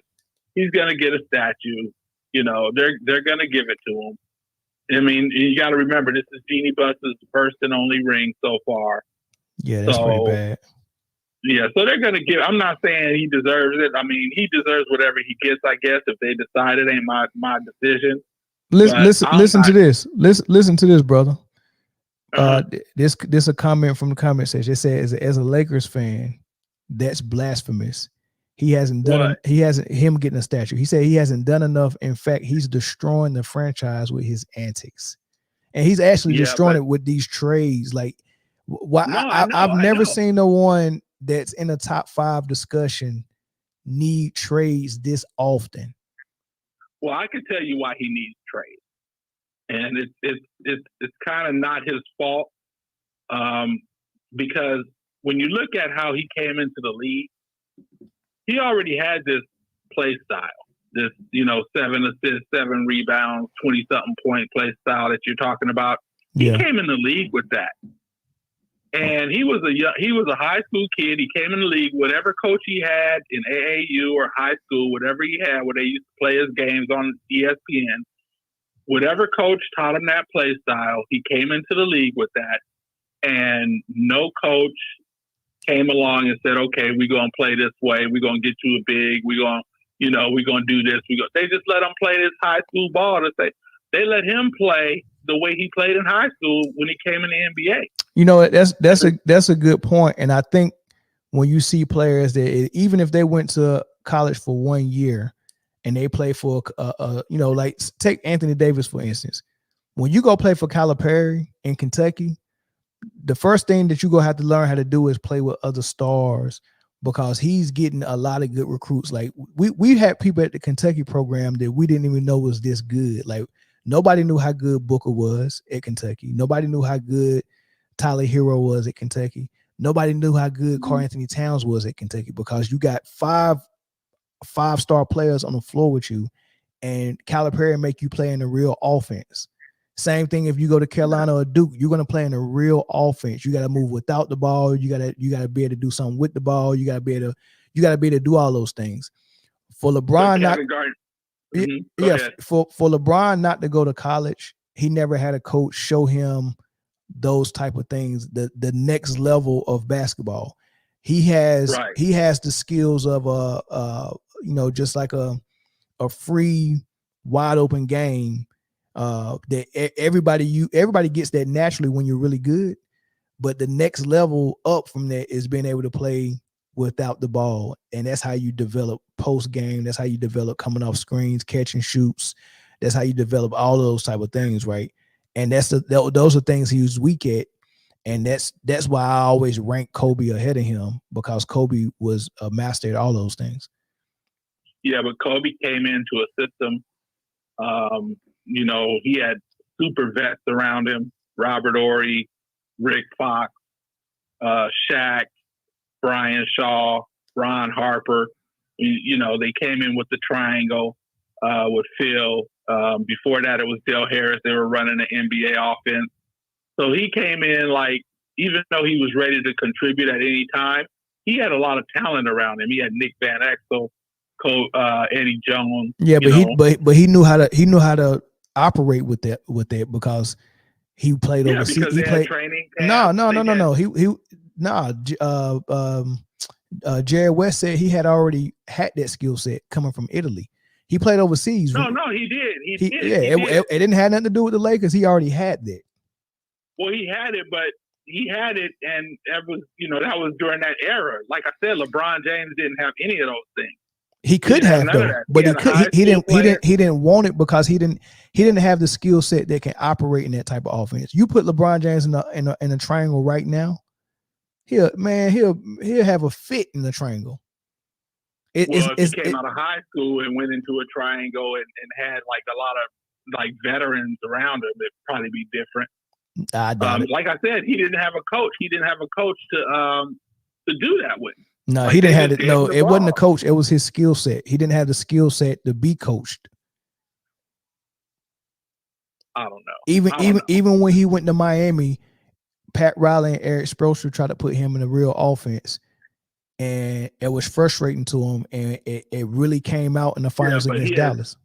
he's gonna get a statue. They're gonna give it to him. I mean, you got to remember, this is Jeannie Buss's first and only ring so far. Yeah, that's pretty bad. Yeah, so they're going to give. I'm not saying he deserves it. I mean, he deserves whatever he gets, I guess, if they decide it ain't my decision. Listen to this. Listen to this, brother. This a comment from the comment section. It says, as a Lakers fan, that's blasphemous. He hasn't done. Him getting a statue. He said he hasn't done enough. In fact, he's destroying the franchise with his antics, and he's actually destroying it with these trades. Like, why? I've never seen no one that's in a top 5 discussion need trades this often. Well, I can tell you why he needs trades, and it's kind of not his fault, because when you look at how he came into the league, he already had this play style, this 7 assists, 7 rebounds, 20-something point play style that you're talking about. He came in the league with that. And he was a high school kid. He came in the league, whatever coach he had in AAU or high school, whatever he had, where they used to play his games on ESPN. whatever coach taught him that play style, he came into the league with that, and no coach came along and said, "Okay, we're gonna play this way. We're gonna get you a big. We're gonna do this." They just let him play this high school ball. They let him play the way he played in high school when he came in the NBA. You know, that's a good point, and I think when you see players that even if they went to college for 1 year and they play for like take Anthony Davis for instance, when you go play for Calipari in Kentucky, the first thing that you're gonna have to learn how to do is play with other stars because he's getting a lot of good recruits. Like we had people at the Kentucky program that we didn't even know was this good. Like nobody knew how good Booker was at Kentucky. Nobody knew how good Tyler Hero was at Kentucky. Nobody knew how good Karl Anthony Towns was at Kentucky because you got five-star players on the floor with you, and Calipari make you play in the real offense. Same thing if you go to Carolina or Duke, you're gonna play in a real offense. You got to move without the ball. You gotta be able to do something with the ball. You gotta be able to do all those things. For LeBron, for LeBron not to go to college, he never had a coach show him those type of things, the next level of basketball. He has the skills of just like a free wide open game that everybody gets that naturally when you're really good, but the next level up from that is being able to play without the ball, and that's how you develop post game. That's how you develop coming off screens, catching shoots. That's how you develop all of those type of things, right? And those are things he was weak at, and that's why I always rank Kobe ahead of him because Kobe was a master at all those things. Yeah, but Kobe came into a system. He had super vets around him: Robert Horry, Rick Fox, Shaq, Brian Shaw, Ron Harper. They came in with the triangle with Phil. Before that, it was Dale Harris. They were running the NBA offense. So he came in even though he was ready to contribute at any time, he had a lot of talent around him. He had Nick Van Exel, Eddie Jones. Yeah, but he knew how to operate with that because he played overseas. Because he played training. Jerry West said he had already had that skill set coming from Italy. He played overseas. No, he did. He did. It didn't have nothing to do with the Lakers. He already had that. Well, he had it, but he had it, and that was during that era. Like I said, LeBron James didn't have any of those things. He could have though, but he didn't want it because he didn't have the skill set that can operate in that type of offense. You put LeBron James in a triangle right now, he'll have a fit in the triangle. If he came out of high school and went into a triangle and had a lot of veterans around him, it'd probably be different. Like I said, he didn't have a coach. He didn't have a coach to do that with. No, he didn't have it. No, it wasn't a coach. It was his skill set. He didn't have the skill set to be coached. I don't know. Even when he went to Miami, Pat Riley and Eric Spoelstra tried to put him in a real offense, and it was frustrating to him. And it really came out in the finals against Dallas.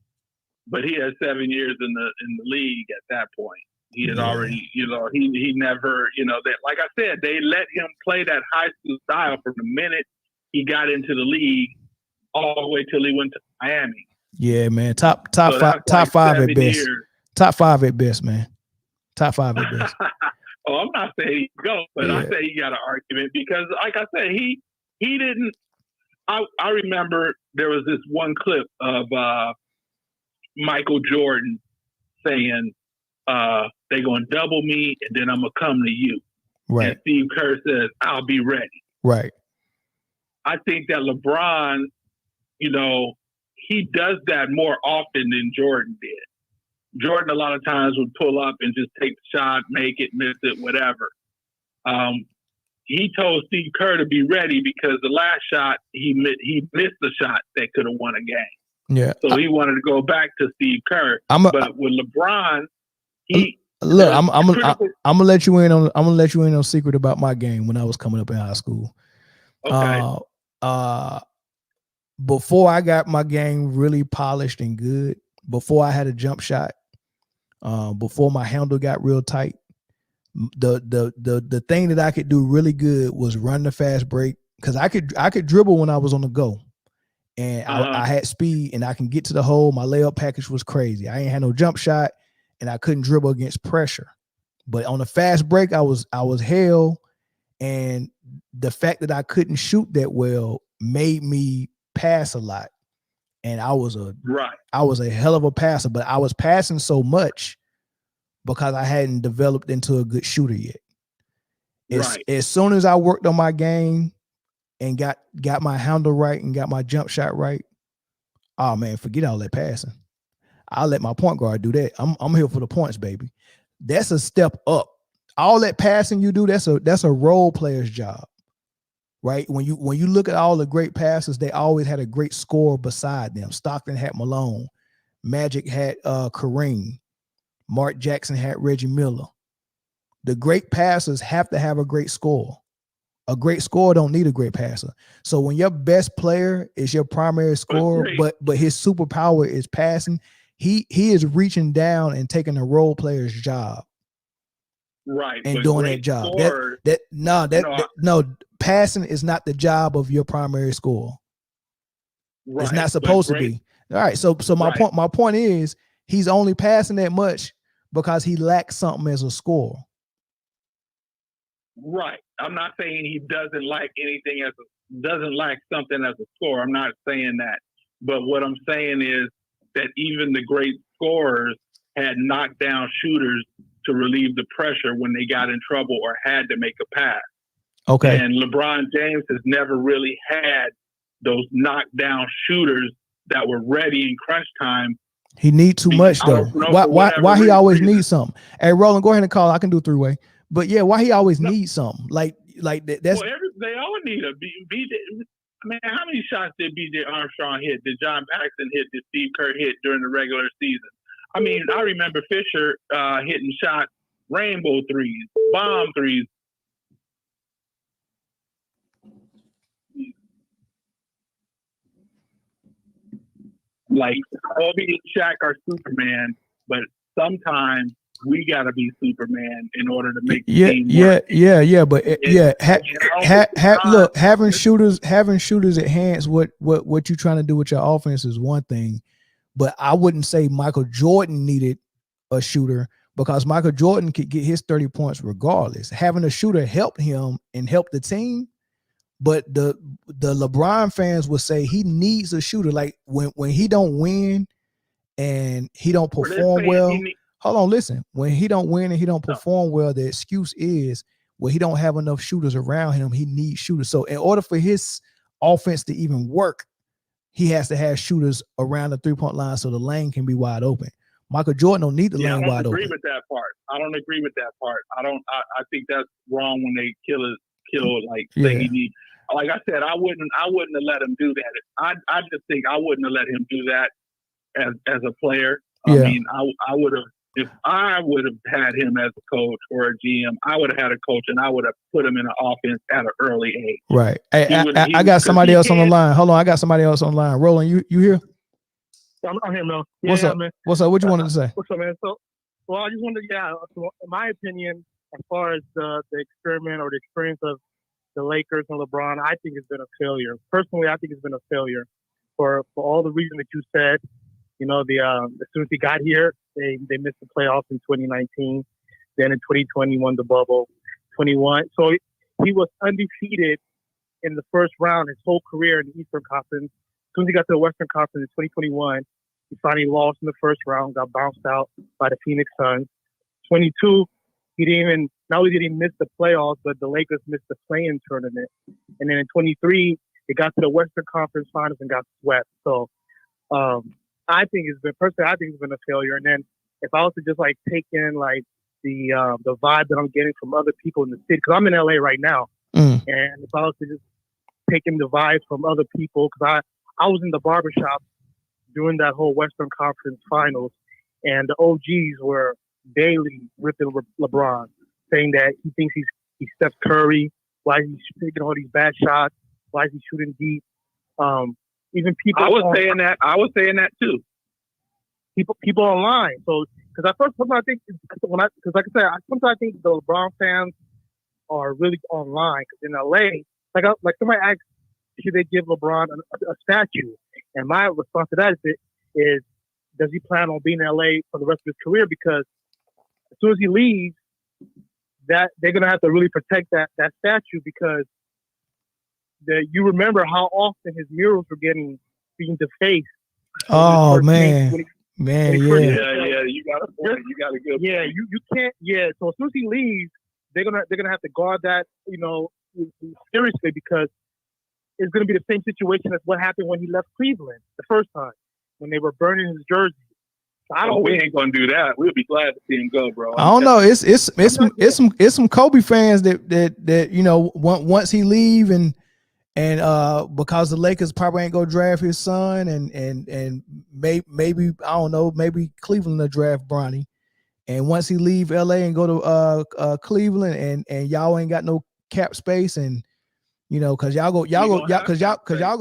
But he had 7 years in the league at that point. He had already, he never, that, like I said, they let him play that high school style from the minute he got into the league all the way till he went to Miami. Yeah, man. Top five at best. Years. Top five at best, man. Top five at best. I'm not saying he goes, but I say he got an argument because, like I said, he didn't. I remember there was this one clip of Michael Jordan saying, they're going to double me, and then I'm going to come to you. Right. And Steve Kerr says, I'll be ready. Right. I think that LeBron, he does that more often than Jordan did. Jordan, a lot of times, would pull up and just take the shot, make it, miss it, whatever. He told Steve Kerr to be ready because the last shot, he missed the shot that could have won a game. Yeah. So he wanted to go back to Steve Kerr. But with LeBron, I'm gonna let you in on a secret about my game when I was coming up in high school. Okay. Before I got my game really polished and good, before I had a jump shot, before my handle got real tight. The thing that I could do really good was run the fast break, because I could dribble when I was on the go, and I had speed and I can get to the hole. My layup package was crazy. I ain't had no jump shot, and I couldn't dribble against pressure. But on the fast break, I was hell, and the fact that I couldn't shoot that well made me pass a lot. And I was a hell of a passer, but I was passing so much because I hadn't developed into a good shooter yet. As soon as I worked on my game and got my handle right and got my jump shot right, oh man, forget all that passing. I'll let my point guard do that. I'm here for the points, baby. That's a step up. All that passing you do, that's a role player's job. Right? When you look at all the great passers, they always had a great scorer beside them. Stockton had Malone, Magic had Kareem, Mark Jackson had Reggie Miller. The great passers have to have a great scorer. A great scorer don't need a great passer. So when your best player is your primary scorer, but his superpower is passing, he is reaching down and taking a role player's job. Right. And doing that job. No, passing is not the job of your primary scorer. Right. It's not supposed to be. All right. So my point is, he's only passing that much because he lacks something as a scorer. Right. I'm not saying he doesn't like something as a scorer. I'm not saying that. But what I'm saying is that even the great scorers had knockdown shooters to relieve the pressure when they got in trouble or had to make a pass. Okay. And LeBron James has never really had those knockdown shooters that were ready in crunch time. He needs too much though. Why he always needs something? Hey, Roland, go ahead and call. I can do three-way. But yeah, why he always needs something? Like that's. Well, they all need a BJ. I mean, how many shots did BJ Armstrong hit? Did John Paxson hit? Did Steve Kerr hit during the regular season? I mean, I remember Fisher hitting shots, rainbow threes, bomb threes. Like Kobe and Shaq are Superman, but sometimes we gotta be Superman in order to make the team work. But look, having shooters enhance what you're trying to do with your offense is one thing, but I wouldn't say Michael Jordan needed a shooter, because Michael Jordan could get his 30 points regardless. Having a shooter helped him and helped the team. But the LeBron fans would say he needs a shooter. Like when he don't win and he don't perform well. Hold on, listen. When he don't win and he don't perform well, the excuse is, well, he don't have enough shooters around him. He needs shooters. So in order for his offense to even work, he has to have shooters around the three-point line so the lane can be wide open. Michael Jordan don't need the lane wide open. I don't agree with that part. I think that's wrong when they kill say he needs. Like I said, I wouldn't have let him do that. I just think I wouldn't have let him do that as a player. I mean, I would have, if I would have had him as a coach or a GM, I would have had a coach and I would have put him in an offense at an early age. Right. I got somebody else on the line. Hold on, I got somebody else on the line. Roland, you here? I'm here, Mel. What's up? Man. What's up? What you wanted to say? What's up, man? So, well, I just wanted to, so in my opinion, as far as the experiment or the experience of the Lakers and LeBron, I think it's been a failure. Personally, I think it's been a failure for all the reasons that you said. You know, as soon as he got here, they missed the playoffs in 2019. Then in 2020, won the bubble. 21. So he was undefeated in the first round his whole career in the Eastern Conference. As soon as he got to the Western Conference in 2021, he finally lost in the first round, got bounced out by the Phoenix Suns. 22, not only did he miss the playoffs, but the Lakers missed the play-in tournament. And then in 23, they got to the Western Conference Finals and got swept. So I think it's been a failure. And then if I was to just like take in like the vibe that I'm getting from other people in the city, because I'm in LA right now, and if I was to just take in the vibe from other people, because I was in the barbershop during that whole Western Conference Finals, and the OGs were daily ripping LeBron, saying that he thinks he's Steph Curry. Why is he taking all these bad shots? Why is he shooting deep? Even people. I was saying that too. People online. So Because at first, sometimes I think because like I said, sometimes I think the LeBron fans are really online. Because in LA, like somebody asked, should they give LeBron a statue? And my response to that is, does he plan on being in LA for the rest of his career? Because as soon as he leaves, that they're gonna have to really protect that statue, because you remember how often his murals were being defaced. Oh man, yeah. Yeah, you got a point. You got a good point. Yeah, you can't. Yeah, so as soon as he leaves, they're gonna have to guard that, seriously, because it's gonna be the same situation as what happened when he left Cleveland the first time when they were burning his jersey. So we ain't gonna do that. We'll be glad to see him go, bro. I don't know. It's some Kobe fans that once he leave and because the Lakers probably ain't gonna draft his son and maybe I don't know, maybe Cleveland will draft Bronny, and once he leave LA and go to Cleveland and y'all ain't got no cap space, and because y'all go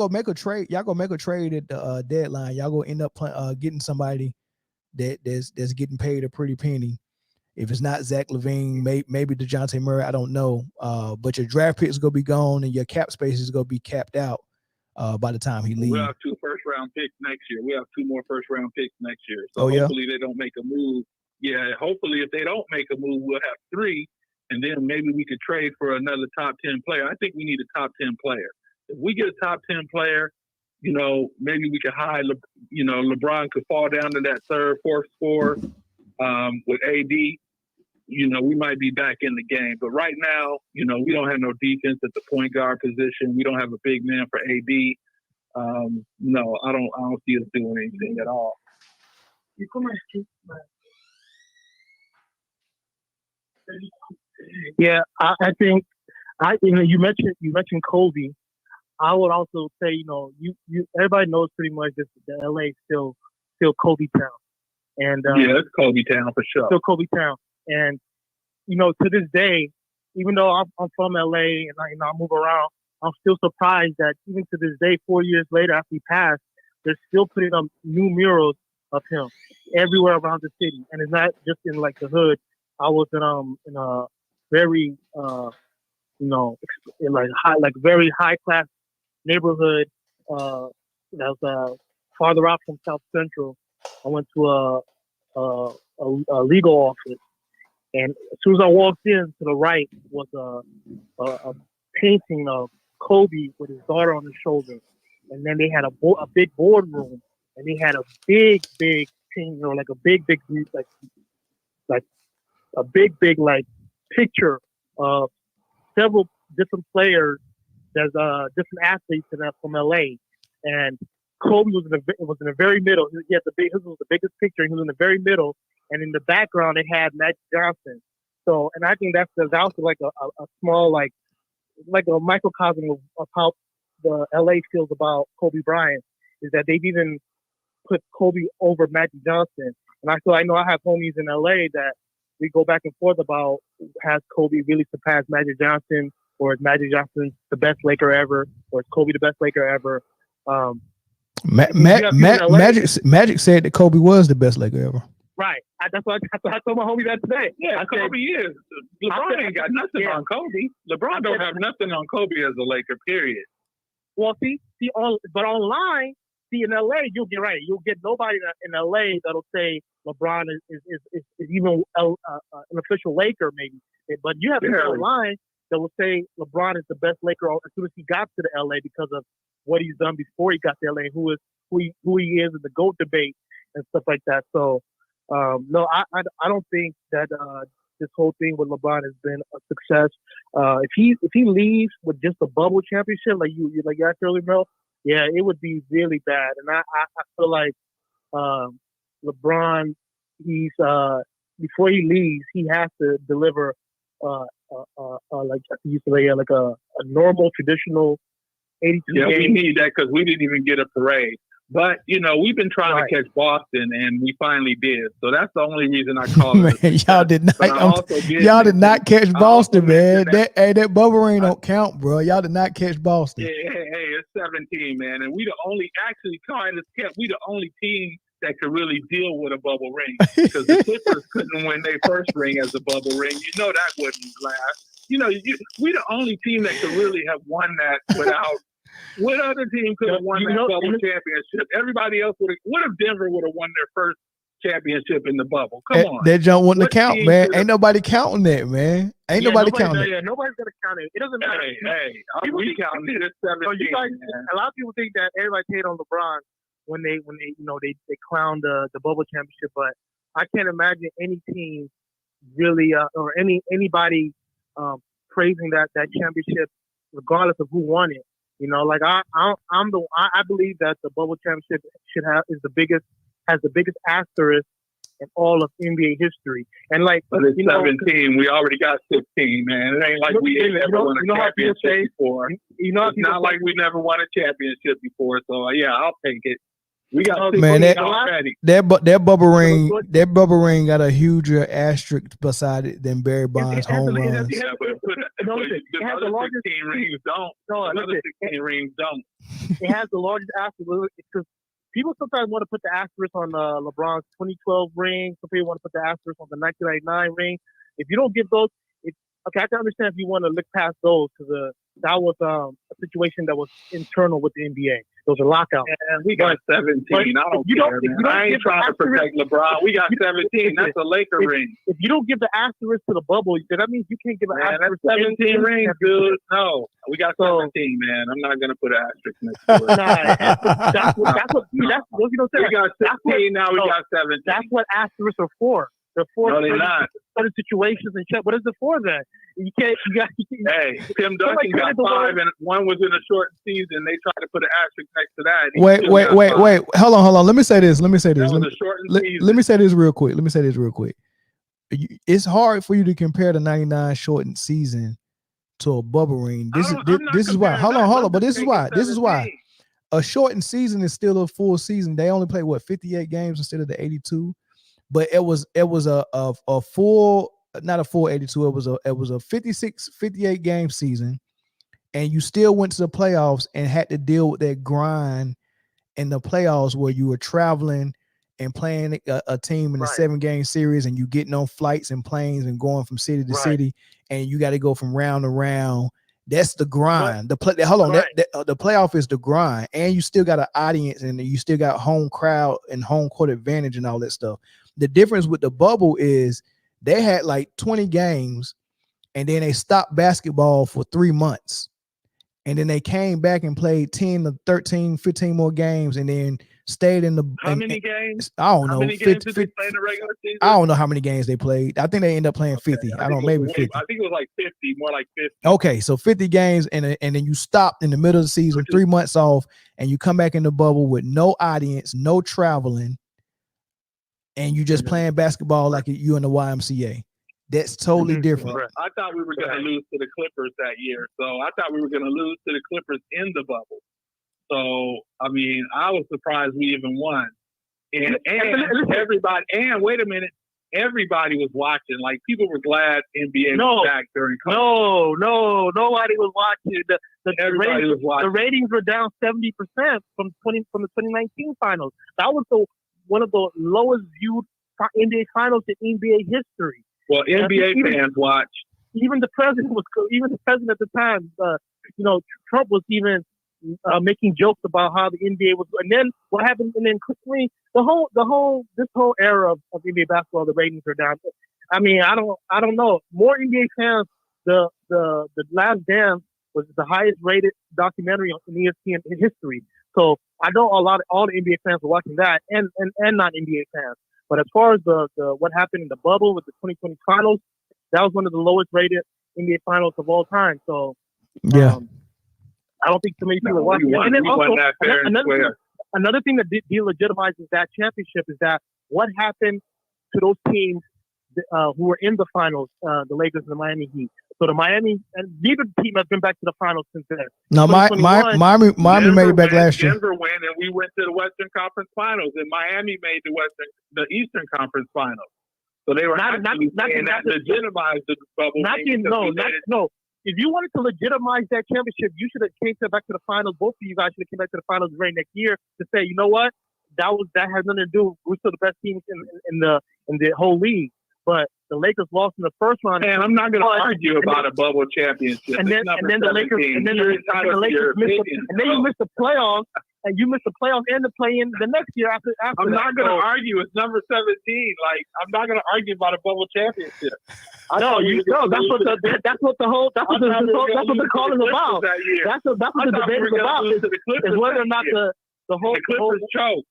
make a trade, y'all go make a trade at the deadline, y'all go end up getting somebody that's getting paid a pretty penny. If it's not Zach LaVine, maybe DeJounte Murray, I don't know. But your draft picks is gonna be gone and your cap space is gonna be capped out by the time he leaves. We'll have 2 first-round picks next year. We have 2 more first-round picks next year. So hopefully they don't make a move. Yeah, hopefully if they don't make a move, we'll have 3, and then maybe we could trade for another top 10 player. I think we need a top 10 player. If we get a top 10 player, maybe we could hide. LeBron could fall down to that 3rd, 4th score with AD. We might be back in the game. But right now, we don't have no defense at the point guard position. We don't have a big man for AD. No, I don't see us doing anything at all. Yeah, I think you mentioned Kobe. I would also say, everybody knows pretty much that LA is still Kobe town. And it's Kobe town for sure. Still Kobe town. And to this day, even though I'm from LA and I move around, I'm still surprised that even to this day, 4 years later after he passed, they're still putting up new murals of him everywhere around the city. And it's not just in like the hood. I was in a very very high class neighborhood that was farther out from South Central. I went to a legal office, and as soon as I walked in, to the right was a painting of Kobe with his daughter on his shoulder, and then they had a big boardroom, and they had a big painting, like a big picture of several different players. There's different athletes in that from LA, and Kobe was in the very middle. His was the biggest picture. He was in the very middle, and in the background it had Magic Johnson. So, and I think that's also like a small like a microcosm of how the LA feels about Kobe Bryant, is that they've even put Kobe over Magic Johnson. And I know I have homies in LA that we go back and forth about, has Kobe really surpassed Magic Johnson, or is Magic Johnson the best Laker ever, or is Kobe the best Laker ever? Magic said that Kobe was the best Laker ever. Right. That's what I told my homie that today. Yeah, Kobe is. LeBron ain't got nothing on Kobe. LeBron don't have nothing on Kobe as a Laker, period. Well, but online, in LA, you'll get right. You'll get nobody in LA that'll say LeBron is even an official Laker, maybe. But you have people online that will say LeBron is the best Laker as soon as he got to the LA, because of what he's done before he got to LA, who he is in the GOAT debate and stuff like that. So, no, I don't think that this whole thing with LeBron has been a success. If he leaves with just a bubble championship, like you asked earlier, Mel, yeah, it would be really bad. And I feel like LeBron, he's before he leaves, he has to deliver like I used to say, like a normal traditional 82 Yeah, game. we need that because we didn't even get a parade. But, we've been trying to catch Boston, and we finally did. So that's the only reason I call it. Man, y'all did not catch Boston, man. That bubble ring don't count, bro. Y'all did not catch Boston. Yeah, hey, it's 17, man. And we the only, actually, we the only team that could really deal with a bubble ring. Because the Clippers couldn't win their first ring as a bubble ring. You know that wouldn't last. You know, we the only team that could really have won that without. What other team could have won that bubble championship? Everybody else would have. What if Denver would have won their first championship in the bubble? Come on. That jump wouldn't What count, team man. could've- Ain't nobody counting that, man. Ain't nobody counting it. Yeah, nobody's gonna count it. It doesn't matter. We counting it as 17. So you guys, a lot of people think that everybody hate on LeBron when they they clown the bubble championship, but I can't imagine any team really or anybody praising that championship, regardless of who won it. You know, like I believe that the bubble championship has the biggest asterisk in all of NBA history. And like, but it's 17. We already got 16, man. It ain't like we never won a championship before. It's not like we never won a championship before. So yeah, I'll take it. We got 16 already. That bubble ring got a huger asterisk beside it than Barry Bonds' home runs. Yeah, but the other 16 rings don't. The other 16 rings don't. It has the largest asterisk because people sometimes want to put the asterisk on LeBron's 2012 ring. Some people want to put the asterisk on the 1999 ring. If you don't give those, okay, I can understand if you want to look past those because that was a situation that was internal with the NBA. There was a lockout. And we got 17. I don't care, man. I ain't trying to protect LeBron. We got 17. That's a Laker ring. If you don't give the asterisk to the bubble, that means you can't give an asterisk. That's 17 rings, dude. No, we got 17, man. I'm not gonna put an asterisk next to it. That's what you don't say. We got 16 now. We got 17. That's what asterisks are for. They're for no, they're not. Certain situations and shit. What is it for then? You can't. Hey, Tim Duncan got 5, and one was in a short season. They tried to put an asterisk next to that. Wait. Hold on. Let me say this. Let me say this real quick. It's hard for you to compare the 99 shortened season to a bubble ring. This is why. Hold on. But this is why. A shortened season is still a full season. They only play 58 games instead of the 82. But it was a full, not a full 82. It was a 58 game season, and you still went to the playoffs and had to deal with that grind in the playoffs where you were traveling and playing a team in a 7-game series, and you getting on flights and planes and going from city to city, and you got to go from round to round. That's the grind. The playoff is the grind, and you still got an audience, and you still got home crowd and home court advantage and all that stuff. The difference with the bubble is they had like 20 games, and then they stopped basketball for 3 months, and then they came back and played 10 to 13, 15 more games, and then stayed in the. How many games? I don't know. How many games did they play in the regular season? I don't know how many games they played. I think they ended up playing 50. I don't know, maybe 50. I think it was like 50, more like 50. Okay, so 50 games, and then you stopped in the middle of the season, 3 months off, and you come back in the bubble with no audience, no traveling, and you just playing basketball like you in the YMCA. That's totally different. I thought we were going to lose to the Clippers that year. So I thought we were going to lose to the Clippers in the bubble. So, I mean, I was surprised we even won. And everybody, and wait a minute, everybody was watching. Like, people were glad NBA was back during COVID. No, nobody was watching. Everybody was watching. The ratings were down 70% from the 2019 finals. That was one of the lowest viewed NBA finals in NBA history. Well, NBA fans watch. Even the president at the time, Trump was even making jokes about how the NBA was. And then what happened? And then quickly, this whole era of NBA basketball, the ratings are down. I mean, I don't know. More NBA fans. The Last Dance was the highest rated documentary in ESPN history. So I know all the NBA fans are watching that, and not NBA fans. But as far as the what happened in the bubble with the 2020 finals, that was one of the lowest rated NBA finals of all time. So I don't think too many people watching. And then also another thing that delegitimizes that championship is that what happened to those teams who were in the finals, the Lakers and the Miami Heat. So the Miami and neither team has been back to the finals since then. No, Miami made it back last year. Denver went, and we went to the Western Conference Finals, and Miami made the Eastern Conference Finals. So they were not legitimized the bubble. No. If you wanted to legitimize that championship, you should have came back to the finals. Both of you guys should have came back to the finals the very next year to say, you know what? that has nothing to do. We're still the best team in the whole league, but the Lakers lost in the first round. And I'm not going to argue about a bubble championship. And then the Lakers you missed the playoffs. And you missed the playoffs and the play-in the next year after. I'm not going to argue. It's number 17. Like, I'm not going to argue about a bubble championship. That's what the call is about. That's what the debate is about. Is whether or not the Clippers choke.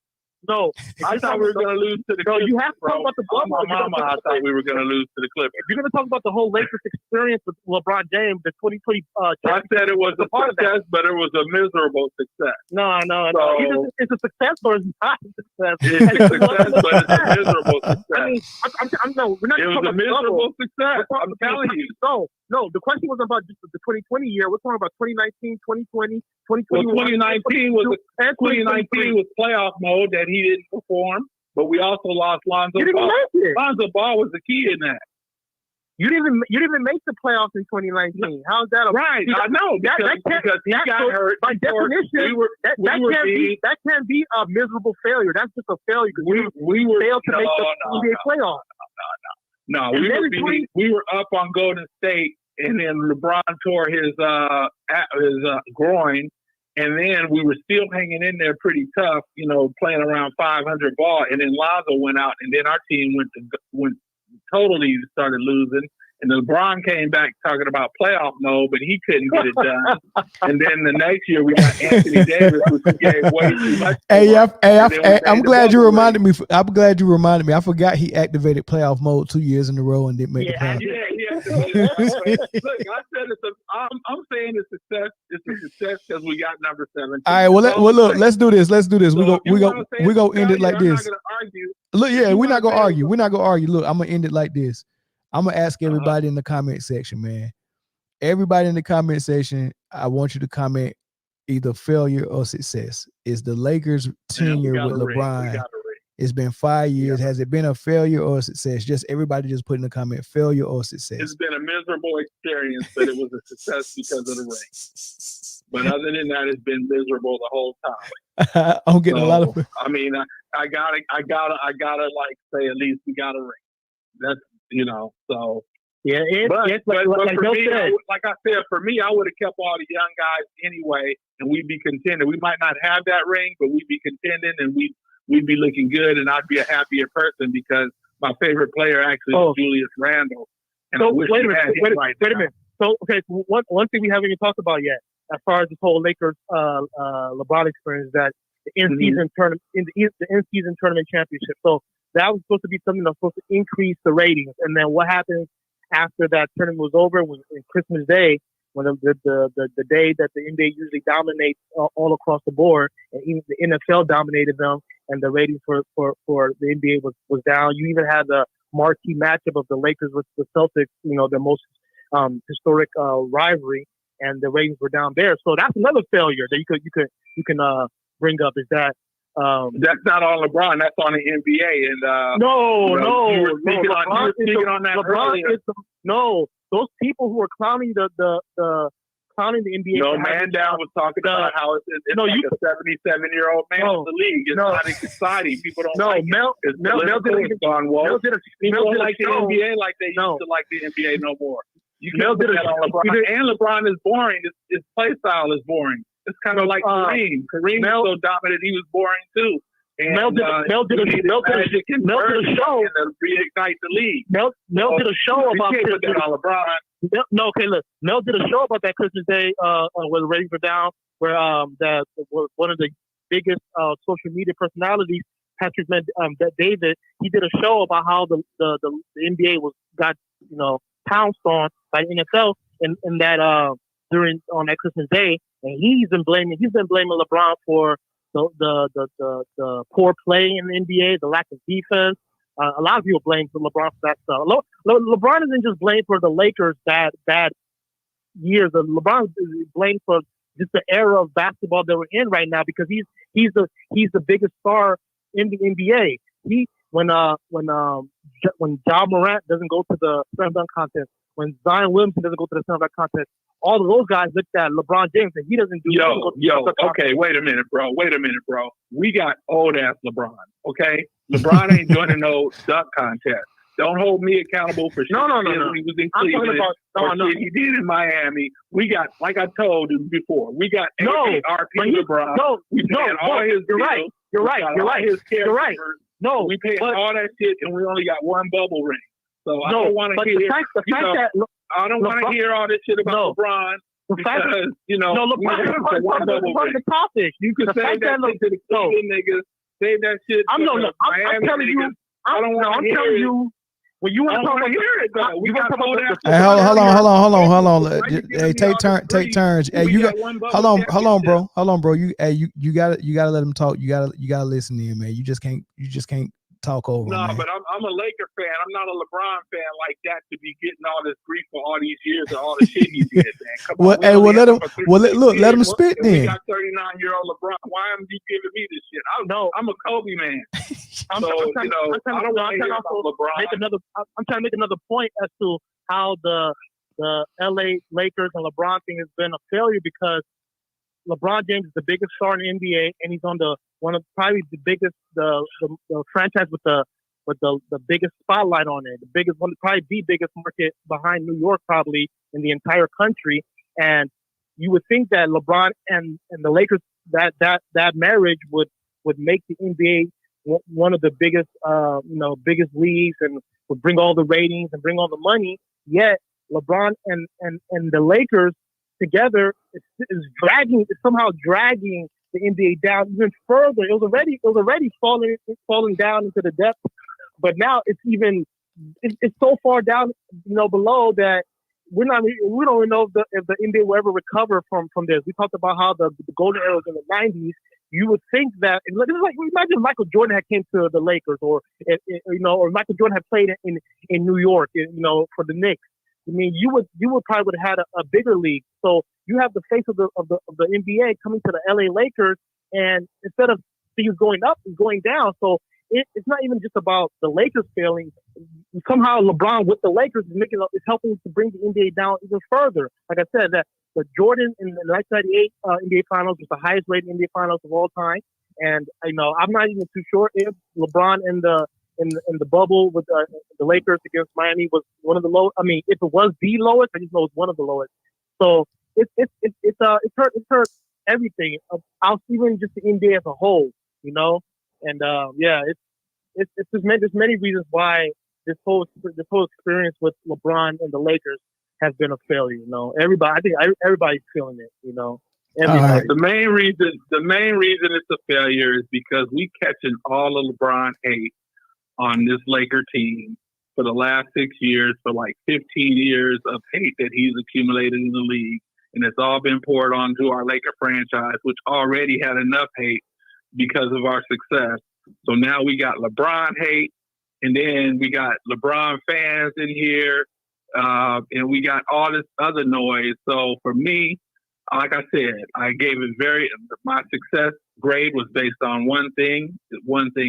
No, I thought we were going to lose to the Clippers. No, you have to talk about the bubble. I thought we were going to lose to the Clippers. If you're going to talk about the whole Lakers experience with LeBron James, the 2020 I said it was a success, but it was a miserable success. No. Either it's a success or it's not a success. It's a success, but it's a miserable success. I mean, we're not. It was a miserable success. I'm telling you. No, the question wasn't about just the 2020 year. We're talking about 2019, 2020, 2021. Well, 2019 was playoff mode that he didn't perform, but we also lost Lonzo Ball. Lonzo Ball was the key in that. You didn't even make the playoffs in 2019. How's that? Right, I know because he got hurt. By definition, that can't be a miserable failure. That's just a failure because we failed to make the NBA playoffs. No, we were up on Golden State, and then LeBron tore his groin, and then we were still hanging in there pretty tough, playing around 500 ball, and then Lonzo went out, and then our team went totally started losing. And LeBron came back talking about playoff mode, but he couldn't get it done. And then the next year we got Anthony Davis, which we gave way too much. I'm glad you reminded me. I'm glad you reminded me. I forgot he activated playoff mode 2 years in a row and didn't make the playoffs. Look, I said I'm saying it's success. It's a success because we got number 7. All right. Well, look. Let's do this. We go end it like this. Look, we're not gonna argue. Look, I'm gonna end it like this. I'm gonna ask everybody in the comment section, man. Everybody in the comment section, I want you to comment either failure or success. Is the Lakers tenure with LeBron? It's been 5 years. Has it been a failure or a success? Everybody just put in the comment failure or success. It's been a miserable experience, but it was a success because of the ring. But other than that, it's been miserable the whole time. I'm getting a lot of. I mean, I gotta like say at least we got a ring. That's so. Yeah, but for me, like I said, for me, I would have kept all the young guys anyway, and we'd be contending. We might not have that ring, but we'd be contending, and we'd be looking good, and I'd be a happier person because my favorite player actually is Julius Randle. And so wait a minute. So one thing we haven't even talked about yet, as far as this whole Lakers LeBron experience, that the in-season tournament, the in-season tournament championship. So that was supposed to be something that was supposed to increase the ratings. And then what happens after that tournament was over, when Christmas Day, when the day that the NBA usually dominates all across the board, and even the NFL dominated them, and the ratings for the NBA was down. You even had the marquee matchup of the Lakers with the Celtics, the most historic rivalry, and the ratings were down there. So that's another failure that you can bring up, is that. That's not on LeBron. That's on the NBA. And you were speaking on that earlier. Those people who are clowning the NBA. No, man down was talking about how it's like a 77-year-old man in the league. It's not exciting. People don't like it. Mel did people don't like the NBA like they used to like the NBA no more. You can't put that on LeBron. And LeBron is boring. His play style is boring. It's kind of like Kareem. Kareem was so dominant, he was boring too. And Mel did a show. To reignite the league. Mel did a show about that on LeBron. Mel did a show about that Christmas Day where the ratings were down, where one of the biggest social media personalities, Patrick David, he did a show about how the NBA got pounced on by the NFL in that on that Christmas Day. And he's been blaming LeBron for the poor play in the NBA, the lack of defense. A lot of people blame LeBron for that stuff. LeBron isn't just blamed for the Lakers' bad years. LeBron is blamed for just the era of basketball that we're in right now, because he's the biggest star in the NBA. When Ja Morant doesn't go to the slam dunk contest, when Zion Williamson doesn't go to the slam dunk contest, all of those guys looked at LeBron James and he doesn't do. Okay, wait a minute, bro. We got old ass LeBron. Okay, LeBron ain't joining no dunk contest. Don't hold me accountable for shit No. when he was in Cleveland shit he did in Miami. We got, like I told you before, we got RP LeBron. We paid all his bills. You're right. No, we paid all that shit, and we only got one bubble ring. So I don't want to hear. I don't want to hear all this shit about LeBron. Because, LeBron was the topic. You can say that shit to the Cleveland niggas. Say that shit. I'm telling you. I don't want to hear it. When you want to talk about it, though. We got to hold that. Hold on. Hey, take turns. Hey, you got. Hold on, bro. You gotta let him talk. You gotta listen to him, man. You just can't talk over him. No, man. but I'm a Laker fan. I'm not a LeBron fan like that to be getting all this grief for all these years and all the shit he did, man. Come on. Let him spit then. We got 39-year-old LeBron. Why am you giving me this shit? I'm a Kobe man. I'm trying to make another point as to how the LA Lakers and LeBron thing has been a failure, because LeBron James is the biggest star in the NBA, and he's on one of probably the biggest the franchise with the biggest spotlight on it, probably the biggest market behind New York, probably in the entire country. And you would think that LeBron and the Lakers, that marriage would make the NBA one of the biggest biggest leagues, and would bring all the ratings and bring all the money. Yet LeBron and the Lakers together is somehow dragging the NBA down even further. It was already falling down into the depths, but now it's so far down, below that we don't even know if the NBA will ever recover from this. We talked about how the golden era was in the 90s. You would think that this is like, imagine Michael Jordan had came to the Lakers, or Michael Jordan had played in New York, for the Knicks. I mean, you would probably would have had a bigger league. So you have the face of the NBA coming to the LA Lakers, and instead of things going up, it's going down. So it's not even just about the Lakers failing. Somehow LeBron with the Lakers is helping to bring the NBA down even further. Like I said, that the Jordan in the 1998 NBA Finals was the highest rated NBA Finals of all time, and I'm not even too sure if LeBron in the bubble with the Lakers against Miami was one of the lowest. I mean, if it was the lowest, I just know it's one of the lowest. So it's hurt everything. Even just the NBA as a whole, And there's many reasons why this whole experience with LeBron and the Lakers has been a failure. I think everybody's feeling it. Right. The main reason it's a failure is because we catching all of LeBron hate on this Laker team for the last 6 years, for like 15 years of hate that he's accumulated in the league. And it's all been poured onto our Laker franchise, which already had enough hate because of our success. So now we got LeBron hate, and then we got LeBron fans in here, and we got all this other noise. So for me, like I said, I gave it my success grade was based on one thing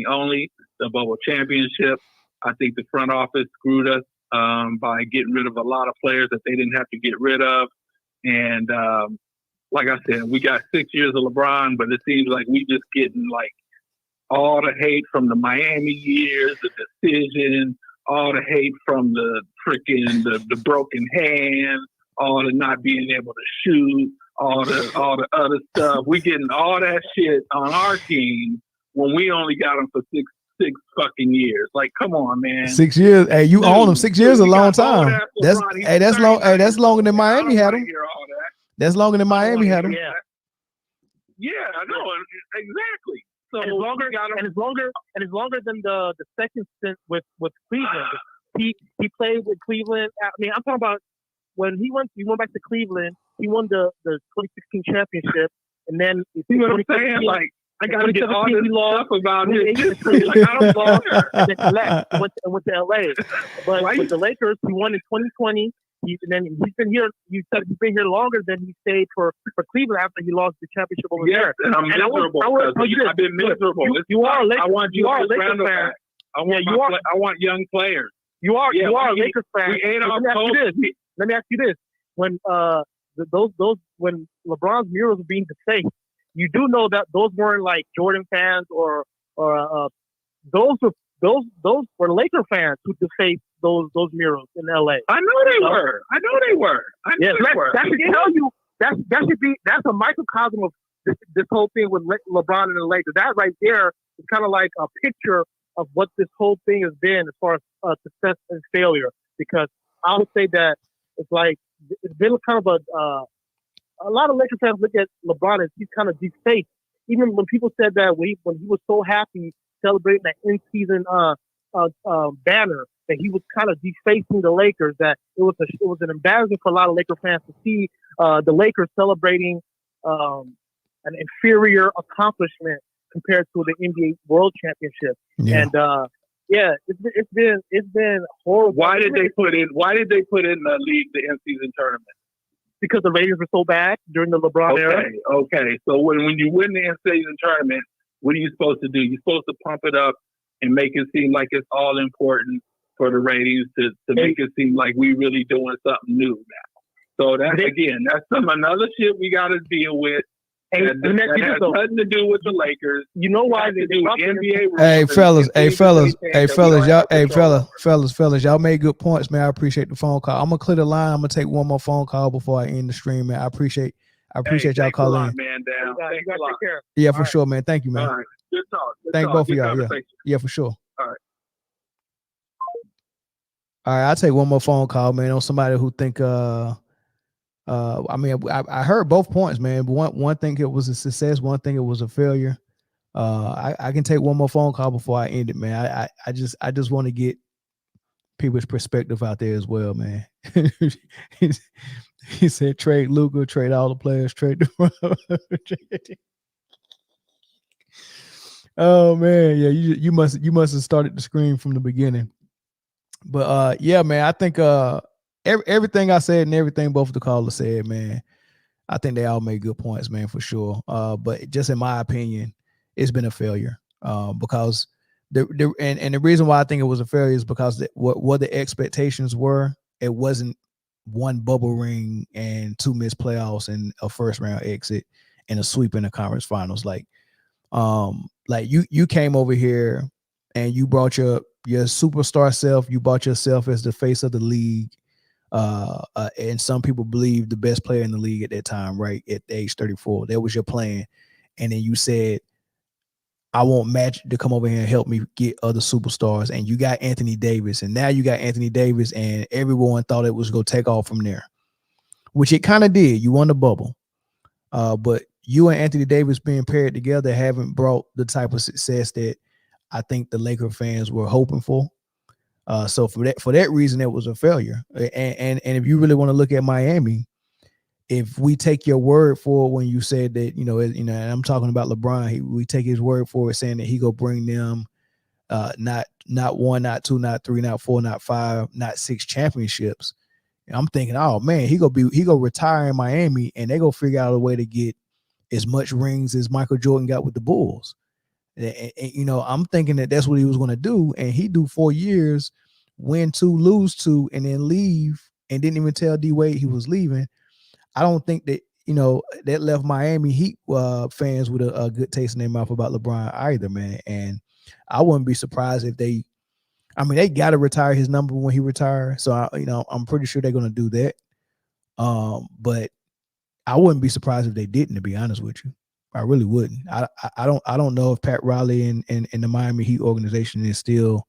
only, the bubble championship. I think the front office screwed us by getting rid of a lot of players that they didn't have to get rid of. And like I said, we got 6 years of LeBron, but it seems like we just getting like all the hate from the Miami years, the decision, all the hate from the freaking the broken hand, all the not being able to shoot, all the other stuff. We getting all that shit on our team when we only got them for six fucking years. Like, come on, man. 6 years. Hey, you own them. 6 years is a long time. That's long. Hey, that's longer than Miami had them. That's longer than Miami had them. Yeah, I know exactly. So and it's longer than the second stint with Cleveland. He played with Cleveland. I mean, I'm talking about when he went back to Cleveland. He won the 2016 championship, and then you know what I'm saying? Like, I got to get all this stuff about his history. Like, I don't know. And then he left and went to LA. But with the Lakers, he won in 2020. He's been here. You said he's been here longer than he stayed for Cleveland after he lost the championship over there. And I'm miserable. I've been miserable. You are a Lakers. I want you are a Lakers fan. I want young players. You are a Lakers fan. We ain't Let me ask you this: when those when LeBron's murals were being defaced, you do know that those weren't like Jordan fans or those were Laker fans who defaced those murals in LA. I know they were. I know they were. That should tell you that's a microcosm of this whole thing with LeBron and the Lakers. That right there is kind of like a picture of what this whole thing has been as far as success and failure. Because I would say that it's been kind of a lot of Lakers fans look at LeBron as he's kind of defaced. Even when people said that when he was so happy celebrating that in-season banner, that he was kind of defacing the Lakers. That it was an embarrassment for a lot of Laker fans to see the Lakers celebrating an inferior accomplishment compared to the NBA World Championship. Yeah. And it's been horrible. Why did they put in the league the in-season tournament? Because the ratings were so bad during the LeBron era. Okay. So when you win the in-season tournament, what are you supposed to do? You're supposed to pump it up and make it seem like it's all important for the ratings to make it seem like we really doing something new now. So that's another shit we got to deal with. And that has nothing to do with the Lakers. You know why they do NBA? Fellas, y'all made good points, man. I appreciate the phone call. I'm gonna clear the line. I'm gonna take one more phone call before I end the stream, man. I appreciate y'all calling in. Man, down. Thanks a lot. Yeah, for sure, man. Thank you, man. All right. Good talk. Thank both of y'all. Yeah, for sure. All right. All right, I'll take one more phone call, man, on somebody who think I heard both points, man. But one thing it was a success, one thing it was a failure. I can take one more phone call before I end it, man. I just want to get people's perspective out there as well, man. He said trade Luka, trade all the players, trade the Oh man, yeah, you must have started the scream from the beginning. But yeah, man, I think everything I said and everything both of the callers said, man, I think they all made good points, man, for sure. But just in my opinion, it's been a failure. Because the reason why I think it was a failure is because what the expectations were, it wasn't one bubble ring and 2 missed playoffs and a first round exit and a sweep in the conference finals. Like you came over here and you brought your superstar self, you brought yourself as the face of the league. And some people believe the best player in the league at that time, right? At age 34, that was your plan. And then you said, I want Magic to come over here and help me get other superstars. And you got Anthony Davis. And now you got Anthony Davis, and everyone thought it was going to take off from there, which it kind of did. You won the bubble. But you and Anthony Davis being paired together haven't brought the type of success that I think the Laker fans were hoping for. So for that reason, it was a failure. And if you really want to look at Miami, if we take your word for it when you said that, and I'm talking about LeBron, we take his word for it, saying that he go bring them not 1, not 2, not 3, not 4, not 5, not 6 championships. And I'm thinking, oh man, he go retire in Miami, and they go figure out a way to get as much rings as Michael Jordan got with the Bulls. And, I'm thinking that that's what he was going to do, and he do 4 years, win 2, lose 2, and then leave, and didn't even tell D Wade he was leaving. I don't think that that left Miami Heat fans with a good taste in their mouth about LeBron either, man. And I wouldn't be surprised if they got to retire his number when he retires. So I'm pretty sure they're going to do that. But I wouldn't be surprised if they didn't, to be honest with you. I really wouldn't. I don't know if Pat Riley and the Miami Heat organization is still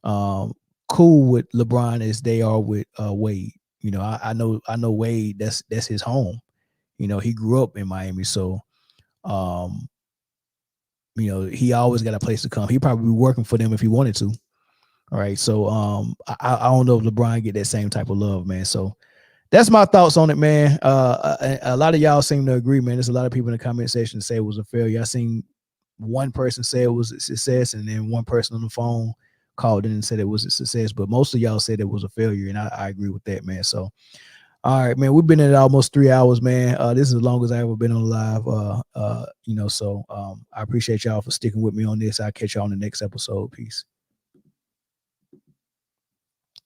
cool with LeBron as they are with Wade. I know Wade, that's his home. He grew up in Miami, so he always got a place to come. He'd probably be working for them if he wanted to. All right. So I don't know if LeBron get that same type of love, man. So that's my thoughts on it, man. A lot of y'all seem to agree, man. There's a lot of people in the comment section that say it was a failure. I seen one person say it was a success, and then one person on the phone called in and said it was a success. But most of y'all said it was a failure, and I agree with that, man. So, all right, man. We've been at almost 3 hours, man. This is as long as I ever been on live. So I appreciate y'all for sticking with me on this. I'll catch y'all on the next episode. Peace.